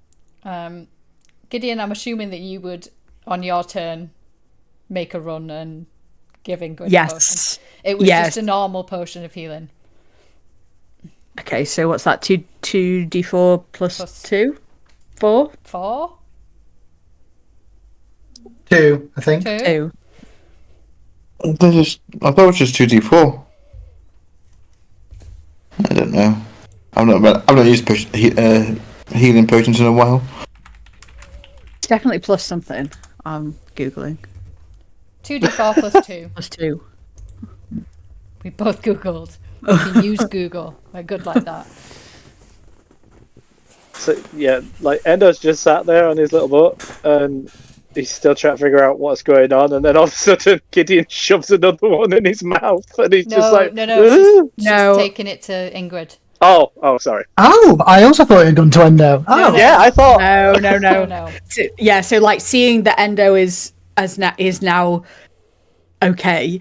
Gideon, I'm assuming that you would, on your turn, make a run and give Ingrid a potion. Yes. It was Yes. just a normal potion of healing. Okay, so what's that? 2d4 plus 2? 4? 4? 2, I think. 2? 2. I thought it was just 2d4. I don't know. I've not used healing potions in a while. It's definitely plus something. I'm Googling. 2d4 plus 2. Plus 2. We both Googled. We can use Google. We're good like that. So, yeah, like, Endo's just sat there on his little boat, and he's still trying to figure out what's going on, and then all of a sudden Gideon shoves another one in his mouth, and he's just like... No. She's No. taking it to Ingrid. Oh, sorry. Oh, I also thought it had gone to Endo. Oh, No. Yeah, I thought... No. So like seeing that Endo is now okay,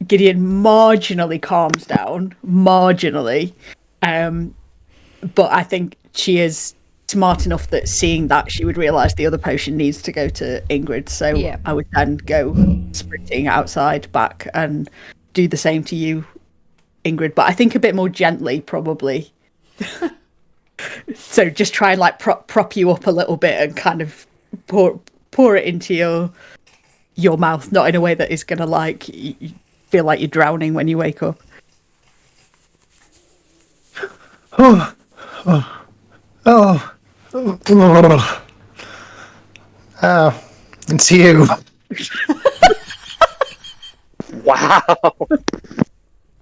Gideon marginally calms down, marginally. But I think she is smart enough that seeing that she would realise the other potion needs to go to Ingrid. So Yeah. I would then go sprinting outside back and do the same to you, Ingrid, but I think a bit more gently, probably. So just try and like prop you up a little bit and kind of pour it into your mouth, not in a way that is gonna like you feel like you're drowning when you wake up. It's you. Wow.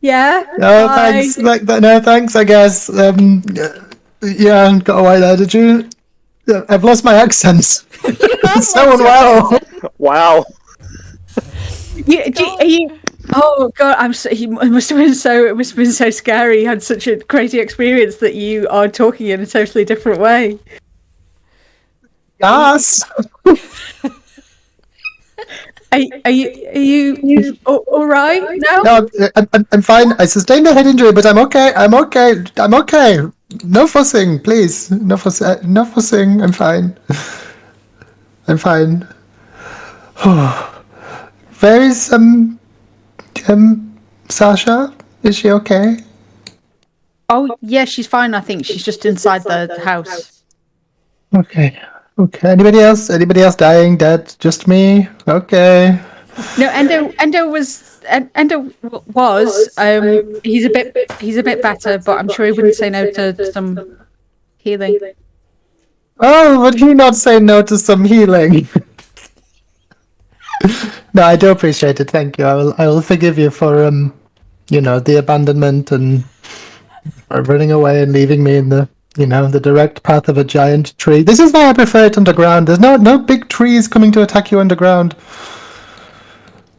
Yeah. No, Bye. thanks. No, thanks. I guess. Yeah, got away there. Did you? I've lost my accents. So unwell. Wow. Are you? Oh God! It must have been so scary. You had such a crazy experience that you are talking in a totally different way. Yes. Are you all right now? No, I'm fine. I sustained a head injury, but I'm okay. I'm okay. No fussing, please. No fussing. I'm fine. Where is Sasha? Is she okay? Oh yeah, she's fine. I think she's just inside the house. Okay. Anybody else? Anybody else dying? Dead? Just me? Okay. No, Endo was he's a bit better, but I'm sure he wouldn't say no to some healing. Oh, would he not say no to some healing? No, I do appreciate it. Thank you. I will forgive you for the abandonment and for running away and leaving me in the direct path of a giant tree. This is why I prefer it underground. There's no big trees coming to attack you underground.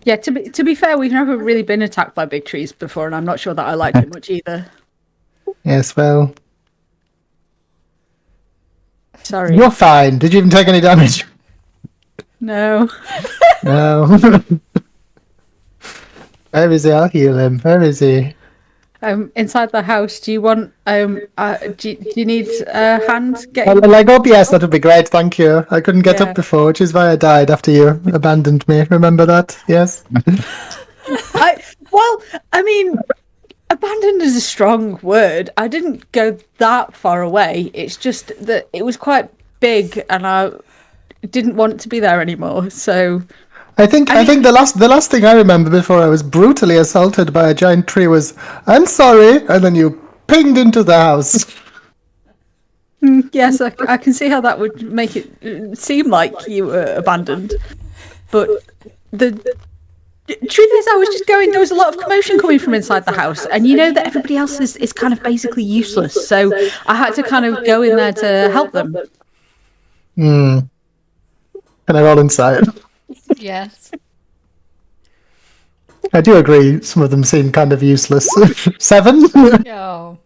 Yeah, to be fair, we've never really been attacked by big trees before, and I'm not sure that I liked it much either. Yes, well, Sorry. you're fine. Did you even take any damage? No. No. Where is he? I'll heal him. Where is he? Inside the house. Do you want do you need a hand getting? Like, oh, yes, that would be great. Thank you. I couldn't get Yeah. up before, which is why I died after you abandoned me. Remember that? Yes. I mean, abandoned is a strong word. I didn't go that far away. It's just that it was quite big, and I didn't want to be there anymore. So I think the last thing I remember before I was brutally assaulted by a giant tree was, "I'm sorry," and then you pinged into the house. yes, I can see how that would make it seem like you were abandoned. But the truth is, I was just going. There was a lot of commotion coming from inside the house, and you know that everybody else is kind of basically useless. So I had to kind of go in there to help them. Can I roll insight? Yes. I do agree. Some of them seem kind of useless. 7. Oh.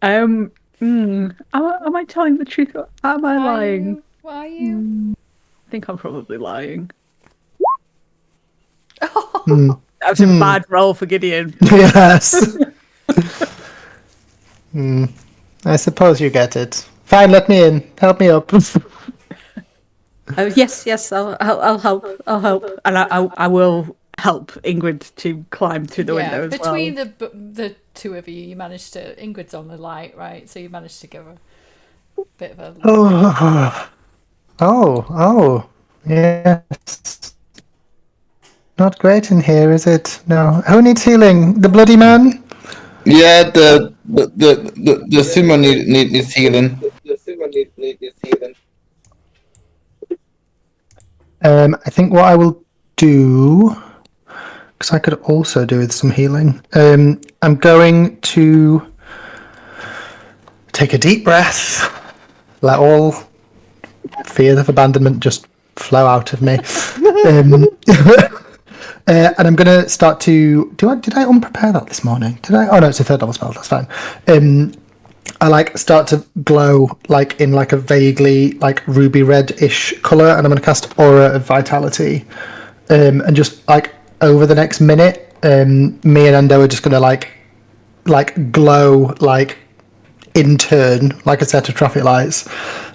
Am I telling the truth or am I lying? Why are you? I think I'm probably lying. Hmm. That was a bad roll for Gideon. Yes. I suppose you get it. Fine, let me in. Help me up. Yes, I'll help. I'll help, and I will help Ingrid to climb through the window as well. Between the two of you, you managed to. Ingrid's on the light, right? So you managed to give her a bit of a. Oh, yes. Not great in here, is it? No. Who needs healing? The bloody man? Yeah, the sumo needs healing. I think what I will do, because I could also do with some healing. I'm going to take a deep breath, let all fear of abandonment just flow out of me. And I'm going to start to... Did I unprepare that this morning? Did I? Oh, no, it's a 3rd level spell. That's fine. I start to glow in a vaguely ruby red-ish colour, and I'm going to cast Aura of Vitality. And just over the next minute, me and Endo are just going to glow in turn like a set of traffic lights.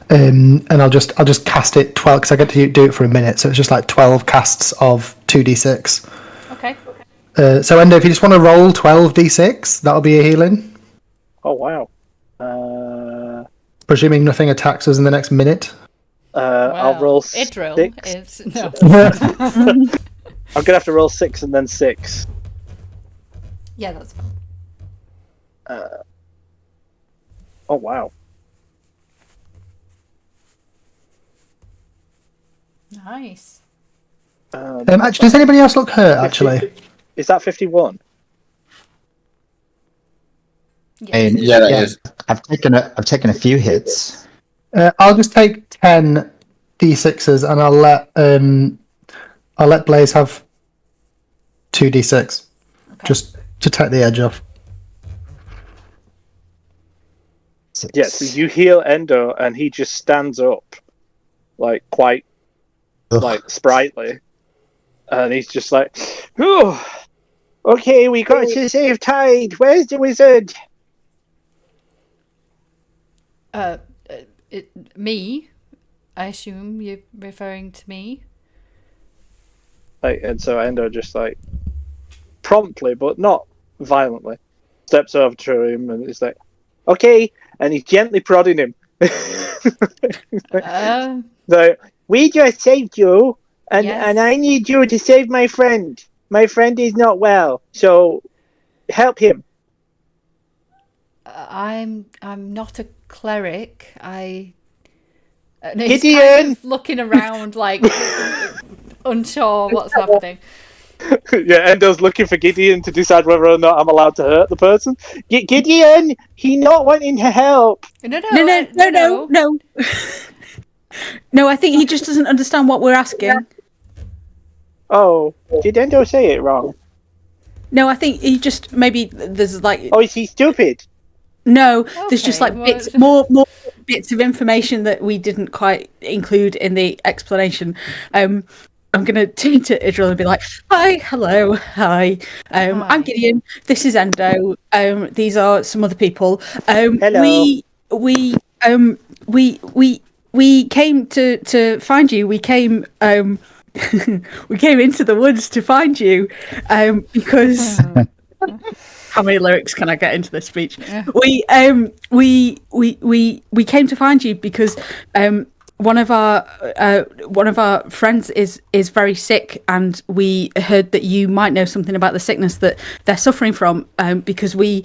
And I'll just cast it 12 because I get to do it for a minute, so it's just 12 casts of 2d6. Okay. So Endo, if you just want to roll 12d6, that'll be a healing. Oh wow. Presuming nothing attacks us in the next minute. I'll roll Idril 6. is no. I'm gonna have to roll 6 and then 6. Yeah, that's fine. Oh wow. Nice. Actually, does anybody else look hurt? Actually, Is that 51? Yes. Yeah, that is. I've taken a few hits. I'll just take 10 d6s, and I'll let Blaze have 2d6, just to take the edge off. 6. Yeah, so you heal Endo and he just stands up, quite Ugh. sprightly, and he's just like, "Oh, okay, we got to save tide. Where's the wizard?" Me? I assume you're referring to me. And so Endo just promptly, but not violently, steps over to him and is like, "Okay," and he's gently prodding him. Uh, So we just saved you. And Yes. I need you to save my friend. My friend is not well, so help him. I'm not a cleric. And he's kind Gideon! of looking around, like unsure what's happening. Yeah, Endo's looking for Gideon to decide whether or not I'm allowed to hurt the person. Gideon! He not wanting to help. No, No. No, I think he just doesn't understand what we're asking. Oh, did Endo say it wrong? No, I think he just maybe there's like Oh, is he stupid? no, there's just Okay, like bits well- more bits of information that we didn't quite include in the explanation. I'm gonna turn to Idril and be like, "Hi, hello, hi. I'm Hi. Gideon. This is Endo. These are some other people. Hello. We came to find you. We came we came into the woods to find you because." How many lyrics can I get into this speech? We came to find you because one of our friends is very sick, and we heard that you might know something about the sickness that they're suffering from. Because we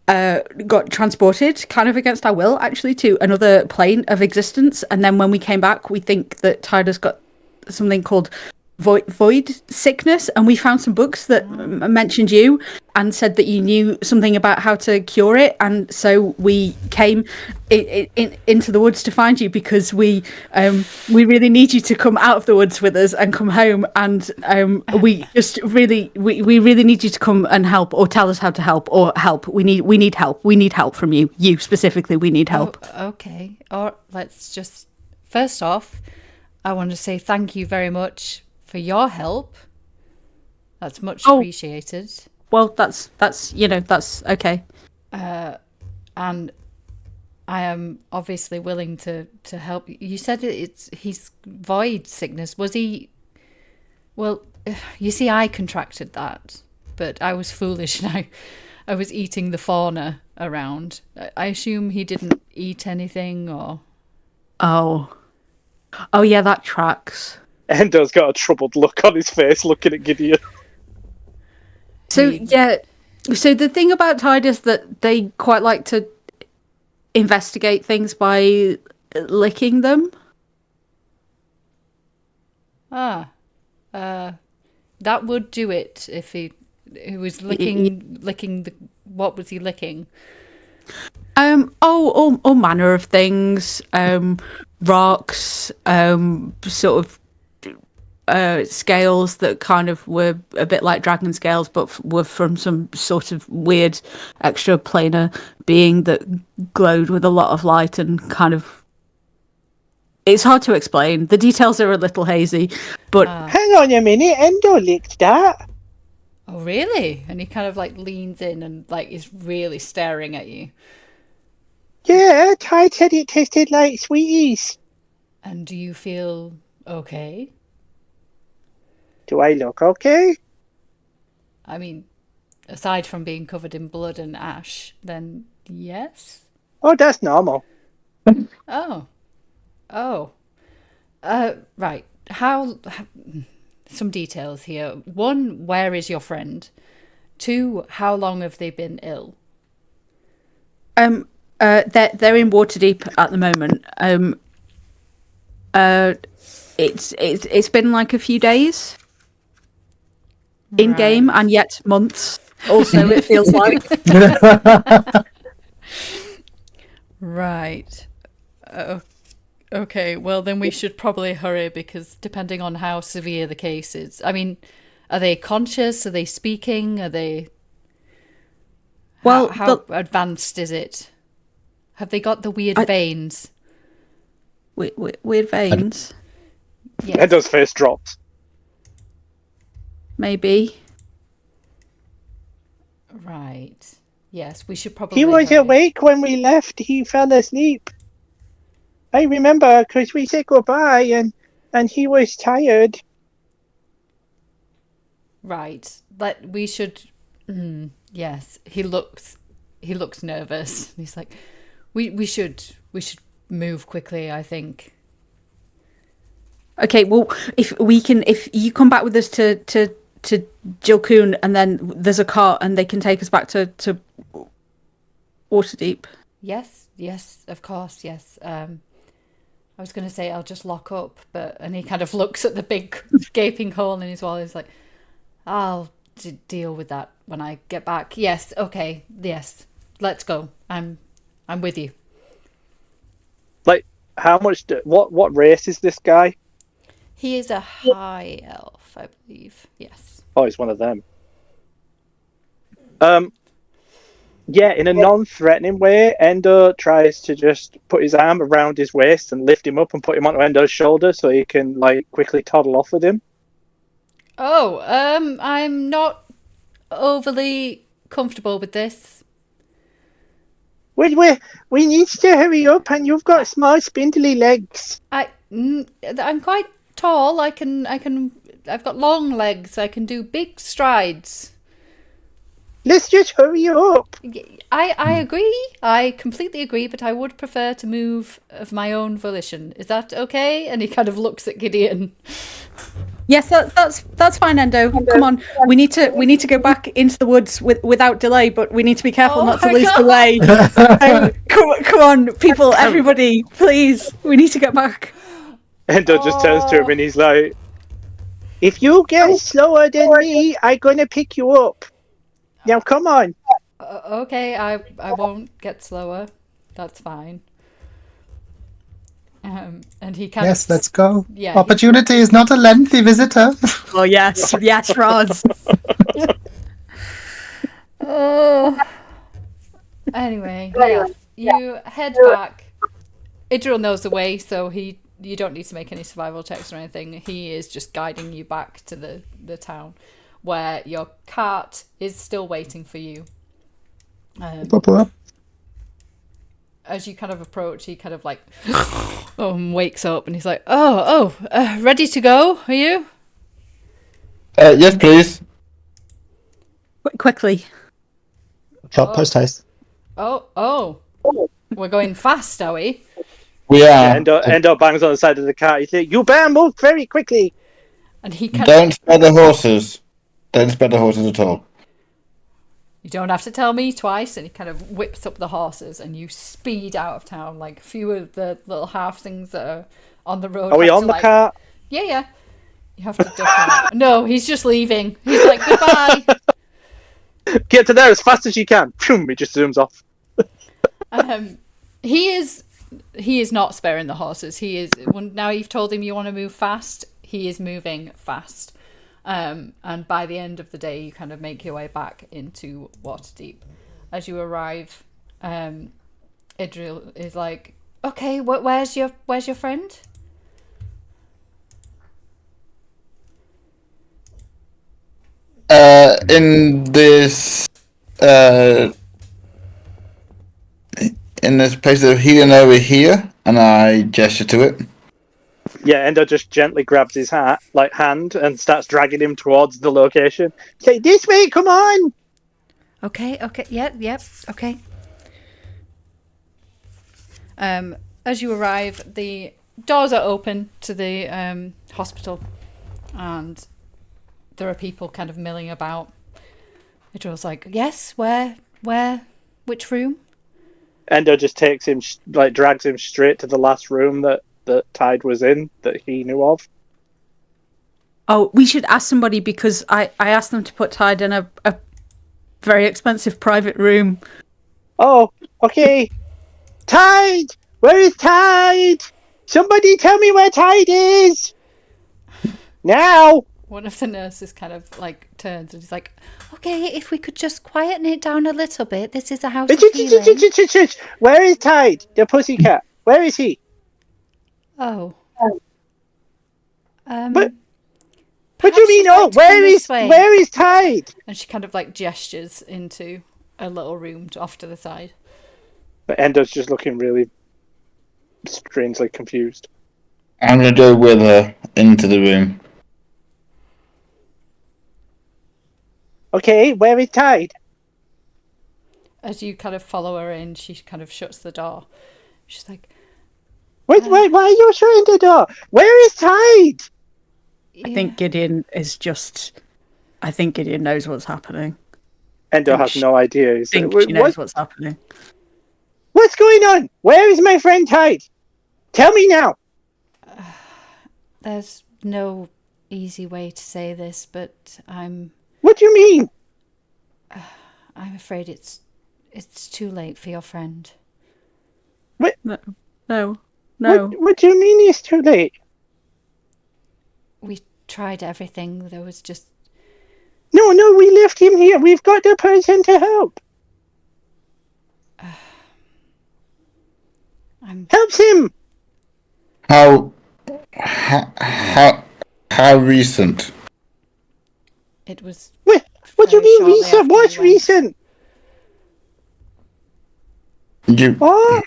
got transported, kind of against our will, actually, to another plane of existence, and then when we came back, we think that Tyler's got something called void sickness, and we found some books that mentioned you and said that you knew something about how to cure it, and so we came into the woods to find you because we really need you to come out of the woods with us and come home, and we really need you to come and help, or tell us how to help, or help. We need help from you specifically. We need help. Oh, okay. Or let's just first off, I want to say thank you very much for your help. That's much appreciated. Well, that's that's okay. And I am obviously willing to help. You said he's void sickness. Was he? Well, you see, I contracted that, but I was foolish and I was eating the fauna around. I assume he didn't eat anything, or Oh yeah, that tracks. Endo's got a troubled look on his face looking at Gideon. So yeah, so the thing about Tide is that they quite like to investigate things by licking them. that would do it if he was licking the. What was he licking? All manner of things. Rocks. Sort of. Scales that kind of were a bit like dragon scales, but were from some sort of weird extraplanar being that glowed with a lot of light and kind of. It's hard to explain. The details are a little hazy, but Hang on a minute, Endo licked that. Oh, really? And he kind of like leans in and like is really staring at you. Yeah, Ty said it tasted like sweeties. And do you feel okay? Do I look okay? I mean, aside from being covered in blood and ash, then yes. Oh, that's normal. Oh. Right. How some details here. One, where is your friend? Two, how long have they been ill? they're in Waterdeep at the moment. It's been like a few days in game, and yet months. Also, it feels like. Right. Okay, well then we should probably hurry because depending on how severe the case is. I mean, are they conscious? Are they speaking? Are they... Well, how advanced is it? Have they got the weird veins? Weird veins? Yes. Endo's face drops. Maybe. Right. Yes, we should probably He was hurry. awake when we left. He fell asleep. I remember because we said goodbye and he was tired. Right. But we should... yes, he looks nervous. He's like, we should move quickly, I think. Okay, well, if you come back with us to Jilkoon, and then there's a cart, and they can take us back to Waterdeep. Yes, of course, yes. I was going to say I'll just lock up, and he kind of looks at the big gaping hole in his wall. He's like, I'll deal with that when I get back. Yes, okay, yes, let's go. I'm with you. Like, how much? What race is this guy? He is a high elf, I believe. Yes. Oh, he's one of them. Yeah, in a non-threatening way, Endo tries to just put his arm around his waist and lift him up and put him onto Endo's shoulder so he can like quickly toddle off with him. Oh, I'm not overly comfortable with this. We need to hurry up, and you've got small, spindly legs. I'm quite tall. I've got long legs. I can do big strides. Let's just hurry up. I agree. I completely agree, but I would prefer to move of my own volition. Is that okay? And he kind of looks at Gideon. Yes, that's fine, Endo. Come on, we need to go back into the woods without delay, but we need to be careful not to lose the way. Come on, people, everybody, please, we need to get back. Endo just turns to him and he's like, If you get slower than me, I'm gonna pick you up. Now, come on. Okay, I won't get slower. That's fine. And he kind of... Yes, let's go. Yeah, Opportunity is not a lengthy visitor. Oh yes, Roz. Oh. Anyway, yes, you head back. Idril knows the way, so you don't need to make any survival checks or anything. He is just guiding you back to the town, where your cart is still waiting for you. As you kind of approach, he kind of like wakes up and he's like, ready to go? Are you? Yes, please. Quickly. Post haste. Oh, we're going fast, are we? We are. Endo bangs on the side of the car. You think, you better move very quickly. And he kind Don't spare the horses. Don't spare the horses at all. You don't have to tell me twice. And he kind of whips up the horses and you speed out of town. Like a few of the little half things that are on the road. Are we on the cart? Yeah. You have to duck out. No, he's just leaving. He's like, goodbye. Get to there as fast as you can. Phoom, he just zooms off. He is not sparing the horses. He is, now you've told him you want to move fast, he is moving fast. And by the end of the day, you kind of make your way back into Waterdeep. As you arrive, Idril is like, okay, where's your friend? In this place of healing over here, and I gesture to it. Yeah, Endo just gently grabs his hand and starts dragging him towards the location. Say, this way, come on. Okay, yep, okay. As you arrive, the doors are open to the hospital, and there are people kind of milling about. Idril's like, yes, where, which room? Endo just takes him, drags him straight to the last room that Tide was in, that he knew of. Oh, we should ask somebody, because I asked them to put Tide in a very expensive private room. Oh, okay. Tide! Where is Tide? Somebody tell me where Tide is! Now! One of the nurses kind of like turns and is like, okay, if we could just quieten it down a little bit. This is a house of healing. Where is Tide? The pussycat. Where is he? Oh. What do you mean? Oh, where is Tide? And she kind of like gestures into a little room off to the side. But Endo's just looking really strangely confused. I'm gonna go with her into the room. Okay, where is Tide? As you kind of follow her in, she kind of shuts the door. She's like, Wait, why are you shutting the door? Where is Tide? I think Gideon is just. I think Gideon knows what's happening. Endo has no idea. He's I like, think she knows what? what's happening. What's going on? Where is my friend Tide? Tell me now. There's no easy way to say this, but What do you mean? I'm afraid it's too late for your friend. No. What do you mean it's too late? We tried everything. There was just No, we left him here. We've got the person to help. Helps him. How recent? it was. What do you very mean shortly recent? after What's you went. recent? You What?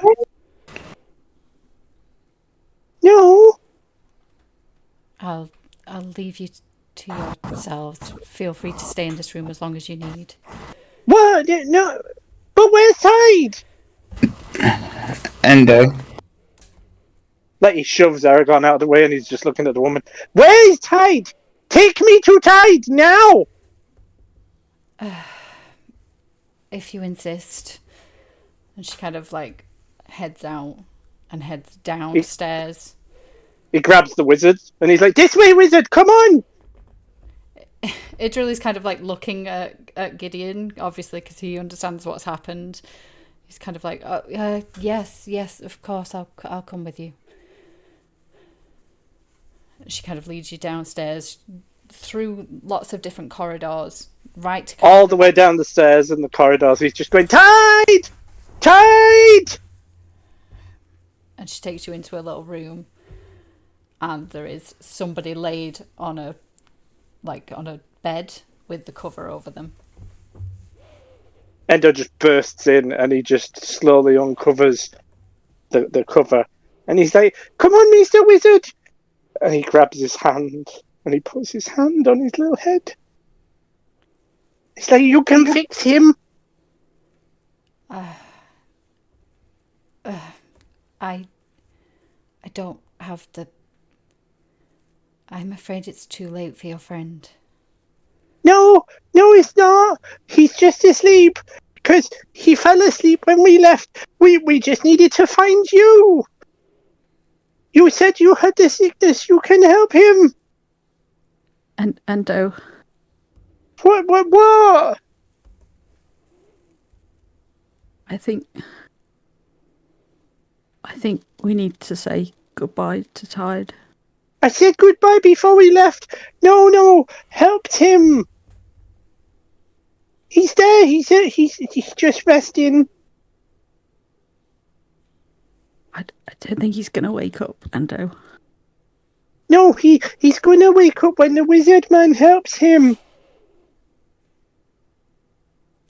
No. I'll leave you to yourselves. Feel free to stay in this room as long as you need. What? No. But where's Tide? Endo. Like he shoves Aragon out of the way and he's just looking at the woman. Where is Tide? Take me to Tide now. If you insist. And she kind of like heads out and heads downstairs. He grabs the wizard and he's like, "This way, wizard! Come on!" Idril is kind of like looking at Gideon, obviously, because he understands what's happened. He's kind of like, yes, of course, I'll come with you. She kind of leads you downstairs through lots of different corridors, right to All the way down the stairs and the corridors. He's just going, "Tide! Tide!" and she takes you into a little room, and there is somebody laid on a bed with the cover over them. Endo just bursts in and he just slowly uncovers the cover. And he's like, "Come on, Mr. Wizard!" And he grabs his hand and he puts his hand on his little head. It's like, "You can fix him." I don't have the. I'm afraid it's too late for your friend. No, it's not. He's just asleep. Because he fell asleep when we left. We just needed to find you. You said you had the sickness. You can help him. And Endo. What? I think we need to say goodbye to Tide. I said goodbye before we left. No, helped him. He's there. He's just resting. I don't think he's gonna wake up, Endo. No, he's going to wake up when the wizard man helps him.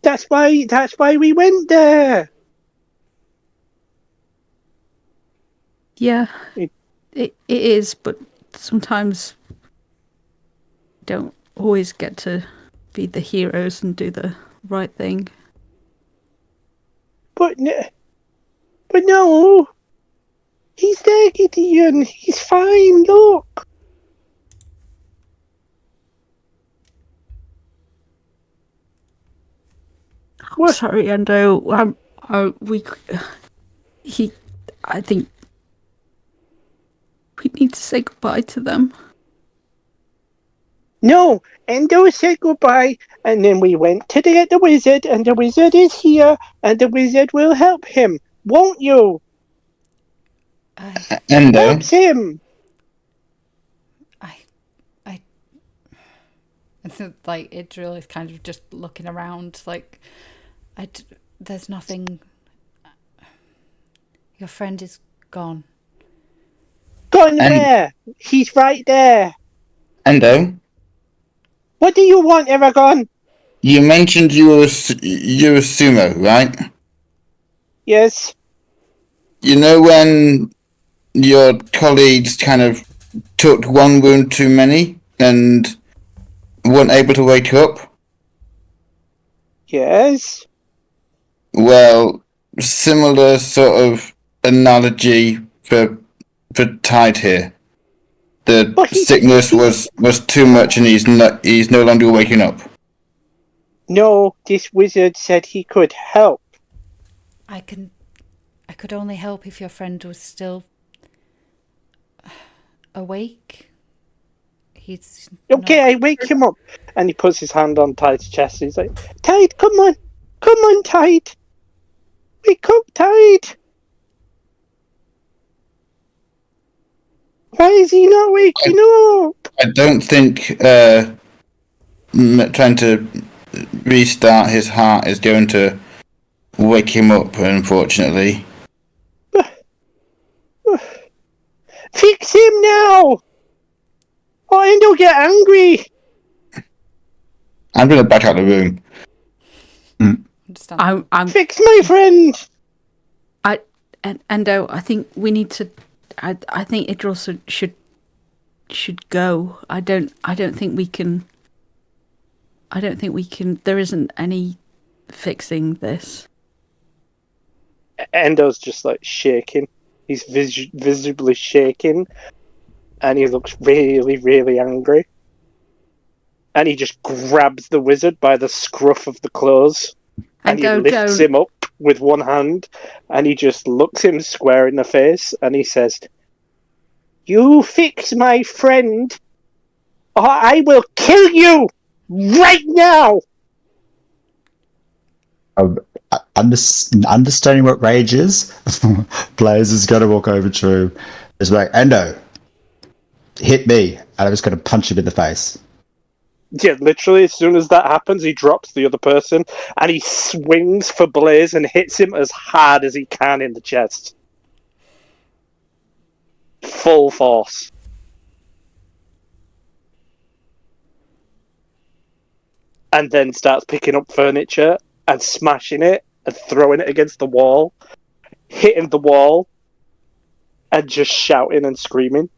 That's why we went there. Yeah, it is, but sometimes don't always get to be the heroes and do the right thing. But no. He's there, Gideon. He's fine. Look. I'm sorry, Endo. I think we need to say goodbye to them. No, Endo said goodbye, and then we went to get the wizard, and the wizard is here, and the wizard will help him. Won't you? Endo. Helps him. Like Idril is kind of just looking around, like there's nothing. Your friend is gone. Gone where? He's right there. Endo. What do you want, Aragon? You mentioned you're a sumo, right? Yes. You know when your colleagues kind of took one wound too many and weren't able to wake up? Yes. Well, similar sort of analogy for for Tide here. The But he- sickness was too much, and he's no longer waking up. No, this wizard said he could help. I could only help if your friend was still awake. He's Okay, not... I wake him up. And he puts his hand on Tide's chest. He's like, Tide, come on. Come on, Tide. Wake up, Tide. Why is he not waking up? I don't think trying to restart his heart is going to wake him up, unfortunately. Fix him now. Oh, and he'll get angry. I'm going to back out of the room. Understand. I'm Fix my friend. Endo, I think we need to. I think Idris should go. I don't think we can. I don't think we can. There isn't any fixing this. Endo's just like shaking. He's visibly shaking, and he looks really, really angry. And he just grabs the wizard by the scruff of the clothes, and he lifts him up with one hand, and he just looks him square in the face, and he says, "You fix my friend, or I will kill you right now." Understanding what rage is, Blaze is going to walk over to him. He's like, Endo, hit me. And I'm just going to punch him in the face. Yeah, literally, as soon as that happens, he drops the other person, and he swings for Blaze and hits him as hard as he can in the chest. Full force. And then starts picking up furniture and smashing it and throwing it against the wall, hitting the wall, and just shouting and screaming.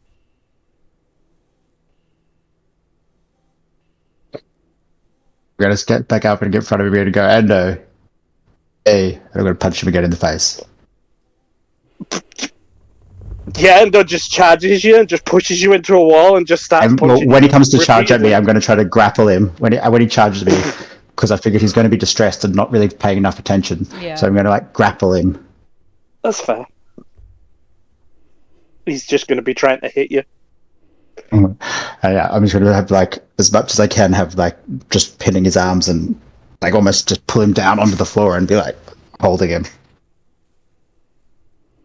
We're going to get back up and get in front of him and go, Endo, hey, and I'm going to punch him again in the face. Yeah, and just charges you and just pushes you into a wall and just starts punching When you he comes to charge at me, repeatedly. I'm going to try to grapple him. When he charges me, because I figured he's going to be distressed and not really paying enough attention. Yeah. So I'm going to grapple him. That's fair. He's just going to be trying to hit you. Yeah, I'm just going to have as much as I can have just pinning his arms and almost just pull him down onto the floor and be holding him.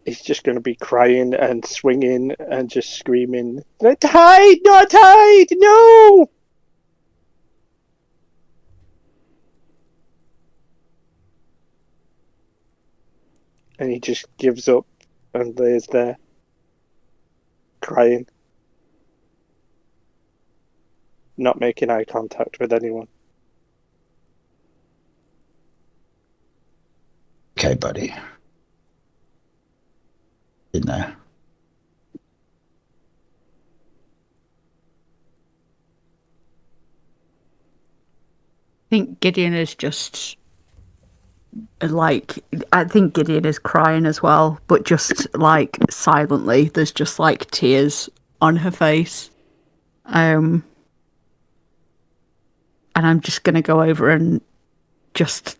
He's just going to be crying and swinging and just screaming, "Tide, not Tide, no!" And he just gives up and lays there, crying, not making eye contact with anyone. Okay, buddy. In there. I think Gideon is just I think Gideon is crying as well, but just silently. There's just tears on her face. And I'm just gonna go over and just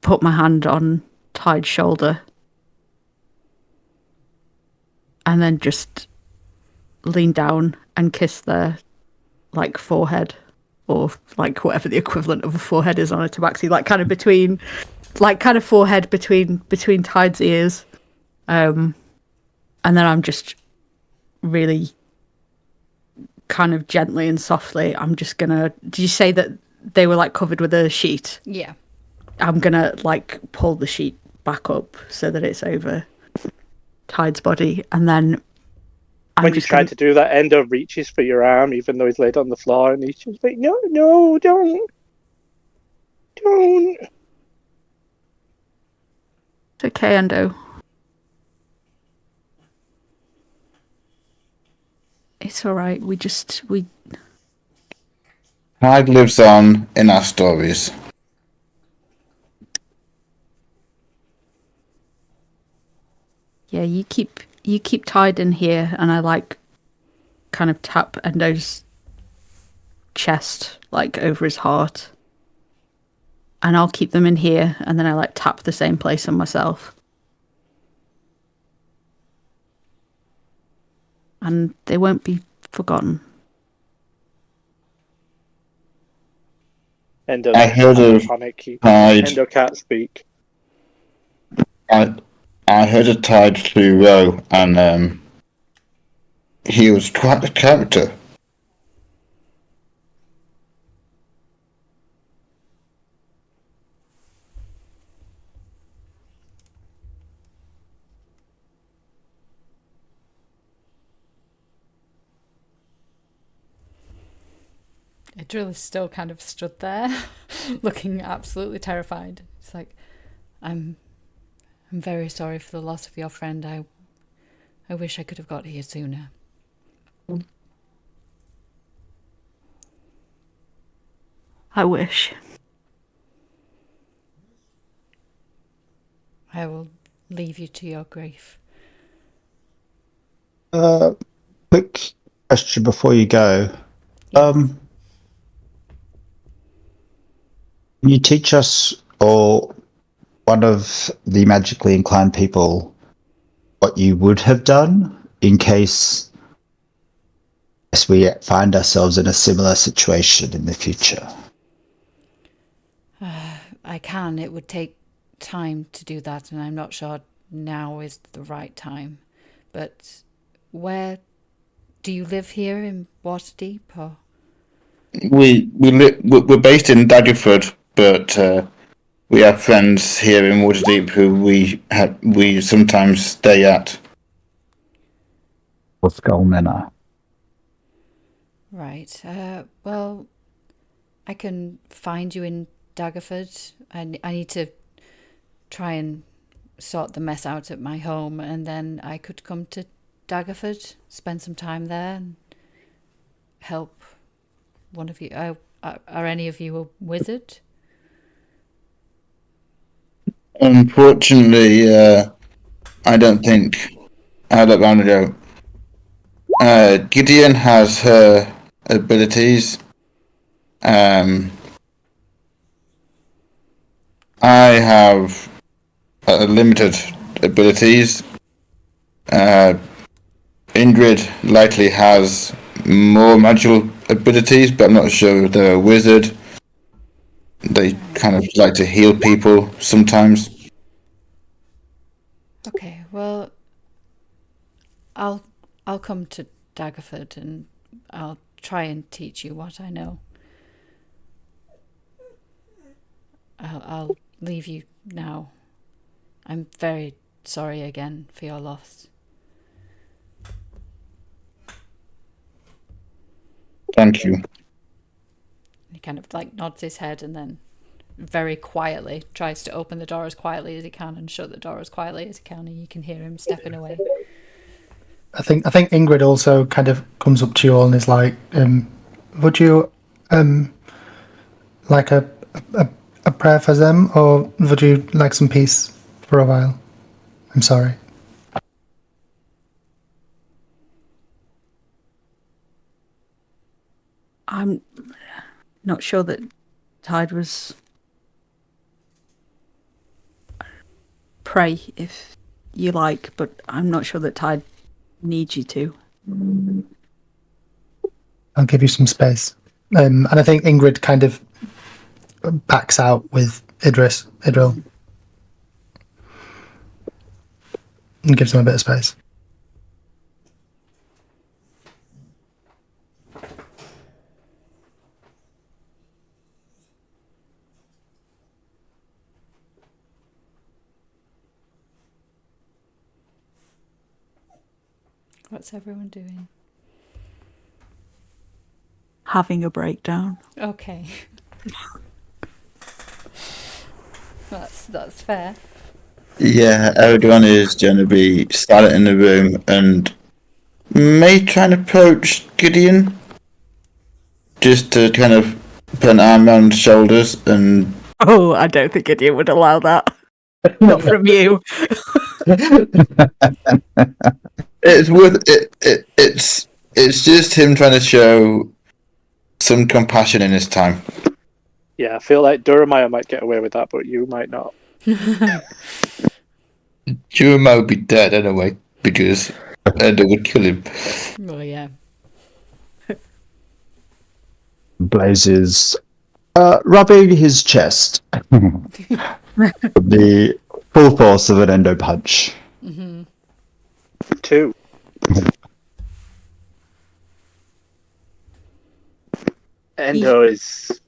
put my hand on Tide's shoulder and then just lean down and kiss their forehead, or whatever the equivalent of a forehead is on a tabaxi, kind of between forehead between Tide's ears. And then I'm just really kind of gently and softly, I'm just gonna, did you say that they were covered with a sheet? Yeah. I'm gonna pull the sheet back up so that it's over Tide's body, and then When you try to do that, Endo reaches for your arm, even though he's laid on the floor, and he's just like, no, don't. It's okay, Endo. It's alright, we... Tide lives on in our stories. Yeah, you keep Tide in here, and I like kind of tap Endo's chest, like over his heart, and I'll keep them in here, and then I like tap the same place on myself, and they won't be forgotten. Endo I looks heard kind of panic. Tide. Endo can't speak. I heard a Tide flew low, and he was quite a character. Idril is still kind of stood there, looking absolutely terrified. It's like, I'm very sorry for the loss of your friend. I wish I could have got here sooner. I wish. I will leave you to your grief. Quick question before you go. Yes. Can you teach us or one of the magically inclined people what you would have done in case we find ourselves in a similar situation in the future? I can. It would take time to do that, and I'm not sure now is the right time. But where do you live here in Waterdeep, or? We're based in Daggerford, but we have friends here in Waterdeep who we sometimes stay at. Or Skull Manor? Right. Well, I can find you in Daggerford. I need to try and sort the mess out at my home, and then I could come to Daggerford, spend some time there, and help one of you. Are any of you a wizard? Unfortunately, I don't think. I'll let round go. Gideon has her abilities. I have limited abilities. Ingrid likely has more magical abilities, but I'm not sure if they're a wizard. They kind of like to heal people sometimes. Okay. Well, I'll come to Daggerford and I'll try and teach you what I know. I'll leave you now. I'm very sorry again for your loss. Thank you. He kind of like nods his head and then very quietly tries to open the door as quietly as he can and shut the door as quietly as he can, and you can hear him stepping away. I think Ingrid also kind of comes up to you all and is like, would you like a prayer for them, or would you like some peace for a while? I'm sorry. I'm not sure that Tide was. Pray if you like, but I'm not sure that Tide needs you to. I'll give you some space. And I think Ingrid kind of backs out with Idril, and gives him a bit of space. What's everyone doing? Having a breakdown. Okay. That's fair. Yeah, everyone is going to be silent in the room and may try and approach Gideon just to kind of put an arm around his shoulders and Oh, I don't think Gideon would allow that. Not from you. It's worth it. It's just him trying to show some compassion in his time. Yeah, I feel like Duramiah might get away with that, but you might not. Jeremiah would be dead anyway because Ender would kill him. Oh yeah. Blazes rubbing his chest. The full force of an endo punch. 2. Endo is.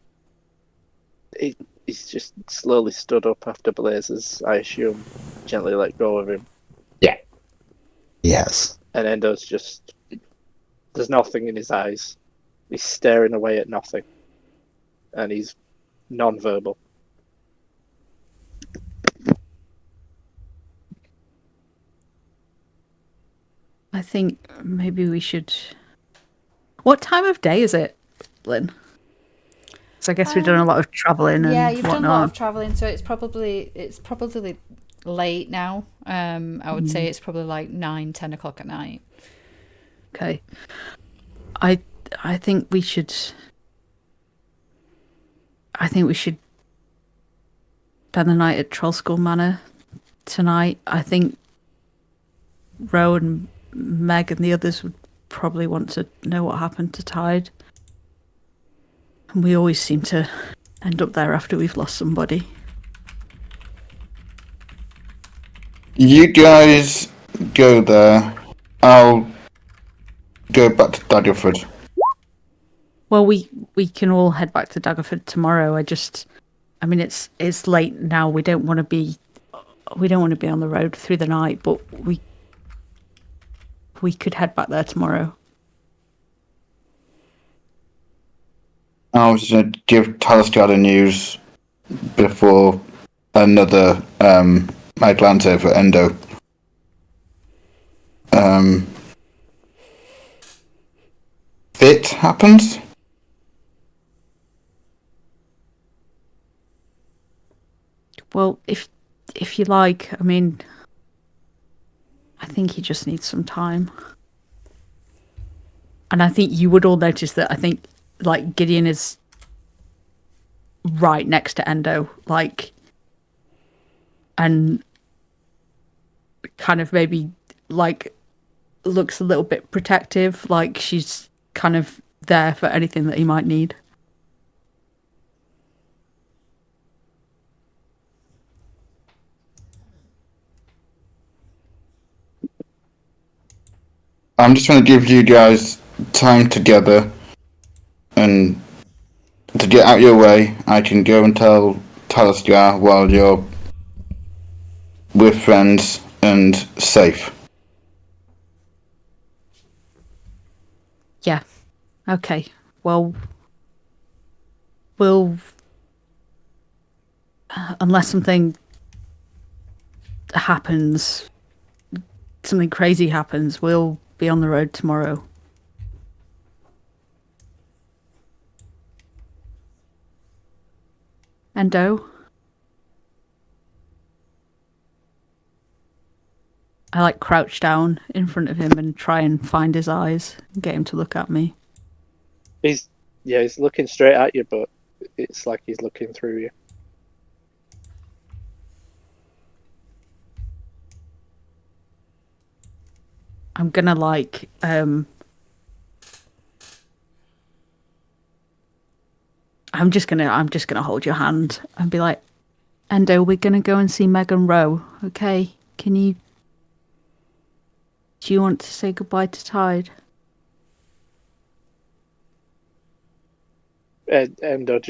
He's just slowly stood up after Blazes, I assume, gently let go of him. Yes. And Endo's just. There's nothing in his eyes. He's staring away at nothing. And he's non-verbal. I think maybe we should. What time of day is it, Lynn? So I guess we've done a lot of travelling and Yeah, you've whatnot. done a lot of traveling, so it's probably late now. I would say it's probably like 9-10 o'clock at night. Okay. I think we should. I think we should spend the night at Trollskull Manor tonight. I think Ro and Meg and the others would probably want to know what happened to Tide. And we always seem to end up there after we've lost somebody. You guys go there. I'll go back to Daggerford. Well, we can all head back to Daggerford tomorrow. I mean, it's late now. We don't want to be on the road through the night, but we could head back there tomorrow. I was going to give Talisker the news before another I glance over Endo. Fit happens. Well, if you like, I mean, I think he just needs some time. And I think you would all notice that I think, like, Gideon is right next to Endo, like, and kind of maybe, like, looks a little bit protective, like she's kind of there for anything that he might need. I'm just trying to give you guys time together and to get out your way. I can go and tell Talisker while you're with friends and safe. Yeah. Okay. Well, we'll unless something happens, something crazy happens, we'll be on the road tomorrow. Endo? I like crouch down in front of him and try and find his eyes and get him to look at me. He's looking straight at you, but it's like he's looking through you. I'm gonna like I'm just gonna hold your hand and be like, Endo, we're gonna go and see Meg and Ro, okay? Do you want to say goodbye to Tide? Endo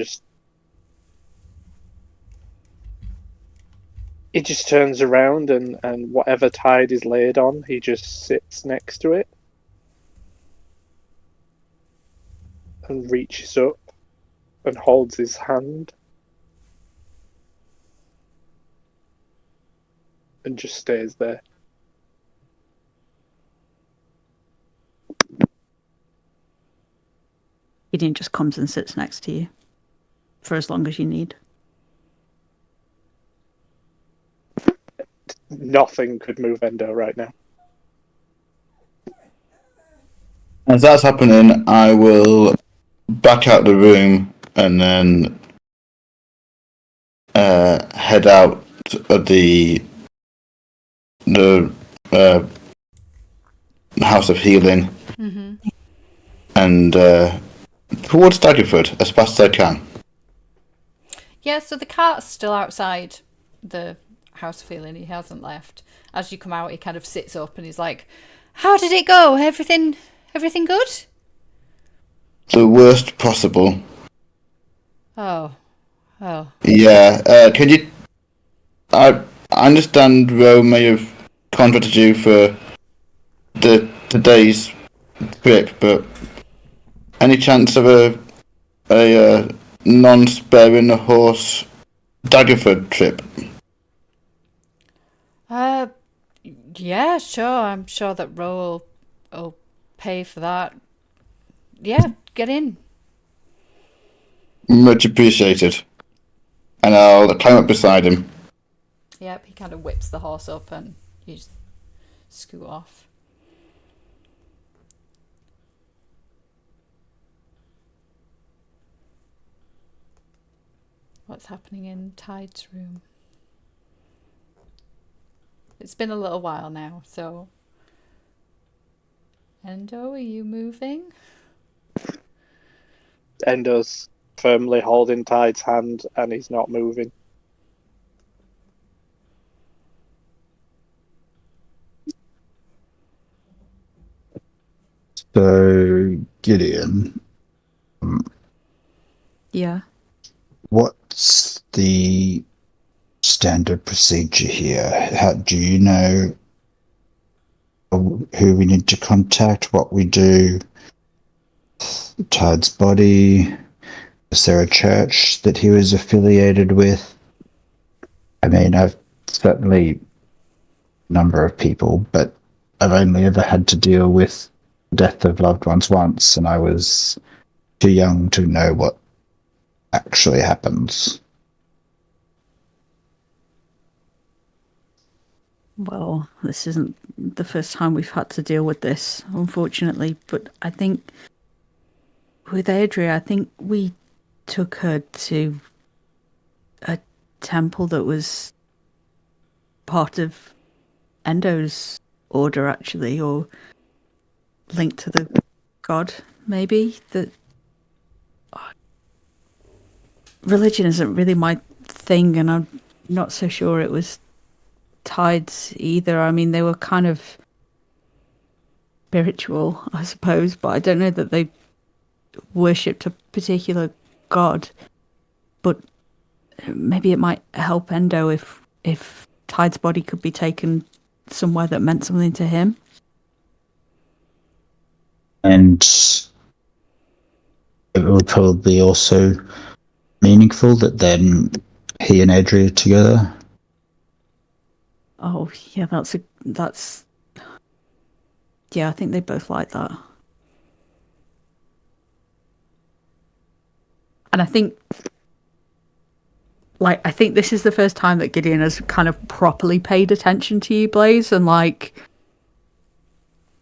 he just turns around and whatever Tide is laid on, he just sits next to it and reaches up and holds his hand and just stays there. Gideon just comes and sits next to you for as long as you need. nothing could move Endo right now. As that's happening, I will back out the room and then head out of the House of Healing and towards Daggerford as fast as I can. Yeah, so the cart's still outside the house feeling. He hasn't left. As you come out, he kind of sits up and he's like, "How did it go? Everything good?" The worst possible. Oh. Yeah. Can you? I understand Ro may have contacted you for today's trip, but any chance of a non-sparing a horse Daggerford trip? Yeah, sure. I'm sure that Ro will pay for that. Yeah, get in. Much appreciated. And I'll climb up beside him. Yep, he kind of whips the horse up and you just scoot off. What's happening in Tide's room? It's been a little while now, so... Endo, are you moving? Endo's firmly holding Tide's hand and he's not moving. So, Gideon, Yeah. what's the standard procedure here? How do you know who we need to contact? What we do? Tide's body. Is there a church that he was affiliated with? I mean, I've certainly a number of people, but I've only ever had to deal with the death of loved ones once, and I was too young to know what actually happens. Well, this isn't the first time we've had to deal with this, unfortunately. But I think with Adria, I think we took her to a temple that was part of Endo's order, actually, or linked to the god, maybe. That religion isn't really my thing, and I'm not so sure it was Tides either. I mean, they were kind of spiritual, I suppose, but I don't know that they worshipped a particular god. But maybe it might help Endo if Tide's body could be taken somewhere that meant something to him. And it will probably also meaningful that then he and Adria are together. Oh yeah, that's yeah, I think they both like that. And I think this is the first time that Gideon has kind of properly paid attention to you, Blaze, and like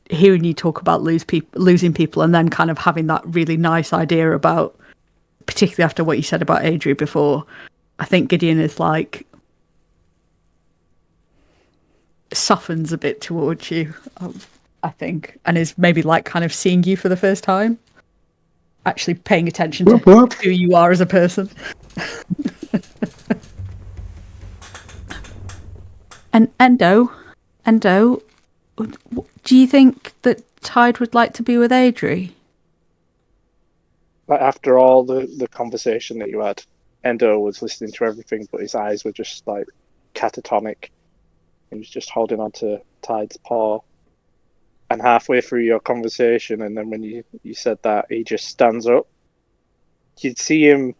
hearing you talk about losing people and then kind of having that really nice idea about, particularly after what you said about Adria before, I think Gideon is like softens a bit towards you, I think, and is maybe like kind of seeing you for the first time, actually paying attention to who you are as a person. And Endo, do you think that Tide would like to be with Adri? Like after all the conversation that you had, Endo was listening to everything, but his eyes were just like catatonic. He was just holding on to Tide's paw. And halfway through your conversation, and then when you said that, he just stands up. You'd see him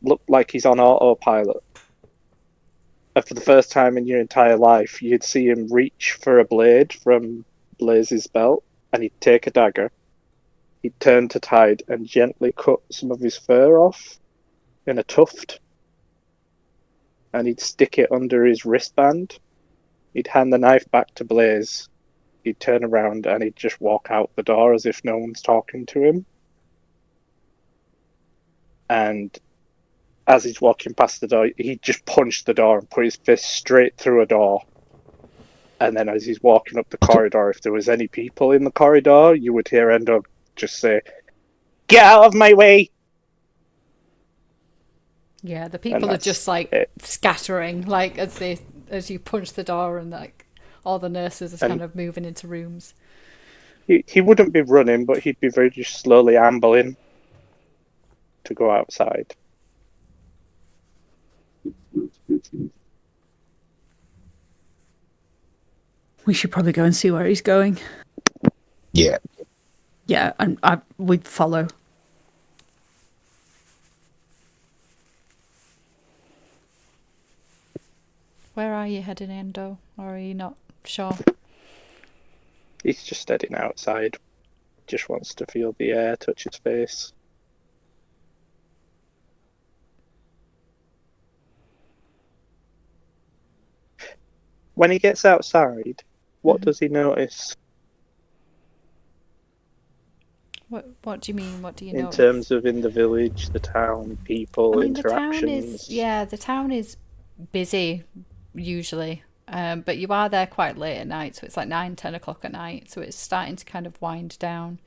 look like he's on autopilot. And for the first time in your entire life, you'd see him reach for a blade from Blaze's belt, and he'd take a dagger. He'd turn to Tide and gently cut some of his fur off in a tuft, and he'd stick it under his wristband, He'd hand the knife back to Blaze. He'd turn around and he'd just walk out the door as if no one's talking to him. And as he's walking past the door, he'd just punch the door and put his fist straight through a door. And then as he's walking up the corridor, if there was any people in the corridor, you would hear Endo just say, "Get out of my way!" Yeah, the people are just like scattering, like as you punch the door, and like all the nurses are kind of moving into rooms. He wouldn't be running, but he'd be very just slowly ambling to go outside. We should probably go and see where he's going. Yeah. Yeah, and we'd follow. Where are you heading, Endo? Or are you not sure? He's just heading outside. Just wants to feel the air touch his face. When he gets outside, what does he notice? What do you mean? What do you In notice? terms of in the village, the town, people, I mean, interactions. the town is busy usually, but you are there quite late at night, so it's like 9-10 o'clock at night, so it's starting to kind of wind down.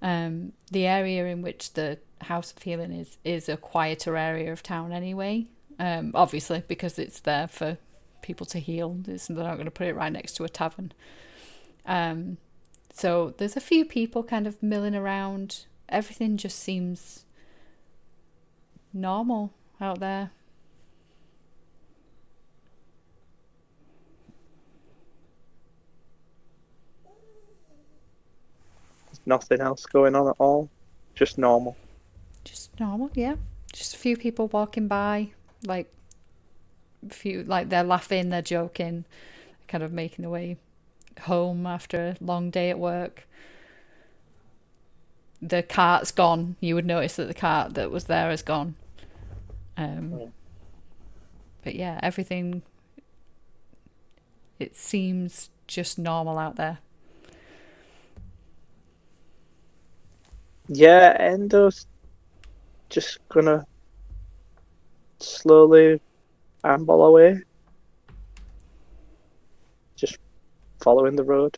The area in which the House of Healing is a quieter area of town anyway, obviously because it's there for people to heal. They're not going to put it right next to a tavern. So there's a few people kind of milling around. Everything just seems normal out there. Nothing else going on at all. Just normal. Just normal, yeah. Just a few people walking by, like a few, like they're laughing, they're joking, kind of making their way home after a long day at work. The cart's gone. You would notice that the cart that was there is gone. But yeah, everything, it seems just normal out there. Yeah, Endo's just gonna slowly amble away. Just following the road.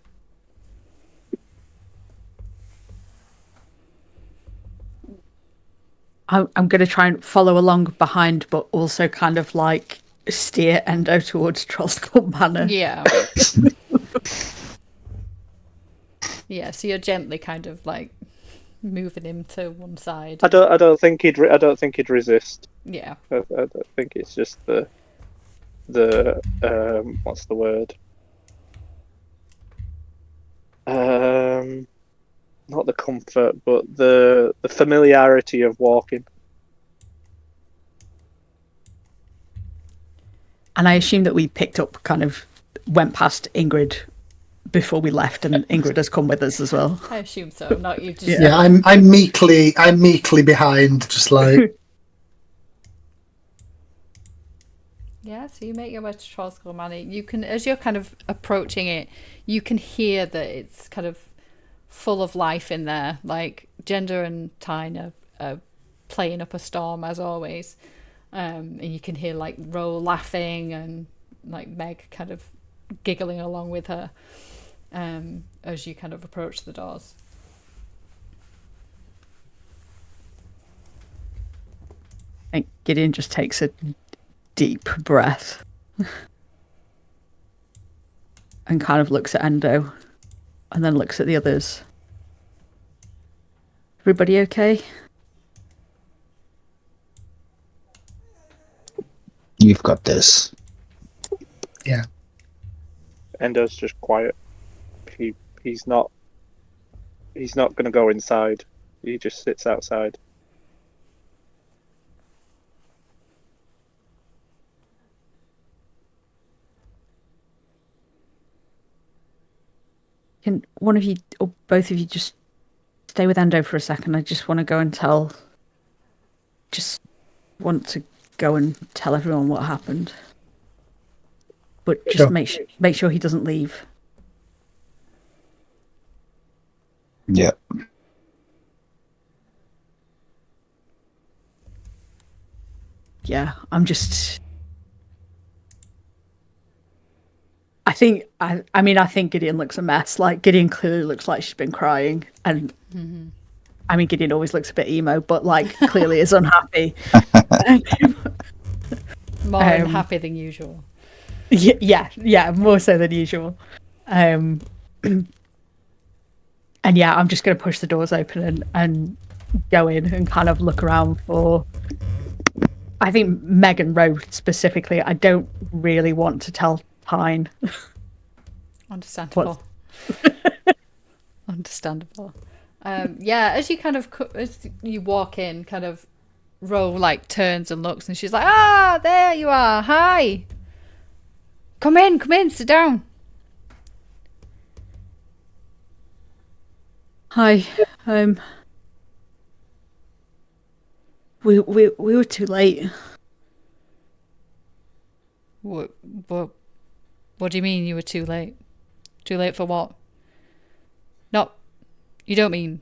I'm going to try and follow along behind, but also kind of like steer Endo towards Trollskull Manor. Yeah. Yeah, so you're gently kind of like moving him to one side. I don't think he'd resist. Yeah. I don't think it's just the what's the word? Not the comfort, but the familiarity of walking. And I assume that we picked up, kind of went past Ingrid before we left, and Ingrid has come with us as well. I assume so. Not you. Just Yeah, I'm meekly behind, just like. Yeah, so you make your way to Trollskull Manor. You can, as you're kind of approaching it, you can hear that it's kind of full of life in there. Like Gender and Tyne are playing up a storm as always, and you can hear like Ro laughing and like Meg kind of giggling along with her as you kind of approach the doors. I think Gideon just takes a deep breath and kind of looks at Endo and then looks at the others. Everybody okay? You've got this. Yeah. Endo's just quiet. He's not going to go inside. He just sits outside. Can one of you or both of you just stay with Endo for a second? I just want to go and want to go and tell everyone what happened. but just Sure. make sure he doesn't leave. Yeah. Yeah, I'm just. I think I think Gideon looks a mess. Like Gideon clearly looks like she's been crying, and I mean Gideon always looks a bit emo, but like clearly is unhappy. More unhappy than usual. Yeah, more so than usual. And yeah, I'm just going to push the doors open and go in and kind of look around for. I think Meg and Ro specifically. I don't really want to tell Tyne. Understandable. Understandable. Yeah, as you walk in, kind of Ro like turns and looks, and she's like, "Ah, there you are. Hi. Come in, sit down." Hi. We were too late. What do you mean you were too late? Too late for what? Not. You don't mean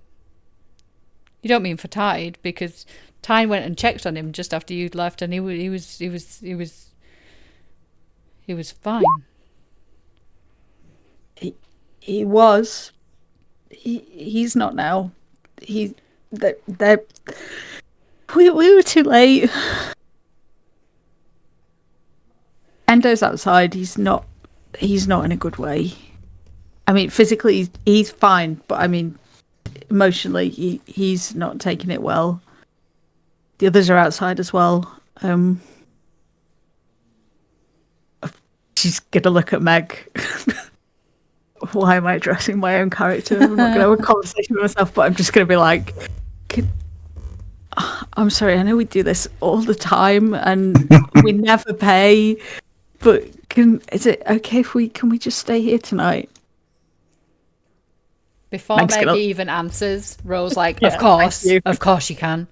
for Tide, because Tide went and checked on him just after you'd left, and he was fine. He was. He's not now. We were too late. Endo's outside. He's not in a good way. I mean, physically he's fine, but I mean, emotionally he's not taking it well. The others are outside as well. She's gonna look at Meg. Why am I addressing my own character? I'm not gonna have a conversation with myself, but I'm just gonna be like, I'm sorry, I know we do this all the time and we never pay, but is it okay if can we just stay here tonight? Before Meg's Meg gonna- even answers, Ro's like, Yeah, of course thank you can.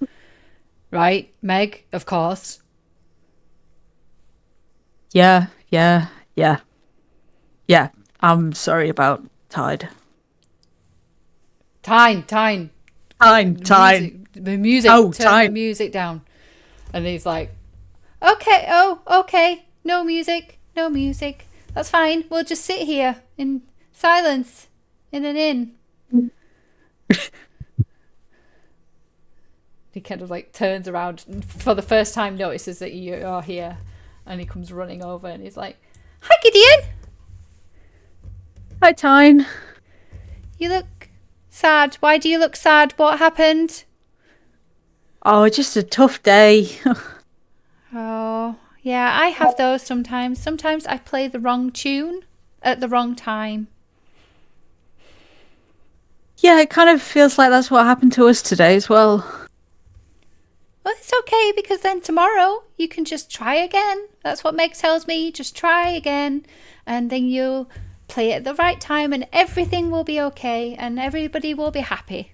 Right, Meg? Of course. Yeah. I'm sorry about Tide. Tyne. Tyne. The music. Oh, turn Tyne. the music down. And he's like, okay. No music. That's fine. We'll just sit here in silence in an inn. He kind of like turns around and for the first time notices that you are here, and he comes running over and he's like, "Hi, Gideon. Hi, Tyne. You look sad. Why do you look sad? What happened?" Oh, just a tough day. Oh, yeah, I have those sometimes. Sometimes I play the wrong tune at the wrong time. Yeah, it kind of feels like that's what happened to us today as well. Well, it's okay, because then tomorrow you can just try again. That's what Meg tells me. Just try again, and then you'll play it at the right time, and everything will be okay, and everybody will be happy.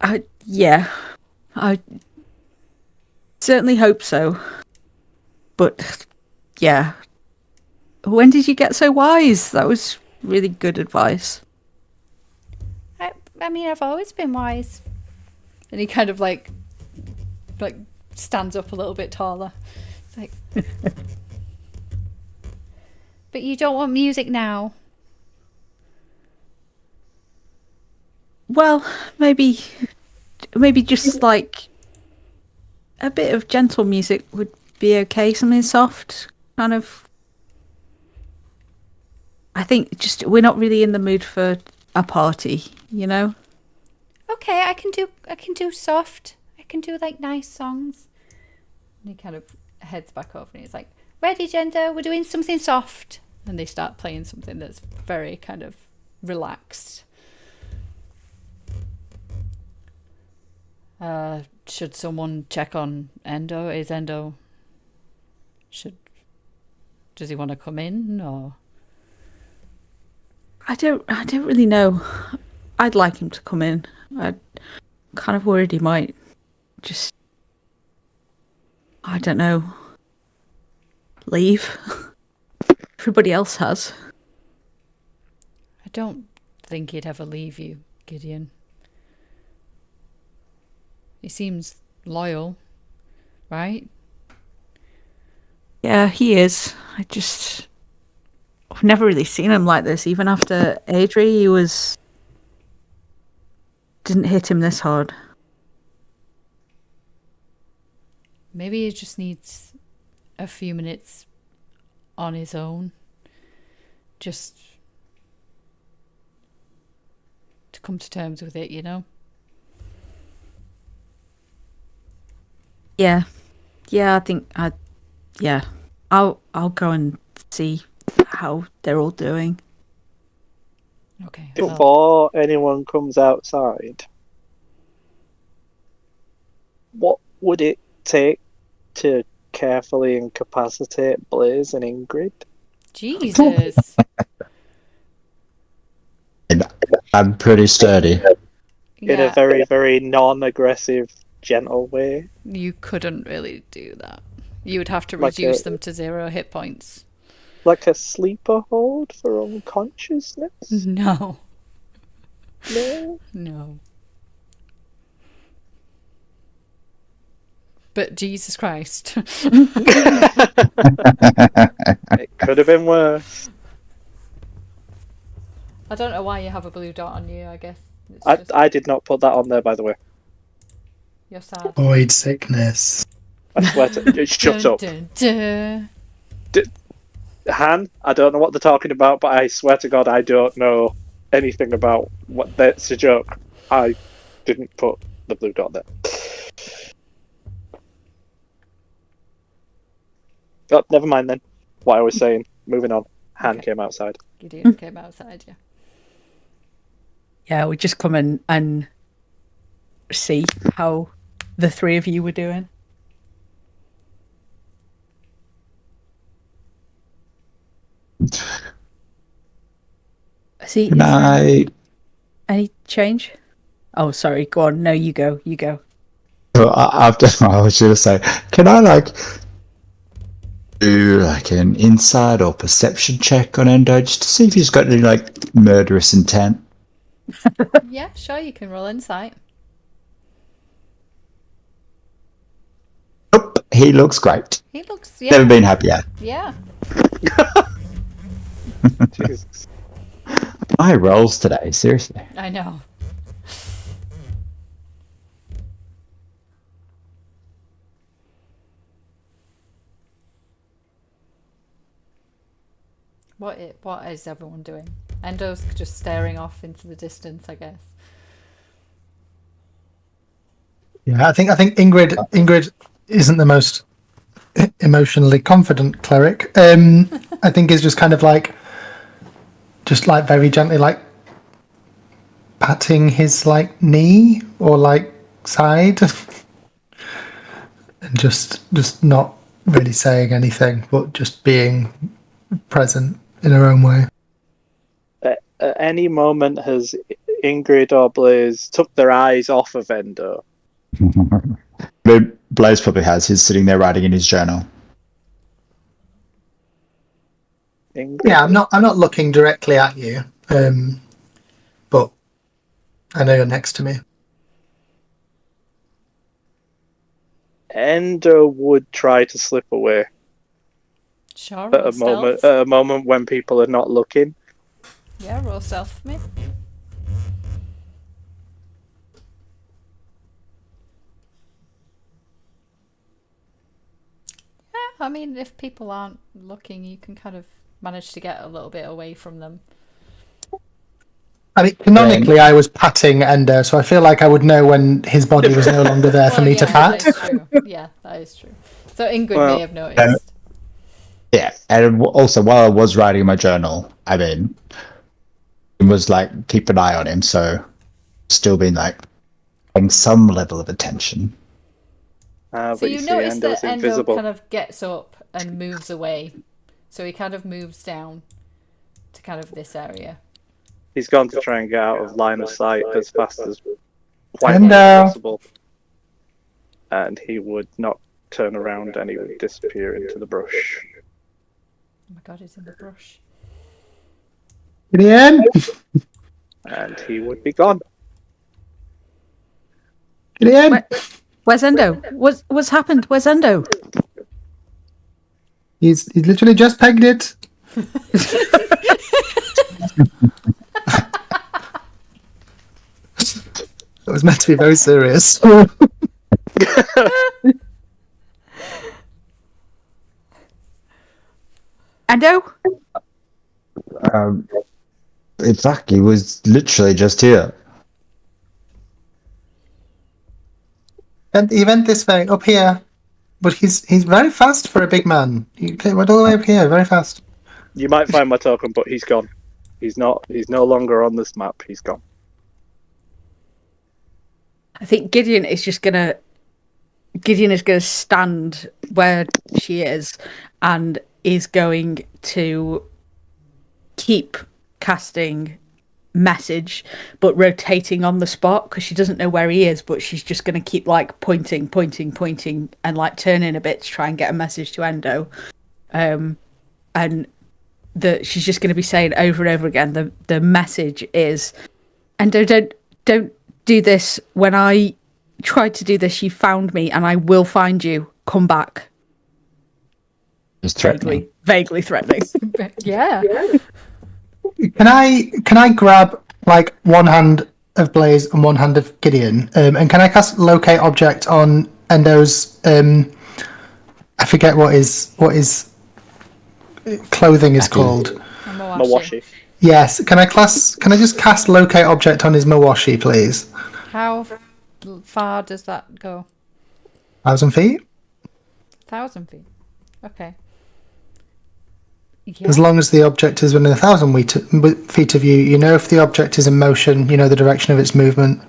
I certainly hope so. But yeah, when did you get so wise? That was really good advice. I mean, I've always been wise. And he kind of like stands up a little bit taller. It's like, but you don't want music now. Well, maybe just like a bit of gentle music would be okay. Something soft, kind of. I think just we're not really in the mood for a party, you know. Okay, I can do soft. I can do like nice songs. And he kind of heads back over and he's like, "Ready, Gender? We're doing something soft." And they start playing something that's very kind of relaxed. Should someone check on Endo? Is Endo... Does he want to come in, or... I don't really know. I'd like him to come in. I'm kind of worried he might just... I don't know. leave. Everybody else has. I don't think he'd ever leave you, Gideon. He seems loyal, right? Yeah, he is. I've never really seen him like this. Even after Adri, didn't hit him this hard. Maybe he just needs a few minutes on his own. Just to come to terms with it, you know? Yeah. Yeah, I'll go and see how they're all doing. Okay. Before anyone comes outside, what would it take to carefully incapacitate Blaze and Ingrid? Jesus. I'm pretty sturdy. In a Yeah, very, very non-aggressive, gentle way. you couldn't really do that. You would have to Like reduce a- them to 0 hit points. Like a sleeper hold for unconsciousness? No. No? No. But Jesus Christ. It could have been worse. I don't know why you have a blue dot on you, I guess. It's just, I did not put that on there, by the way. you're sad. Void sickness. I swear to... Shut Dun, up. dun, dun. Han, I don't know what they're talking about, but I swear to God, I don't know anything about what that's a joke. I didn't put the blue dot there. Oh, never mind then. What I was saying. Moving on. Han Okay. came outside. Gideon came outside, yeah. Yeah, we just come in and see how the three of you were doing. See, Can I? any change? Oh, sorry. Go on. No, you go. You go. Well, after I was going to say, can I do like an insight or perception check on Endo just to see if he's got any murderous intent? Yeah, sure, you can roll insight. Nope, he looks great. He looks, yeah. Never been happier. Yeah. Jesus. My rolls today, seriously. I know. What is everyone doing? Endo's just staring off into the distance, I guess. Yeah, I think Ingrid isn't the most emotionally confident cleric. I think is just kind of just very gently patting his knee or side, and just not really saying anything, but just being present in her own way. At any moment has Ingrid or Blaze took their eyes off of Endo. Blaze probably has. He's sitting there writing in his journal. Ingrid? Yeah, I'm not looking directly at you, but I know you're next to me. Endo would try to slip away Sure, at roll stealth. a moment when people are not looking. Yeah, roll stealth for me. Yeah, I mean, if people aren't looking, you can kind of manage to get a little bit away from them. I mean, canonically, I was patting Ender, so I feel like I would know when his body was no longer there for Well, me to yeah, pat. that is true. Yeah, that is true. So Ingrid Well, may have noticed. Yeah, and also while I was writing in my journal, I mean, it was keep an eye on him, so still been paying some level of attention. But So you see, notice Endo's that Endo invisible. kind of gets up and moves away. So he kind of moves down to kind of this area. He's gone to try and get out of line of sight as fast as quite Endo. possible. And he would not turn around and he would disappear into the brush. Oh my god, he's in the brush. Gideon! And he would be gone. Gideon! Where's Endo? What's happened? Where's Endo? He's literally just pegged it. It was meant to be very serious. Endo? In fact, he was literally just here. And he went this way, up here. But he's very fast for a big man. He went all the way up here, very fast. You might find my token, but he's gone. He's no longer on this map. He's gone. I think Gideon is gonna stand where she is and is going to keep casting message but rotating on the spot because she doesn't know where he is, but she's just going to keep like pointing and like turning a bit to try and get a message to Endo, and that she's just going to be saying over and over again the message is, Endo, don't do this. When I tried to do this, you found me and I will find you. Come back. Just threatening. Vaguely threatening. Yeah. Can I grab like one hand of Blaze and one hand of Gideon? And can I cast locate object on Endo's I forget what his clothing is called. Mawashi. Yes. Can I just cast locate object on his Mawashi, please? How far does that go? 1,000 feet? 1,000 feet. Okay. Yeah. As long as the object is within 1,000 feet of you, you know if the object is in motion, you know the direction of its movement.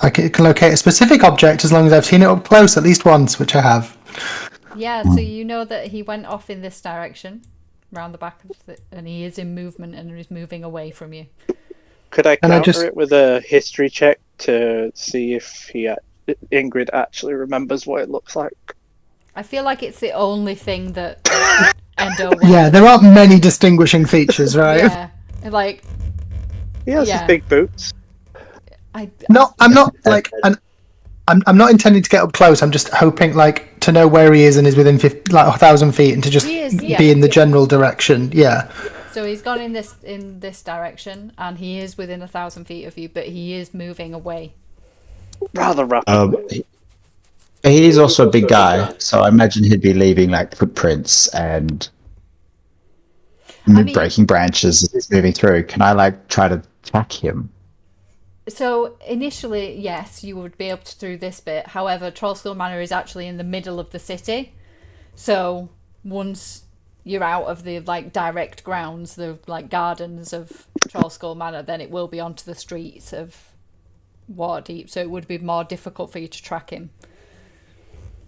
I can locate a specific object as long as I've seen it up close at least once, which I have. Yeah, so you know that he went off in this direction, round the back of and he is in movement and is moving away from you. Could I counter it with a history check to see if Ingrid actually remembers what it looks like? I feel like it's the only thing that Endo. Yeah, there aren't many distinguishing features, right? Yeah, like He has his big boots. I'm not like I'm not intending to get up close. I'm just hoping like to know where he is and is within 1,000 feet and to just be in the general direction. Yeah. So he's gone in this direction and he is within 1,000 feet of you, but he is moving away. Rather rapidly. He's also a big guy, so I imagine he'd be leaving like footprints and breaking branches as he's moving through. Can I like try to track him? So initially, yes, you would be able to through this bit. However, Trollskull Manor is actually in the middle of the city. So once you're out of the like direct grounds, the like gardens of Trollskull Manor, then it will be onto the streets of Waterdeep. So it would be more difficult for you to track him.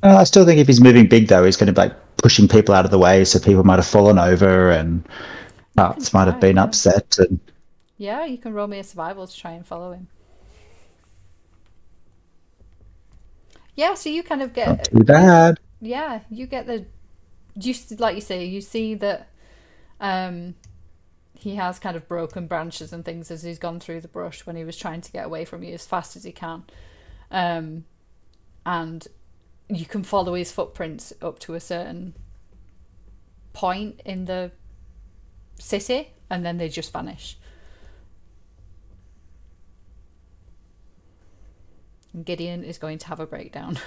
I still think if he's moving big though, he's going to be like pushing people out of the way, so people might have fallen over and parts might have been upset. And yeah, you can roll me a survival to try and follow him. Yeah, so you kind of get not too bad. Yeah, you get like you say, you see that he has kind of broken branches and things as he's gone through the brush when he was trying to get away from you as fast as he can, and you can follow his footprints up to a certain point in the city and then they just vanish. And Gideon is going to have a breakdown.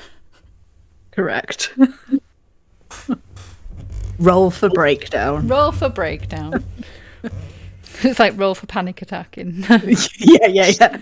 Correct. Roll for breakdown. Roll for breakdown. It's like roll for panic attack in yeah.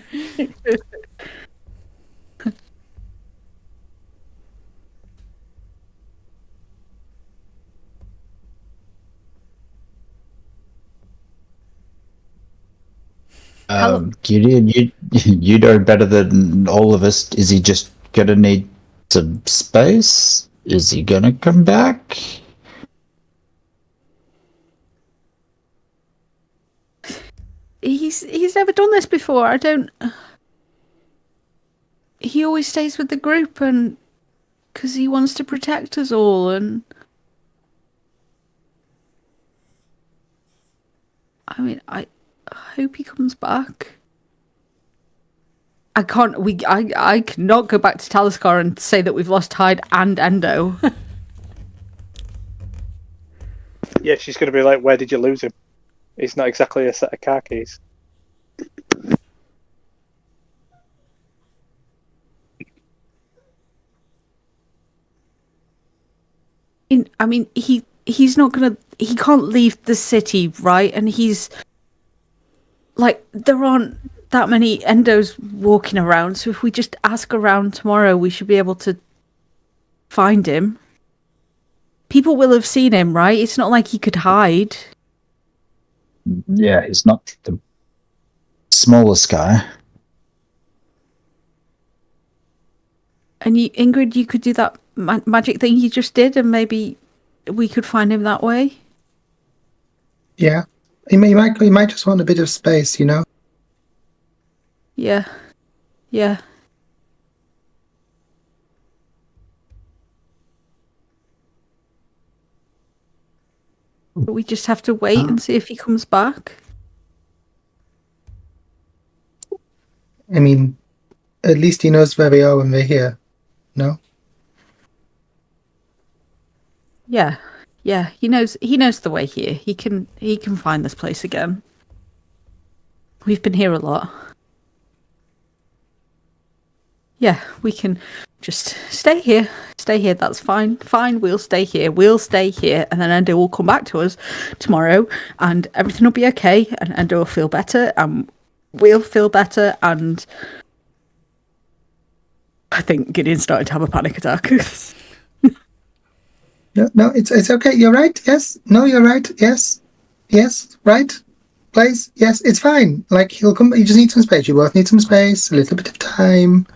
Gideon, you know better than all of us. Is he just gonna need some space? Is he gonna come back? He's never done this before. I don't. He always stays with the group, and because he wants to protect us all, and I mean, I hope he comes back. I can't. I cannot go back to Talisker and say that we've lost Hyde and Endo. Yeah, she's going to be like, "Where did you lose him? It's not exactly a set of car keys." I mean, he's not gonna. He can't leave the city, right? And he's like, there aren't that many Endos walking around. So if we just ask around tomorrow, we should be able to find him. People will have seen him, right? It's not like he could hide. Yeah, he's not the smallest guy. And Ingrid, you could do that magic thing you just did, and maybe we could find him that way. Yeah. He might just want a bit of space, you know? Yeah. Yeah. But we just have to wait and see if he comes back. I mean, at least he knows where we are when we're here. No? Yeah. Yeah, he knows the way here. He can find this place again. We've been here a lot. Yeah, we can just stay here. Stay here, that's fine. Fine, we'll stay here. And then Endo will come back to us tomorrow and everything will be okay and Endo will feel better and we'll feel better and I think Gideon's starting to have a panic attack. No, it's okay. You're right. Yes. No, you're right. Yes. Yes. Right. Place. Yes. It's fine. Like he'll come. You just need some space. You both need some space. A little bit of time.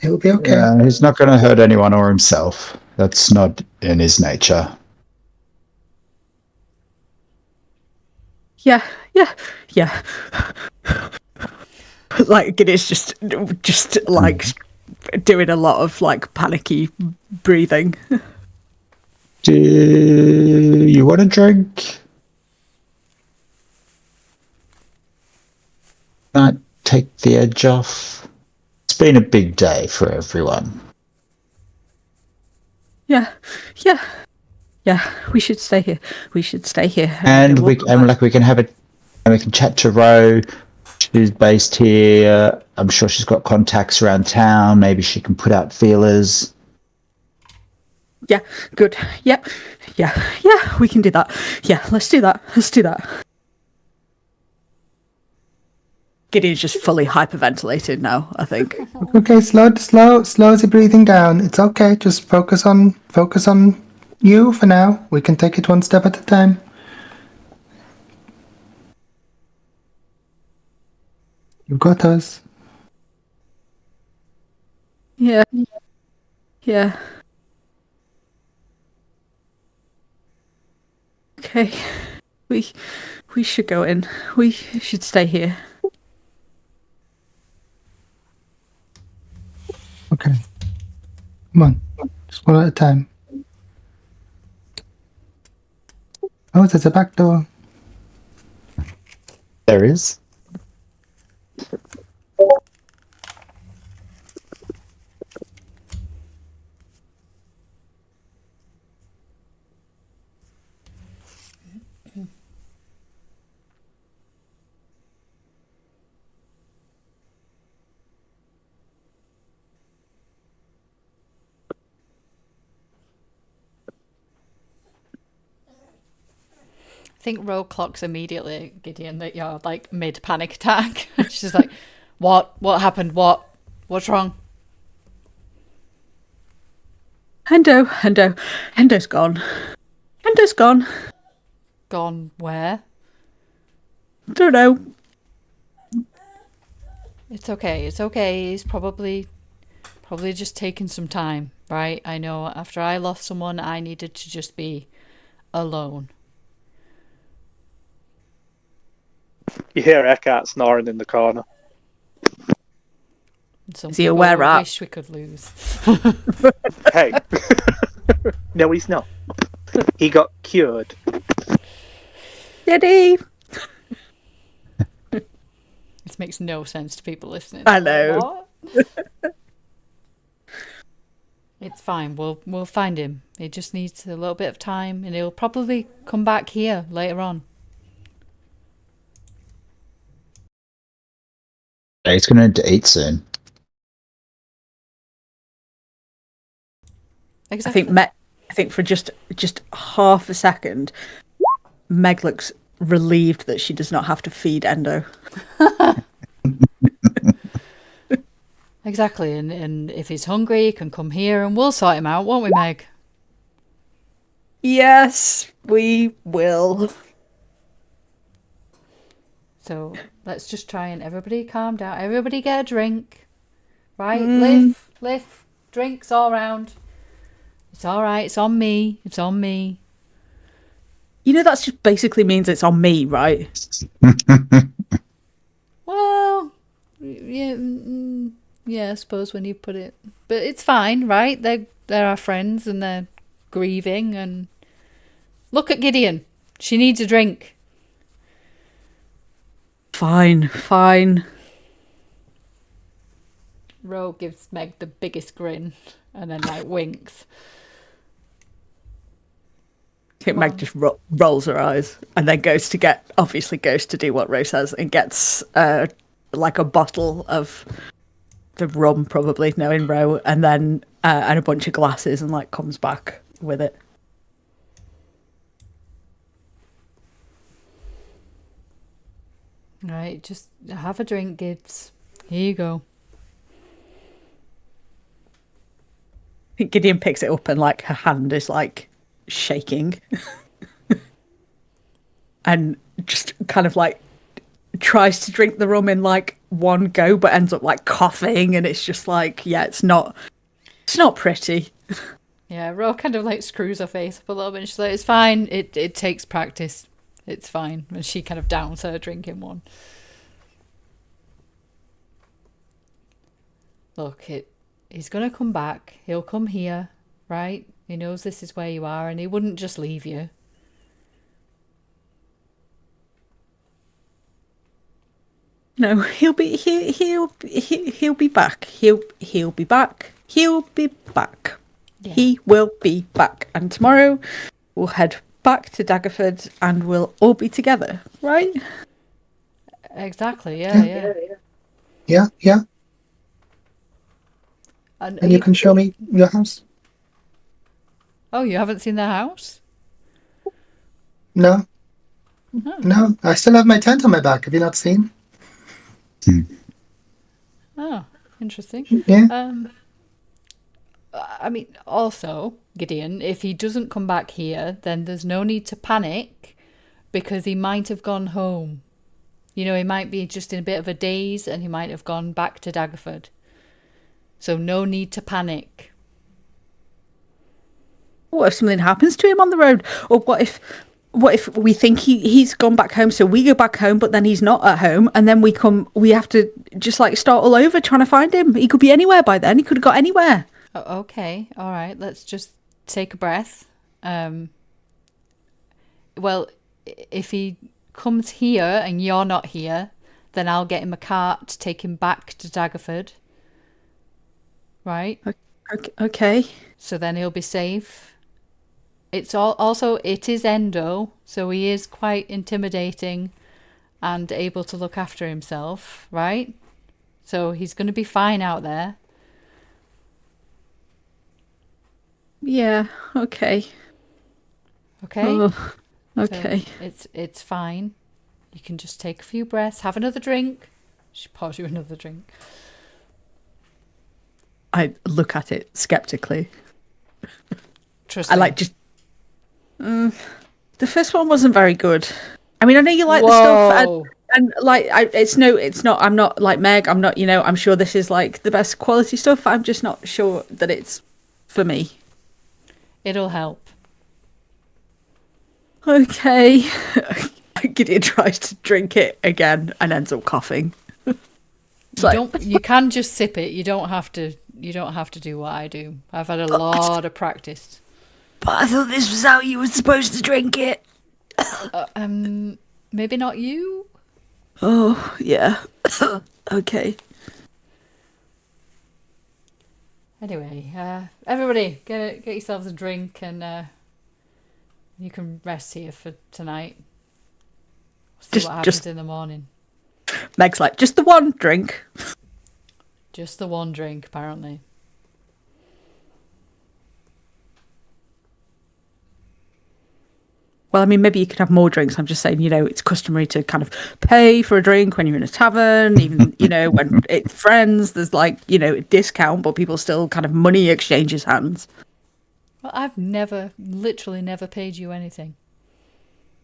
It will be okay. Yeah, he's not going to hurt anyone or himself. That's not in his nature. Yeah. Like Gideon's just like doing a lot of like panicky breathing. Do you want a drink? Might take the edge off. It's been a big day for everyone. Yeah. We should stay here. And we can have it, and we can chat to Ro. She's based here. I'm sure she's got contacts around town. Maybe she can put out feelers. Yeah, good. Yep. Yeah, we can do that. Yeah, let's do that. Gideon's just fully hyperventilated now, I think. Okay, slow the breathing down. It's okay. Just focus on you for now. We can take it one step at a time. You've got us. Yeah. Okay. We should go in. We should stay here. Okay. Come on. Just one at a time. Oh, there's a back door. There is. I think Ro clocks immediately, Gideon, that you're like mid panic attack. She's like, "What? What happened? What's wrong?" Endo's gone. Gone where? Don't know. It's okay. He's probably just taking some time, right? I know after I lost someone, I needed to just be alone. You hear Eckhart snoring in the corner. Some Is he people aware of? wish we could lose. Hey. No, he's not. He got cured. Giddy. This makes no sense to people listening. I know. What? It's fine. We'll find him. He just needs a little bit of time, and he'll probably come back here later on. He's going to eat soon. Exactly. I think for just half a second, Meg looks relieved that she does not have to feed Endo. Exactly. And if he's hungry, he can come here, and we'll sort him out, won't we, Meg? Yes, we will. So let's just try and everybody calm down. Everybody get a drink. Right? Lift. Drinks all round. It's all right. It's on me. It's on me. You know, that just basically means it's on me, right? Well, yeah, yeah, I suppose when you put it, but it's fine, right? They're our friends and they're grieving. And look at Gideon. She needs a drink. Fine. Ro gives Meg the biggest grin and then like winks. I think Meg just rolls her eyes and then goes to do what Ro says and gets like a bottle of the rum, probably knowing Ro, and then and a bunch of glasses, and like comes back with it. Right, just have a drink, kids. Here you go. Gideon picks it up and like her hand is like shaking and just kind of like tries to drink the rum in like one go but ends up like coughing, and it's just like, yeah, it's not pretty. Yeah, Ro kind of like screws her face up a little bit and she's like, it's fine, it takes practice. It's fine. And she kind of downs her drink in one. Look, he's going to come back. He'll come here, right? He knows this is where you are, and he wouldn't just leave you. No, he'll be back. He'll be back. He'll be back. Yeah. He will be back. And tomorrow we'll head back to Daggerford and we'll all be together, right? Exactly, yeah. Yeah. And you can show me your house? Oh, you haven't seen their house? No. No, I still have my tent on my back. Have you not seen? Oh, interesting. Yeah. I mean, also, Gideon, if he doesn't come back here, then there's no need to panic because he might have gone home. You know, he might be just in a bit of a daze and he might have gone back to Daggerford. So no need to panic. What if something happens to him on the road? Or what if we think he's gone back home, so we go back home, but then he's not at home, and then we have to just like start all over trying to find him. He could be anywhere by then. He could have got anywhere. Oh, okay, all right. Let's just take a breath. Well, if he comes here and you're not here, then I'll get him a cart to take him back to Daggerford. Right? Okay. So then he'll be safe. It is Endo, so he is quite intimidating and able to look after himself, right? So he's going to be fine out there. Yeah, okay. Okay? Oh, okay. So it's fine. You can just take a few breaths, have another drink. She pours you another drink. I look at it skeptically. Trust I me. like just... the first one wasn't very good. I mean, I know you like the stuff, and like, it's not. I'm not like Meg. I'm not. You know, I'm sure this is like the best quality stuff. I'm just not sure that it's for me. It'll help. Okay. Gideon tries to drink it again and ends up coughing. You can just sip it. You don't have to do what I do. I've had a lot of practice. But I thought this was how you were supposed to drink it. Maybe not you. Oh, yeah. Okay. Anyway, everybody, get yourselves a drink, and you can rest here for tonight. See what happens in the morning. Meg's like, just the one drink. Just the one drink, apparently. Well, I mean, maybe you could have more drinks. I'm just saying, it's customary to kind of pay for a drink when you're in a tavern, even, when it's friends, there's like, a discount, but people still kind of money exchanges hands. Well, I've literally never paid you anything.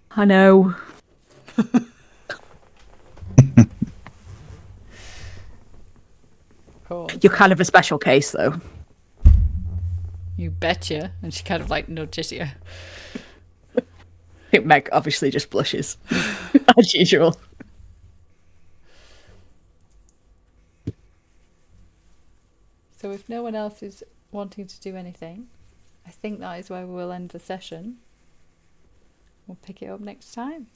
I know. Cool. You're kind of a special case, though. You betcha. And she kind of like nudges you. I think Meg obviously just blushes, as usual. So if no one else is wanting to do anything, I think that is where we'll end the session. We'll pick it up next time.